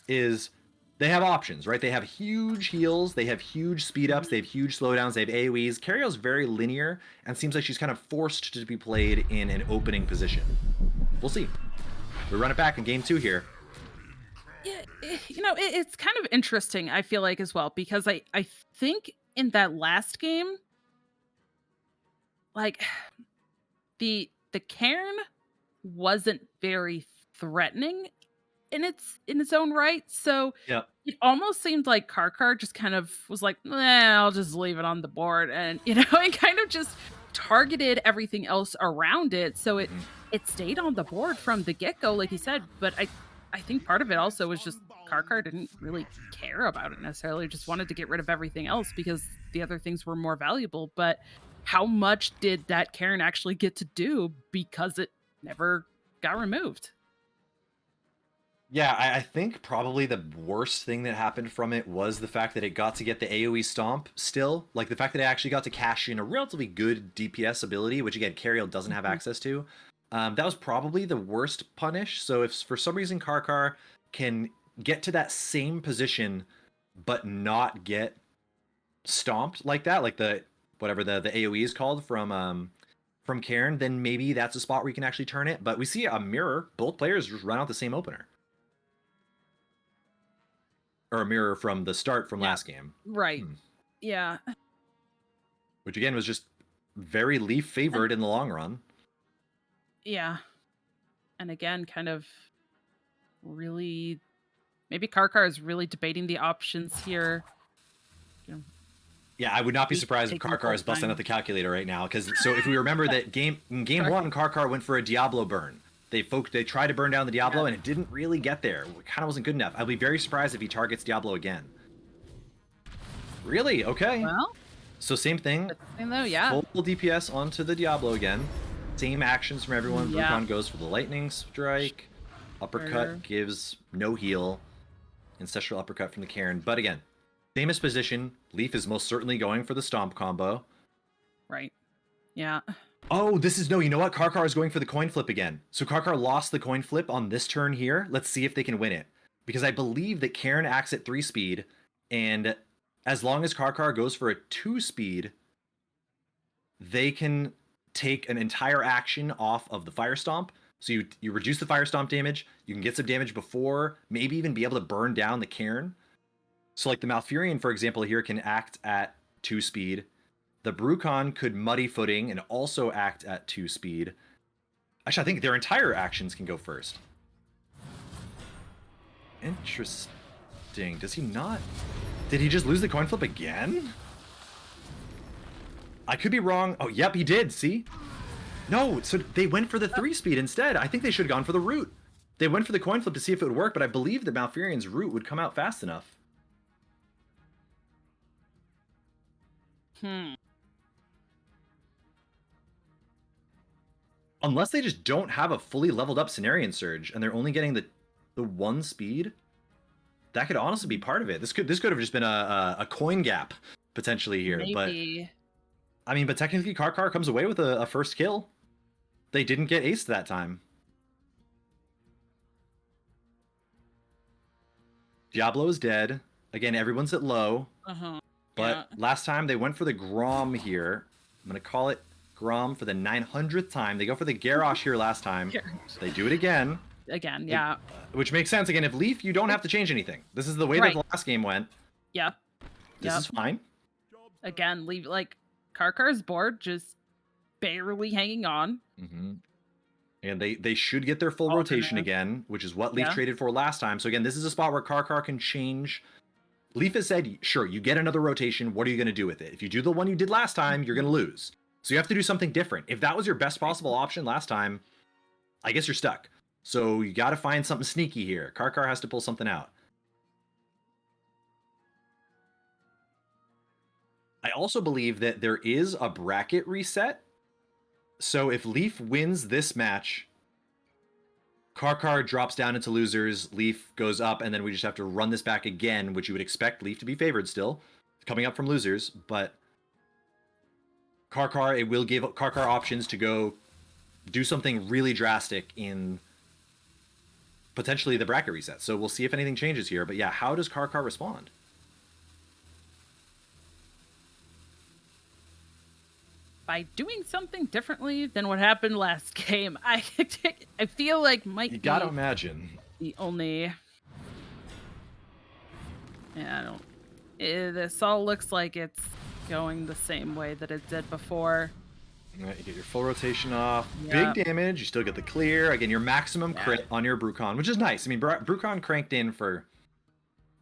is they have options, right? They have huge heals, they have huge speed ups, they have huge slowdowns, they have AoEs. Cariel's very linear and seems like she's kind of forced to be played in an opening position. We'll see. We run it back in game 2 here. Yeah, it's kind of interesting, I feel like, as well, because I think in that last game, like, the Cairn wasn't very threatening in its own right. So it almost seemed like Karkar just kind of was like, I'll just leave it on the board, and it kind of just targeted everything else around it. So it stayed on the board from the get-go, like you said. But I think part of it also was just Karkar didn't really care about it necessarily, just wanted to get rid of everything else because the other things were more valuable. But how much did that Cairn actually get to do because it never got removed? Yeah, I think probably the worst thing that happened from it was the fact that it got to get the AoE stomp still. Like, the fact that it actually got to cash in a relatively good DPS ability, which again, Cariel doesn't have access to. That was probably the worst punish. So if for some reason Karkar can get to that same position but not get stomped like that, like the whatever the AoE is called from Cairn, then maybe that's a spot where you can actually turn it. But we see a mirror, both players just run out the same opener. Or a mirror from the start from last game. Right. Yeah. Which again was just very Leaf favored in the long run. Yeah. And again, kind of really, maybe Karkar is really debating the options here. Yeah, I would not be surprised if Karkar is busting out the calculator right now. So if we remember that in game 1, Karkar went for a Diablo burn. They tried to burn down the Diablo, and it didn't really get there. It kind of wasn't good enough. I'd be very surprised if he targets Diablo again. Really? Okay. Well, So same thing. But the thing though, yeah. Full DPS onto the Diablo again. Same actions from everyone. Yeah. Brucon goes for the lightning strike. Uppercut Sure. gives no heal. Ancestral uppercut from the Cairn. But again, famous position. Leaf is most certainly going for the stomp combo. Right. Yeah. Oh, this is no, you know what? Karkar is going for the coin flip again. So Karkar lost the coin flip on this turn here. Let's see if they can win it. Because I believe that Cairn acts at 3 speed, and as long as Karkar goes for a 2 speed, they can take an entire action off of the Fire Stomp. So you reduce the Fire Stomp damage, you can get some damage before, maybe even be able to burn down the Cairn. So like the Malfurion, for example, here can act at 2 speed. The Brucon could Muddy Footing and also act at 2 speed. Actually, I think their entire actions can go first. Interesting. Does he not? Did he just lose the coin flip again? I could be wrong. Oh, yep, he did. See? No, so they went for the 3 speed instead. I think they should have gone for the root. They went for the coin flip to see if it would work, but I believe the Malfurion's root would come out fast enough. Unless they just don't have a fully leveled up Cenarian Surge and they're only getting the 1 speed, that could honestly be part of it. This could have just been a coin gap potentially here. Maybe. But I mean, but technically Karkar comes away with a first kill. They didn't get aced that time. Diablo is dead. Again, everyone's at low. But last time they went for the Grom here. I'm going to call it Grom for the 900th time. They go for the Garrosh here last time. They do it again. Again, yeah. Which makes sense. Again, if Leaf, you don't have to change anything. This is the way that the last game went. Yep. This is fine. Again, leave like Karkar's board just barely hanging on. And they should get their full rotation again, which is what Leaf traded for last time. So again, this is a spot where Karkar can change. Leaf has said, sure, you get another rotation. What are you going to do with it? If you do the one you did last time, you're going to lose. So you have to do something different. If that was your best possible option last time, I guess you're stuck. So you got to find something sneaky here. Karkar has to pull something out. I also believe that there is a bracket reset. So if Leaf wins this match, Karkar drops down into losers, Leaf goes up, and then we just have to run this back again, which you would expect Leaf to be favored still, coming up from losers, but Karkar, it will give Karkar options to go do something really drastic in potentially the bracket reset. So we'll see if anything changes here, but yeah, how does Karkar respond? By doing something differently than what happened last game. I feel like You gotta imagine. The only... Yeah, I don't... This all looks like it's going the same way that it did before. Right, you get your full rotation off. Big damage. You still get the clear. Again, your maximum crit on your Brucon, which is nice. I mean, Brucon cranked in for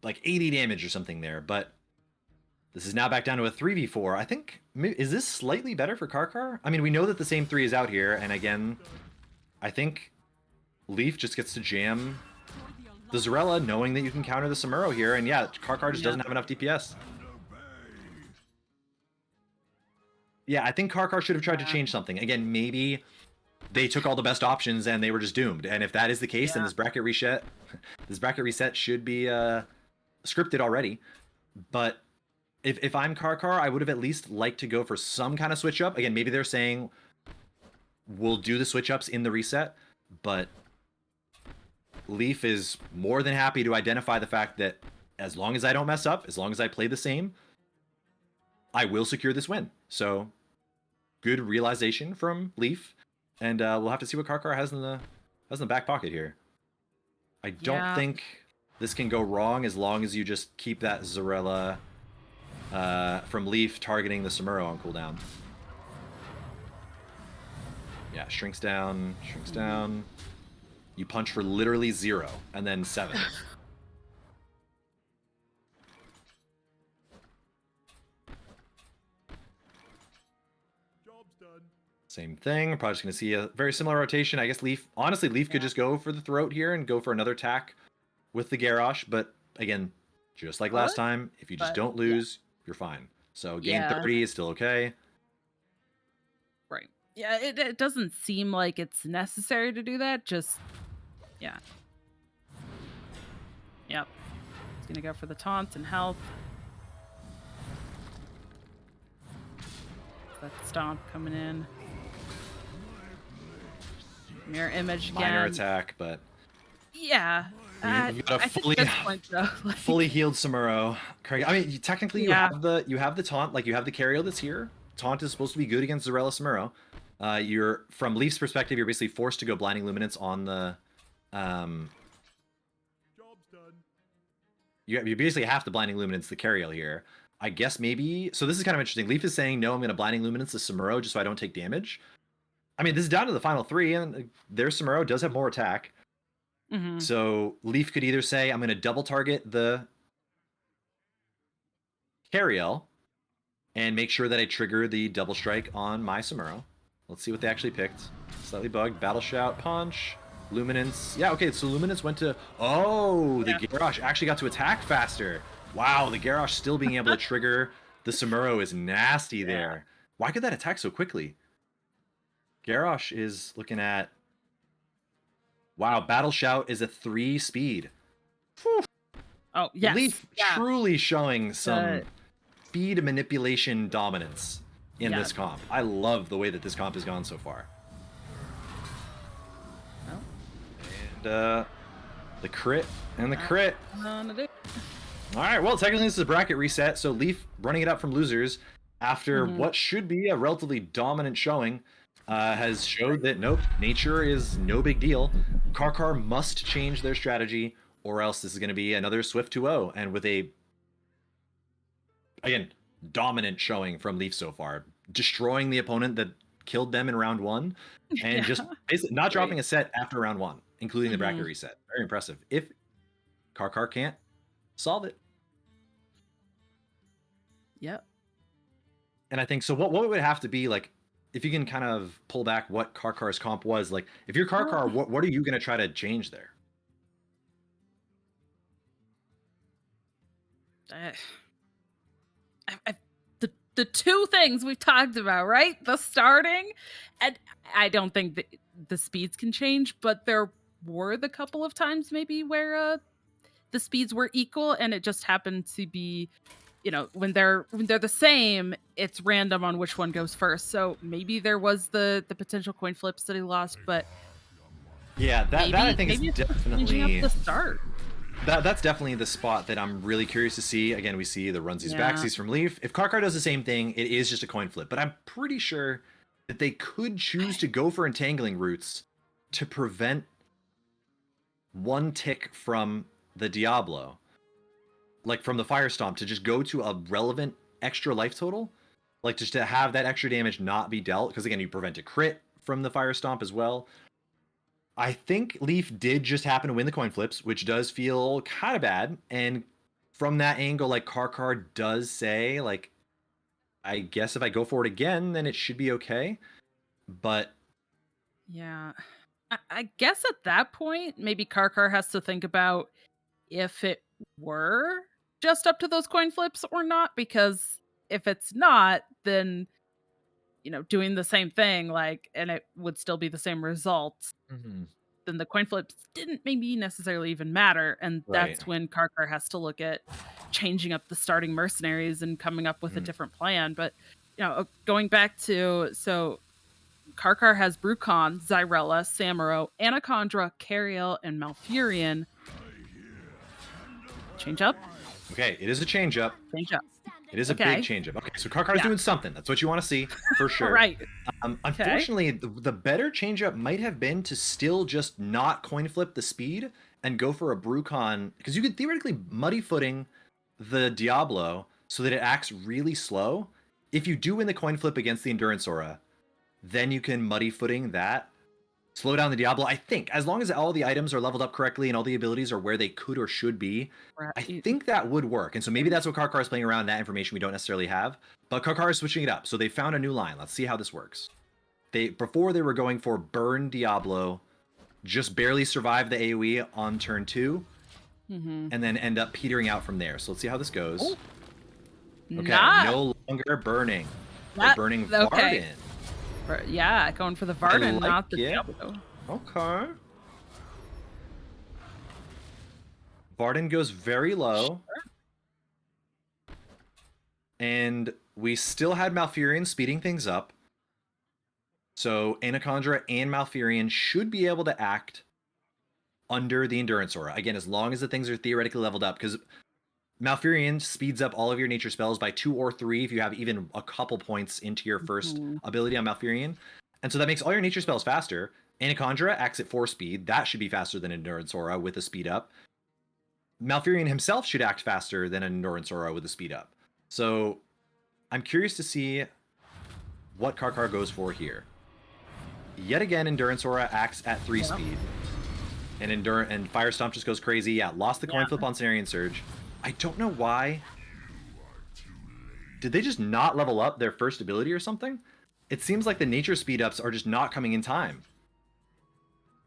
like 80 damage or something there, but this is now back down to a 3v4. I think, is this slightly better for Karkar? I mean, we know that the same 3 is out here, and again, I think Leaf just gets to jam the Zarella, knowing that you can counter the Samuro here, and yeah, Karkar just doesn't have enough DPS. Yeah, I think Karkar should have tried to change something. Again, maybe they took all the best options and they were just doomed. And if that is the case, then this bracket reset should be scripted already. But if I'm Karkar, I would have at least liked to go for some kind of switch up. Again, maybe they're saying we'll do the switch ups in the reset, but Leaf is more than happy to identify the fact that as long as I don't mess up, as long as I play the same, I will secure this win. So good realization from Leaf, and we'll have to see what Karkar has in the back pocket here. I don't think this can go wrong as long as you just keep that Zarella from Leaf targeting the Samuro on cooldown. Yeah, shrinks down. You punch for literally 0 and then 7. Same thing. Probably just going to see a very similar rotation. I guess Leaf, honestly, Leaf could just go for the throat here and go for another attack with the Garrosh. But again, just like last time, if you just don't lose, you're fine. So gain Yeah. 30 is still okay. Right. Yeah, it doesn't seem like it's necessary to do that. Just, yeah. Yep. He's gonna go for the taunts and health. That stomp coming in. Mirror image again. Minor attack, but Yeah. we've got a I think fully at this point, though, like, fully healed Samuro. I mean, technically Yeah. you have the taunt, like you have the Cariel that's here. Taunt is supposed to be good against Zarella Samuro. You're from Leaf's perspective, you're basically forced to go Blinding Luminance on the Job's done. you basically have to Blinding Luminance the Cariel here. I guess maybe so. This is kind of interesting. Leaf is saying no, I'm going to Blinding Luminance the Samuro just so I don't take damage. I mean, this is down to the final 3, and their Samuro does have more attack. mhm. So Leaf could either say, I'm going to double target the Cariel and make sure that I trigger the double strike on my Samuro. Let's see what they actually picked. Slightly bugged, Battle Shout, Punch, Luminance. Yeah, okay, so Luminance went to... Oh, the Garrosh actually got to attack faster. Wow, the Garrosh still being able to trigger the Samuro is nasty there. Why could that attack so quickly? Garrosh is looking at... Wow, Battle Shout is a 3 speed. Whew. Oh, yes. Leaf Yeah. truly showing some speed manipulation dominance in Yeah. this comp. I love the way that this comp has gone so far. Oh. And the crit and the crit. None of it. All right, well, technically this is a bracket reset, so Leaf running it up from losers after what should be a relatively dominant showing has showed that nope, nature is no big deal. Karkar must change their strategy or else this is going to be another Swift 2-0 and with a again dominant showing from Leaf so far, destroying the opponent that killed them in round 1 and just basically not dropping a set after round 1, including the bracket reset. Very impressive. If Karkar can't solve it. Yep. And I think so what would have to be like if you can kind of pull back what Karkar's comp was, like if you're Karkar, what are you going to try to change there? The two things we've talked about, right? The starting, and I don't think the speeds can change, but there were the couple of times maybe where the speeds were equal, and it just happened to be, you know, when they're the same, it's random on which one goes first. So maybe there was the potential coin flips that he lost, but yeah, that I think is definitely changing up the start. That's definitely the spot that I'm really curious to see. Again, we see the runsies backsies from Leaf. If Karkar does the same thing, it is just a coin flip. But I'm pretty sure that they could choose to go for entangling routes to prevent one tick from the Diablo. Like from the Fire Stomp, to just go to a relevant extra life total. Like just to have that extra damage not be dealt. Because again, you prevent a crit from the Fire Stomp as well. I think Leaf did just happen to win the coin flips, which does feel kind of bad. And from that angle, like Karkar does say, like, I guess if I go for it again, then it should be okay. But yeah, I guess at that point, maybe Karkar has to think about if it were just up to those coin flips or not, because if it's not, then, you know, doing the same thing, like, and it would still be the same results, then the coin flips didn't maybe necessarily even matter. And that's when Karkar has to look at changing up the starting mercenaries and coming up with a different plan. But, you know, going back to, so Karkar has Brucon, Zyrella, Samuro, Anacondra, Cariel, and Malfurion. Change up? Okay, it is a change up. Change up. It is a big change up. Okay, so Karkar's doing something. That's what you want to see, for sure. Right. Unfortunately, the better change up might have been to still just not coin flip the speed and go for a Brucon, because you could theoretically muddy footing the Diablo so that it acts really slow. If you do win the coin flip against the Endurance Aura, then you can muddy footing that, slow down the Diablo. I think as long as all the items are leveled up correctly and all the abilities are where they could or should be, I think that would work. And so maybe that's what Karkar is playing around, that information we don't necessarily have. But Karkar is switching it up. So they found a new line. Let's see how this works. Before they were going for Burn Diablo, just barely survive the AoE on turn 2, and then end up petering out from there. So let's see how this goes. Okay, no longer burning. We're That burning okay. Varden. Yeah, going for the I Varden, like not the it. Diablo. Okay. Varden goes very low. And we still had Malfurion speeding things up. So Anacondra and Malfurion should be able to act under the Endurance Aura. Again, as long as the things are theoretically leveled up, because Malfurion speeds up all of your nature spells by 2 or 3 if you have even a couple points into your first ability on Malfurion. And so that makes all your nature spells faster. Anacondra acts at 4 speed. That should be faster than Endurance Aura with a speed up. Malfurion himself should act faster than an Endurance Aura with a speed up. So I'm curious to see what Karkar goes for here. Yet again, Endurance Aura acts at 3 speed. And Fire Stomp just goes crazy. Yeah, lost the coin flip on Cenarian Surge. I don't know why. Did they just not level up their first ability or something? It seems like the nature speed ups are just not coming in time.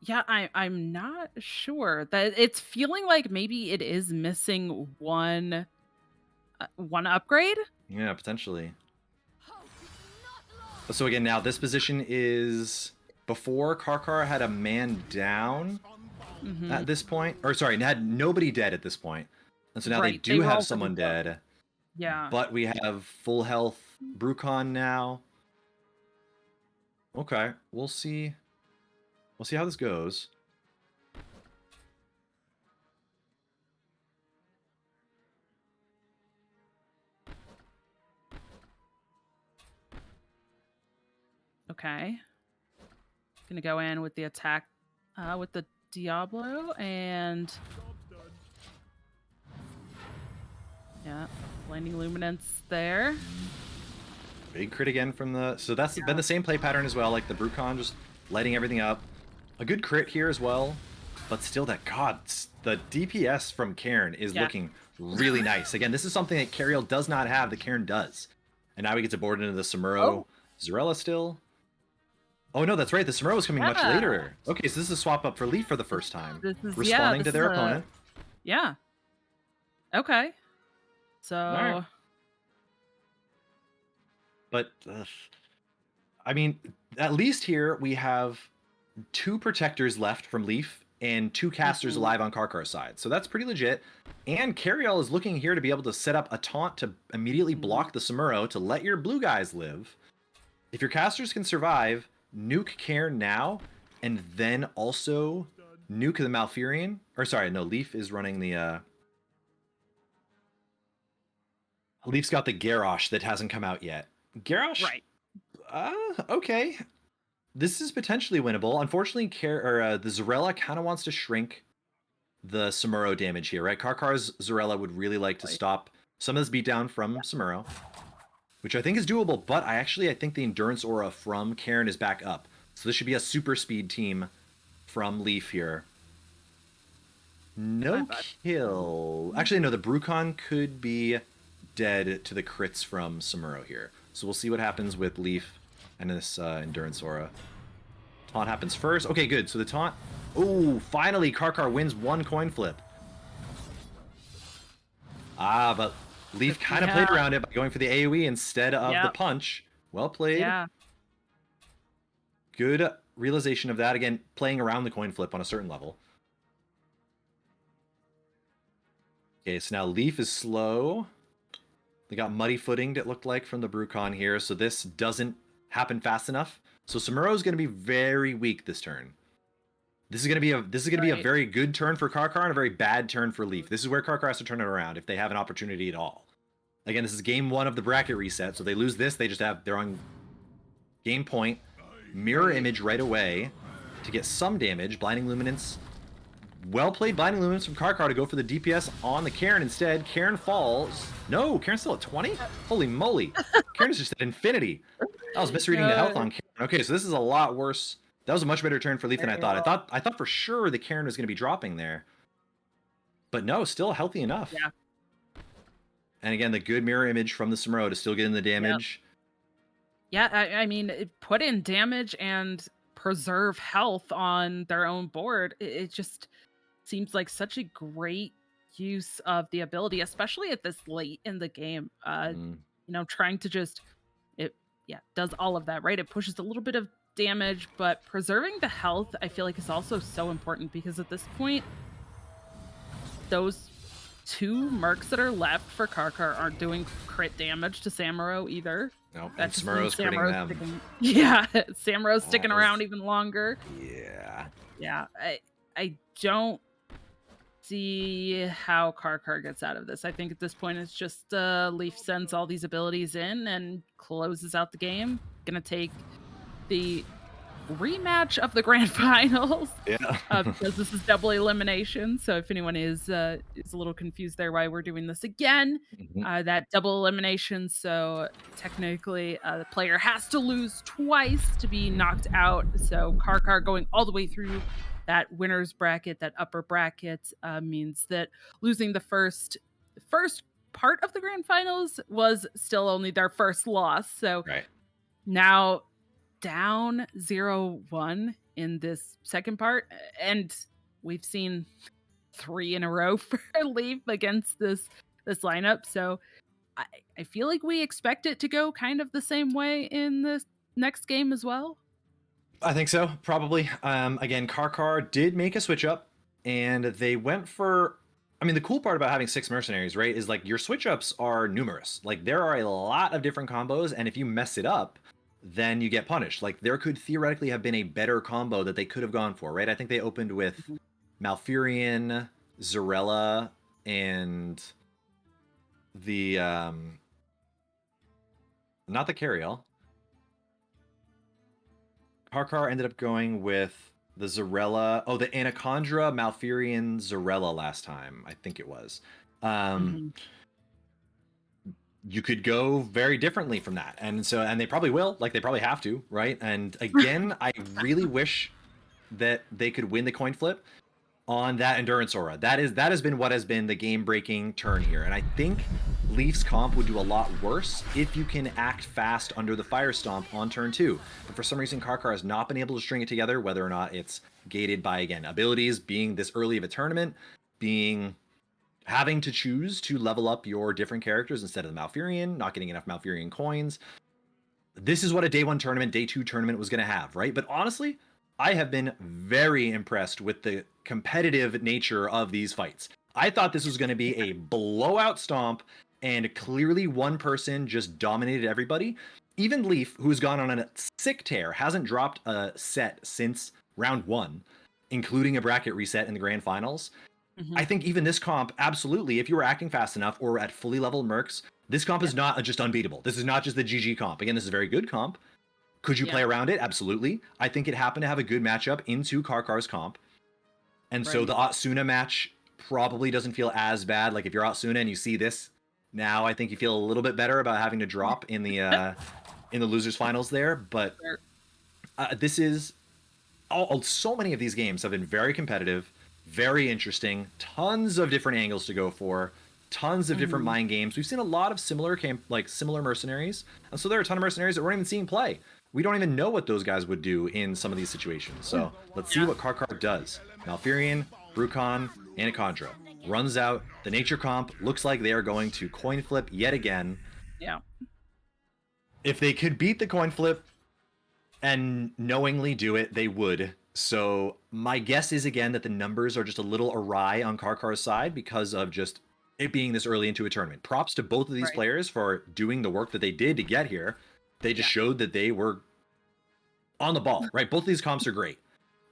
Yeah, I'm not sure. That it's feeling like maybe it is missing one upgrade. Yeah, potentially. So again, now this position is before Karkar had a man down at this point. Or sorry, had nobody dead at this point. And so now they do were all have someone pretty low. dead. Yeah. But we have full health Brucon now. Okay, we'll see. We'll see how this goes. Okay. Gonna go in with the attack with the Diablo and Job's done. yeah, Blinding Luminance there. Big crit again from the... So that's been the same play pattern as well, like the Brucon just lighting everything up. A good crit here as well, but still that... God, the DPS from Cairn is looking really nice. Again, this is something that Cariel does not have, that Cairn does. And now we get to board into the Samuro. Zarella still. Oh no, that's right, the Samuro is coming much later. Okay, so this is a swap up for Leaf for the first time. This is responding to their opponent. Yeah. Okay. So... Alright. But, I mean, at least here we have 2 protectors left from Leaf and 2 casters alive on Karkar's side. So that's pretty legit. And Cariel is looking here to be able to set up a taunt to immediately block the Samuro to let your blue guys live. If your casters can survive, nuke Cairn now, and then also nuke the Malfurion. Or sorry, no, Leaf is running the... Leaf's got the Garrosh that hasn't come out yet. Garrosh? Right. Okay. This is potentially winnable. Unfortunately, the Zarella kind of wants to shrink the Samuro damage here, right? Karkar's Zarella would really like to stop some of this beatdown from Samuro, which I think is doable, but I think the Endurance Aura from Cairn is back up. So this should be a super speed team from Leaf here. No kill. Actually, no, the Brucon could be dead to the crits from Samuro here. So we'll see what happens with Leaf and this Endurance Aura. Taunt happens first. Okay, good. So the taunt... Oh, finally Karkar wins 1 coin flip. But Leaf kind of played around it by going for the AoE instead of the punch. Well played. Yeah. Good realization of that. Again, playing around the coin flip on a certain level. Okay, so now Leaf is slow. They got muddy footinged, it looked like, from the Brucon here, so this doesn't happen fast enough. So Samuro's going to be very weak this turn. This is going to be a very good turn for Karkar and a very bad turn for Leaf. This is where Karkar has to turn it around if they have an opportunity at all. Again, this is game 1 of the bracket reset, so they lose this, they're on game point. Mirror Image right away to get some damage. Blinding Luminance. Well played Blinding Luminance from Karkar to go for the DPS on the Cairn instead. Cairn falls. No, Cairn's still at 20? Holy moly. Cairn is just at infinity. I was misreading the health on Cairn. Okay, so this is a lot worse. That was a much better turn for Leaf than I thought. I thought for sure the Cairn was going to be dropping there. But no, still healthy enough. Yeah. And again, the good mirror image from the Samuro to still get in the damage. Yeah, I mean, put in damage and preserve health on their own board. It just seems like such a great use of the ability, especially at this late in the game. trying to just it does all of that, right? It pushes a little bit of damage, but preserving the health I feel like is also so important because at this point those two mercs that are left for Karkar aren't doing crit damage to Samuro either. No, That and just means Smuro's critting Samoro's them. sticking yeah, Samoro's That sticking is, around even longer. yeah. Yeah, I don't see how Karkar gets out of this. I think at this point it's just Leaf sends all these abilities in and closes out the game. Gonna take the rematch of the grand finals Yeah. because this is double elimination. So if anyone is a little confused there why we're doing this again, Mhm. that double elimination. So technically, the player has to lose twice to be knocked out. So Karkar going all the way through that winner's bracket, that upper bracket, means that losing the first part of the grand finals was still only their first loss. So Right. now down 0-1 in this second part, and we've seen 3 in a row for Leaf against this lineup. So I, I feel like we expect it to go kind of the same way in this next game as well. I think so, probably. Again, Karkar did make a switch up, and they went for. I mean, the cool part about having 6 mercenaries, right, is like your switch ups are numerous. Like there are a lot of different combos, and if you mess it up, then you get punished. Like there could theoretically have been a better combo that they could have gone for, right? I think they opened with Mhm. Malfurion, Zarella, and the not the Carriel. Karkar ended up going with the Zarella. Oh, the Anacondra, Malfurion, Zarella last time. I think it was. Um, Mhm. you could go very differently from that. And they probably will. Like, they probably have to, right? And again, I really wish that they could win the coin flip on that endurance aura. That has been what has been the game breaking turn here. And I think Leaf's comp would do a lot worse if you can act fast under the fire stomp on turn 2. But for some reason Karkar has not been able to string it together, whether or not it's gated by, again, abilities, being this early of a tournament, being having to choose to level up your different characters instead of the Malfurion, not getting enough Malfurion coins. This is what a day 1 tournament, day 2 tournament was going to have, right? But honestly, I have been very impressed with the competitive nature of these fights. I thought this was going to be a blowout stomp, and clearly one person just dominated everybody. Even Leaf, who's gone on a sick tear, hasn't dropped a set since round 1, including a bracket reset in the grand finals. Mhm. I think even this comp, absolutely, if you were acting fast enough or at fully leveled mercs, this comp is not just unbeatable. This is not just the GG comp. Again, this is a very good comp. Could you Yeah. play around it? Absolutely. I think it happened to have a good matchup into Karkar's comp. And so Right. the Atsuna match probably doesn't feel as bad. Like if you're Atsuna and you see this now, I think you feel a little bit better about having to drop in the losers finals there. But Sure. this is so many of these games have been very competitive, very interesting, tons of different angles to go for, tons of different Mhm. mind games. We've seen a lot of similar mercenaries, and so there are a ton of mercenaries that we're not even seeing play. We don't even know what those guys would do in some of these situations. So let's see Yeah. what Karkar does. Malfurion, Brucon, Anacondra runs out. The nature comp looks like they are going to coin flip yet again. Yeah. If they could beat the coin flip and knowingly do it, they would. So my guess is again that the numbers are just a little awry on Karkar's side because of just it being this early into a tournament. Props to both of these Right. players for doing the work that they did to get here. They just Yeah. showed that they were on the ball, right? Both of these comps are great.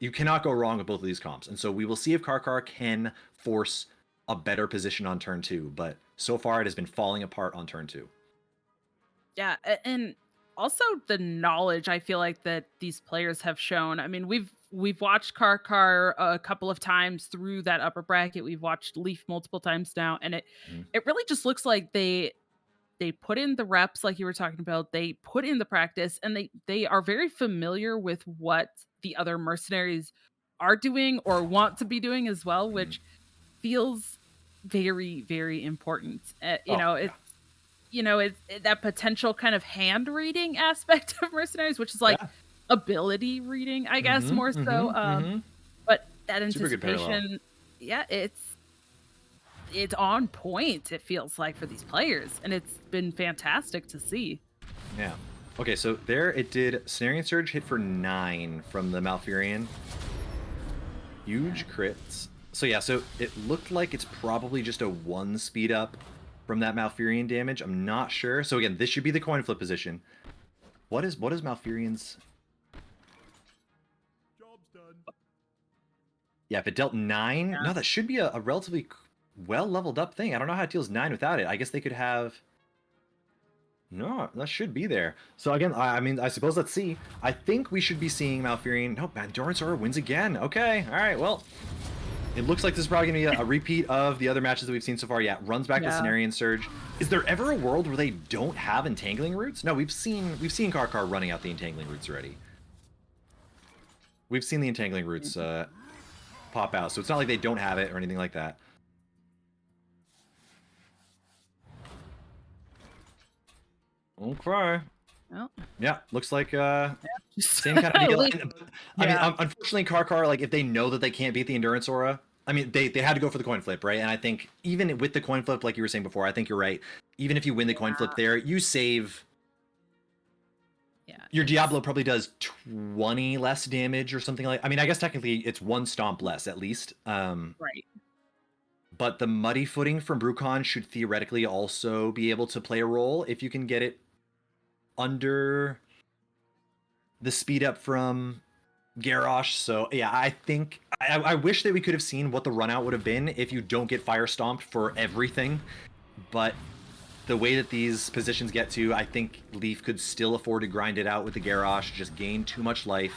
You cannot go wrong with both of these comps. And so we will see if Karkar can force a better position on turn 2, but so far it has been falling apart on turn 2. Yeah, and also the knowledge I feel like that these players have shown. I mean, we've watched Karkar a couple of times through that upper bracket. We've watched Leaf multiple times now, and Mhm. it really just looks like they put in the reps like you were talking about. They put in the practice, and they are very familiar with what the other mercenaries are doing or want to be doing as well, Mhm. which feels very very important. Oh, yeah. It's that potential kind of hand reading aspect of mercenaries, which is like Yeah. ability reading, I guess, Mm-hmm. more so. Mm-hmm. Mm-hmm. But that Super good parallel. anticipation, yeah, it's on point, it feels like, for these players, and it's been fantastic to see. Yeah. Okay, so there it did. Snarian Surge hit for 9 from the Malfurion. Huge crits. So yeah, so it looked like it's probably just a 1 speed up from that Malfurion damage. I'm not sure. So again, this should be the coin flip position. What is Malfurion's? Job's done. Yeah, if it dealt 9, Yeah. no, that should be a relatively well leveled up thing. I don't know how it deals 9 without it. I guess they could have. No, that should be there. So again, I mean, I suppose let's see. I think we should be seeing Malfurion. No, Endurance Aura wins again. Okay, all right, well. It looks like this is probably going to be a repeat of the other matches that we've seen so far. Yeah, runs back to Cenarian Surge. Is there ever a world where they don't have Entangling Roots? No, we've seen Karkar running out the Entangling Roots already. We've seen the Entangling Roots pop out, so it's not like they don't have it or anything like that. Okay. Well, Yeah, looks like same same kind of deal. I mean, Yeah. unfortunately, Karkar, like if they know that they can't beat the Endurance Aura, I mean, they had to go for the coin flip, right? And I think even with the coin flip, like you were saying before, I think you're right. Even if you win the coin flip there, you save. Yeah. Your Diablo probably does 20 less damage or something like. I mean, I guess technically it's 1 stomp less at least. Right. But the Muddy Footing from Brucon should theoretically also be able to play a role if you can get it under the speed up from Garrosh. So yeah, I think I wish that we could have seen what the run out would have been if you don't get fire stomped for everything. But the way that these positions get to, I think Leaf could still afford to grind it out with the Garrosh, just gain too much life.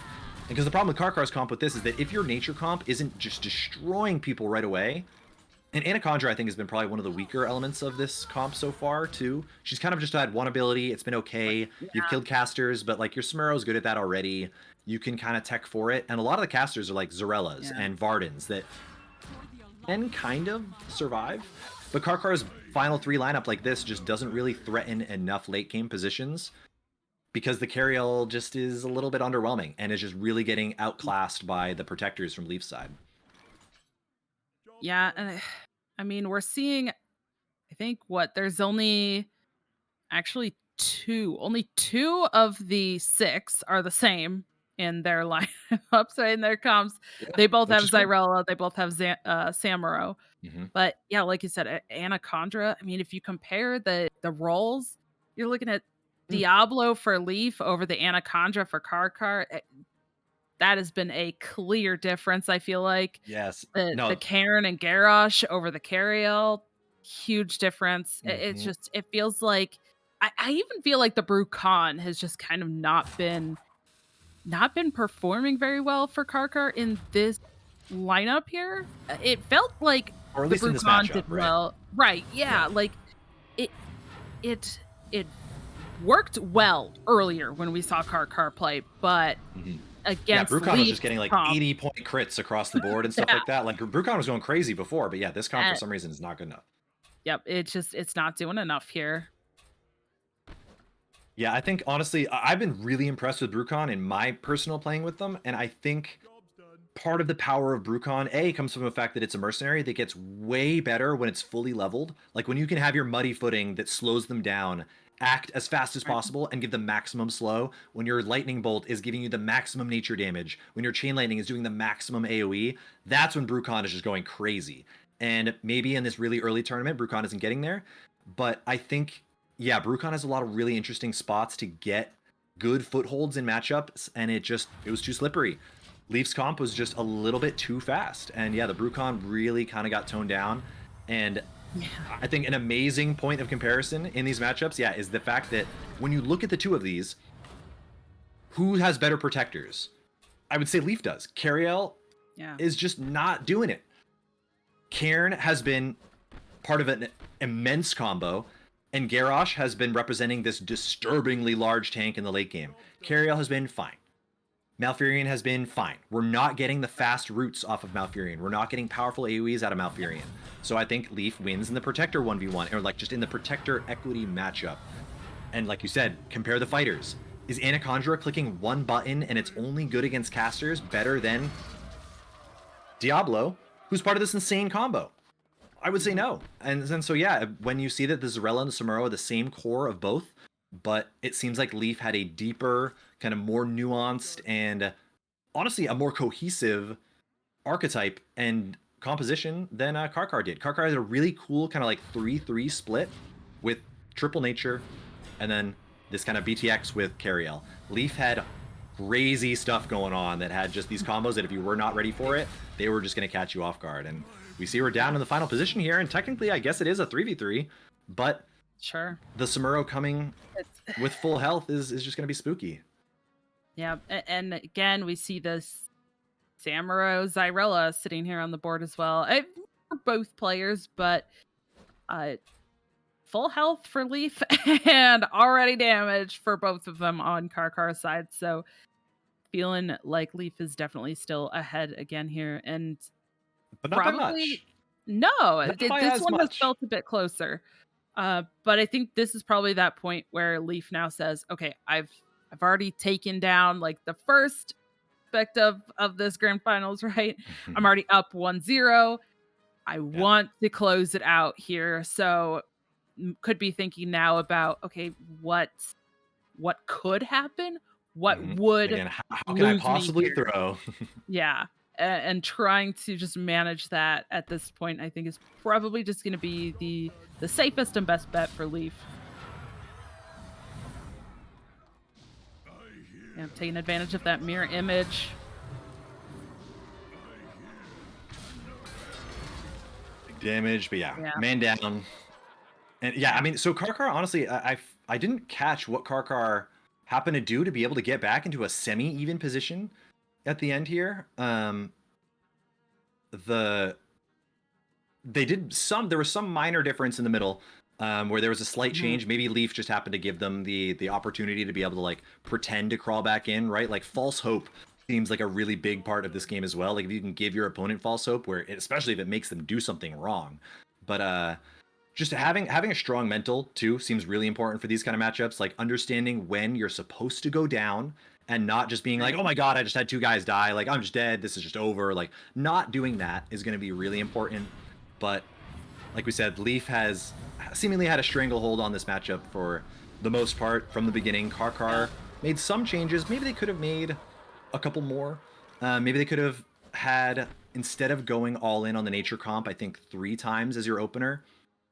Because the problem with Karkar's comp with this is that if your nature comp isn't just destroying people right away, and Anacondra, I think, has been probably one of the weaker elements of this comp so far, too. She's kind of just had one ability. It's been okay. Yeah. You've killed casters, but, like, your Smuro's good at that already. You can kind of tech for it. And a lot of the casters are, like, Zarellas and Vardens that can kind of survive. But Karkar's final 3 lineup like this just doesn't really threaten enough late-game positions because the Cariel just is a little bit underwhelming and is just really getting outclassed by the Protectors from Leaf's side. Yeah, and I mean, we're seeing, I think, there's only actually only 2 of the 6 are the same in their lineups, right, in their comps. Yeah, They both have which is cool. Zyrella, they both have Samuro. Mhm. But yeah, like you said, Anacondra, I mean, if you compare the roles, you're looking at Diablo for Leaf over the Anacondra for Karkar. That has been a clear difference, I feel like. Yes. The No. Cairn and Garrosh over the Cariel, huge difference. It's Mhm. just, it feels like I even feel like the Brucon has just kind of not been performing very well for Karkar in this lineup here. It felt like Or at the least in this Brucon matchup, did right? well. Right, yeah, like it it it worked well earlier when we saw Karkar play, but Mhm. against Brucon was Leaf just getting like comp, 80-point crits across the board and stuff Yeah. like that. Like Brucon was going crazy before, but yeah, this comp for And- some reason is not good enough. Yep, it's not doing enough here. Yeah, I think honestly, I've been really impressed with Brucon in my personal playing with them, and I think Job's done. part of the power of Brucon, comes from the fact that it's a mercenary that gets way better when it's fully leveled. Like when you can have your Muddy Footing that slows them down, act as fast as Right. possible, and give them maximum slow. When your Lightning Bolt is giving you the maximum nature damage, when your Chain Lightning is doing the maximum AoE, that's when Brucon is just going crazy. And maybe in this really early tournament, Brucon isn't getting there. But I think, yeah, Brucon has a lot of really interesting spots to get good footholds in matchups, and it was too slippery. Leaf's comp was just a little bit too fast. And yeah, the Brucon really kind of got toned down. And Yeah. I think an amazing point of comparison in these matchups, yeah, is the fact that when you look at the two of these, who has better protectors? I would say Leaf does. Cariel Yeah. is just not doing it. Cairn has been part of an immense combo, and Garrosh has been representing this disturbingly large tank in the late game. Cariel has been fine. Malfurion has been fine. We're not getting the fast roots off of Malfurion. We're not getting powerful AoEs out of Malfurion. So I think Leaf wins in the Protector 1v1, or like just in the Protector equity matchup. And like you said, compare the fighters. Is Anacondra clicking one button and it's only good against casters better than Diablo, who's part of this insane combo? I would say no. And then so yeah, when you see that the Zarella and the Samuro are the same core of both, but it seems like Leaf had a deeper, kind of more nuanced, and honestly a more cohesive archetype and composition than Karkar did. Karkar has a really cool kind of like 3-3 split with triple nature, and then this kind of BTX with Cariel. Leaf had crazy stuff going on that had just these combos that if you were not ready for it, they were just going to catch you off guard. And we see we're down in the final position here, and technically I guess it is a 3v3, but Sure. the Samuro coming It's, with full health is just going to be spooky. yeah, and again we see this Samuro Zyrella sitting here on the board as well. For both players, but full health for Leaf and already damaged for both of them on Karkar's side. So feeling like Leaf is definitely still ahead again here, and But not by much. probably no, Not by this as one has much. felt a bit closer. But I think this is probably that point where Leaf now says, "Okay, I've already taken down like the first aspect of this grand finals, right? I'm already up 1-0. I want to close it out here." So could be thinking now about, okay, what could happen? What would Again, how can I lose me possibly here? throw? Yeah. And trying to just manage that at this point, I think is probably just going to be the safest and best bet for Leaf. Yeah, taking advantage of that mirror image. Big damage, but Yeah. man down. And yeah, I mean, so Karkar, honestly, I didn't catch what Karkar happened to do to be able to get back into a semi-even position at the end here. There was some minor difference in the middle, where there was a slight change. Maybe Leaf just happened to give them the opportunity to be able to like pretend to crawl back in, right? Like false hope seems like a really big part of this game as well. Like if you can give your opponent false hope, especially if it makes them do something wrong. But just having a strong mental too seems really important for these kind of matchups. Like understanding when you're supposed to go down and not just being like, oh my god, I just had 2 guys die, like I'm just dead, this is just over. Like not doing that is going to be really important. But like we said, Leaf has seemingly had a stranglehold on this matchup for the most part from the beginning. Karkar made some changes. Maybe they could have made a couple more. Maybe they could have had, instead of going all in on the nature comp, I think 3 times as your opener,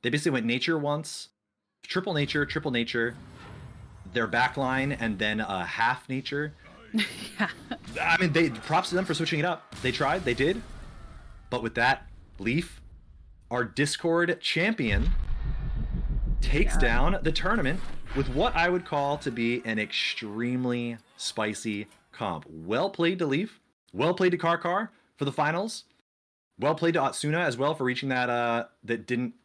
they basically went nature once, triple nature, their backline, and then half nature. Yeah. I mean, props to them for switching it up. They tried, they did. But with that, Leaf, our Discord champion, takes down the tournament with what I would call to be an extremely spicy comp. Well played to Leaf. Well played to Karkar for the finals. Well played to Atsuna as well for reaching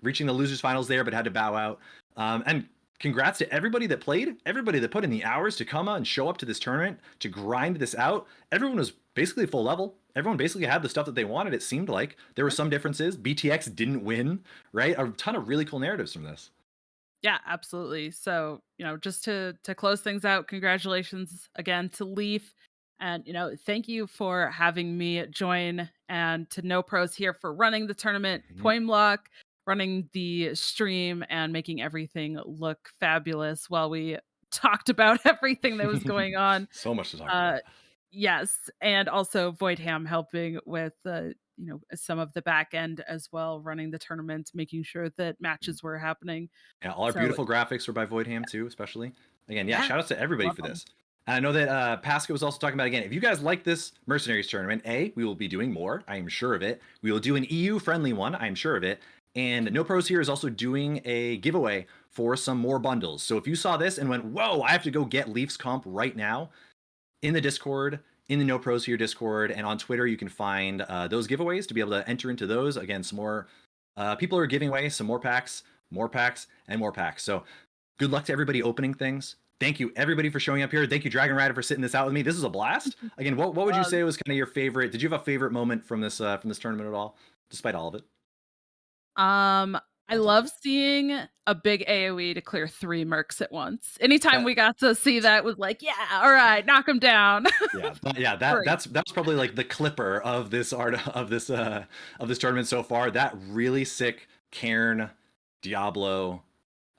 reaching the losers finals there, but had to bow out. And congrats to everybody that played, everybody that put in the hours to come and show up to this tournament, to grind this out. Everyone was basically full level. Everyone basically had the stuff that they wanted, it seemed like. There were some differences. BTX didn't win, right? A ton of really cool narratives from this. Yeah, absolutely. So, just to close things out, congratulations again to Leaf. And, thank you for having me join, and to NoPros for running the tournament, Poimlok running the stream and making everything look fabulous while we talked about everything that was going on. So much to talk about. Yes, and also VoidHAM helping with some of the back end as well, running the tournament, making sure that matches were happening. Yeah, all our beautiful graphics were by VoidHAM too, especially. Again, Yeah, shout out to everybody for this. And I know that Pasca was also talking about, again, if you guys like this Mercenaries tournament, we will be doing more. I am sure of it. We will do an EU-friendly one. I am sure of it. And NoProsHere is also doing a giveaway for some more bundles. So if you saw this and went, whoa, I have to go get Leafs comp right now, in the Discord, in the NoProsHere Discord, and on Twitter, you can find those giveaways to be able to enter into those. Again, some more people are giving away some more packs, and more packs. So good luck to everybody opening things. Thank you, everybody, for showing up here. Thank you, Dragonrider, for sitting this out with me. This is a blast. Again, what would you say was kind of your favorite? Did you have a favorite moment from this tournament at all, despite all of it? I love seeing a big AoE to clear 3 mercs at once. Anytime we got to see that was like, yeah, all right, knock them down. That's probably like the clipper of this tournament so far. That really sick Cairn, Diablo,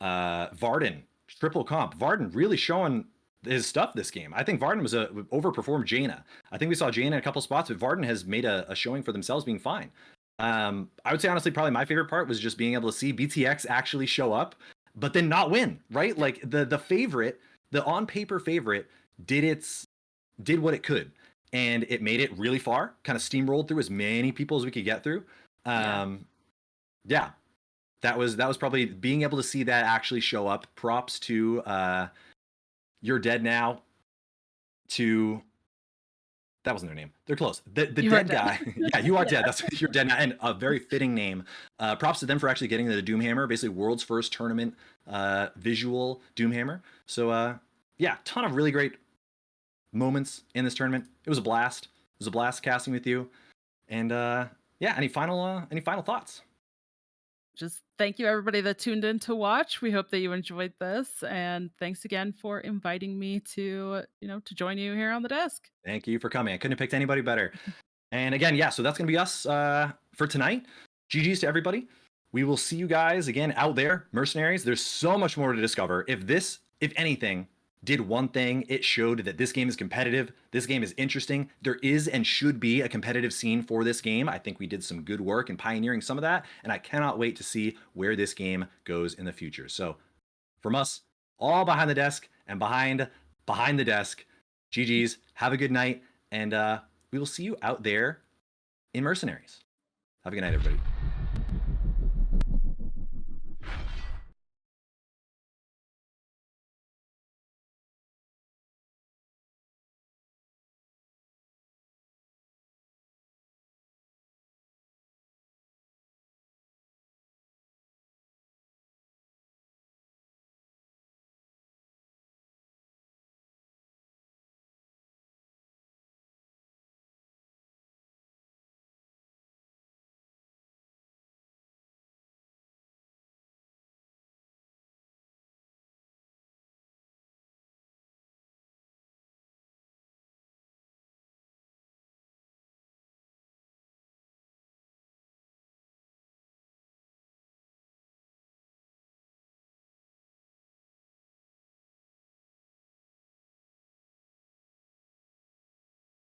Varden, triple comp. Varden really showing his stuff this game. I think Varden was overperformed Jaina. I think we saw Jaina in a couple spots, but Varden has made a showing for themselves being fine. I would say honestly, probably my favorite part was just being able to see BTX actually show up, but then not win, right? Like the favorite, the on paper favorite did what it could, and it made it really far, kind of steamrolled through as many people as we could get through. Yeah, that was probably being able to see that actually show up. Props to You're Dead Now, to that wasn't their name. They're close. The dead guy. Yeah, You Are Dead. That's You're Dead Now, and a very fitting name. Props to them for actually getting the Doomhammer, basically world's first tournament visual Doomhammer. So yeah, ton of really great moments in this tournament. It was a blast. It was a blast casting with you. And yeah, any final thoughts? Just thank you everybody that tuned in to watch. We hope that you enjoyed this, and thanks again for inviting me to join you here on the desk. Thank you for coming. I couldn't have picked anybody better. And again, yeah, so that's gonna be us for tonight. GG's to everybody. We will see you guys again out there. Mercenaries, there's so much more to discover. If anything, did one thing, it showed that this game is competitive. This game is interesting. There is and should be a competitive scene for this game. I think we did some good work in pioneering some of that, and I cannot wait to see where this game goes in the future. So from us, all behind the desk and behind the desk, GG's, have a good night, and we will see you out there in Mercenaries. Have a good night, everybody.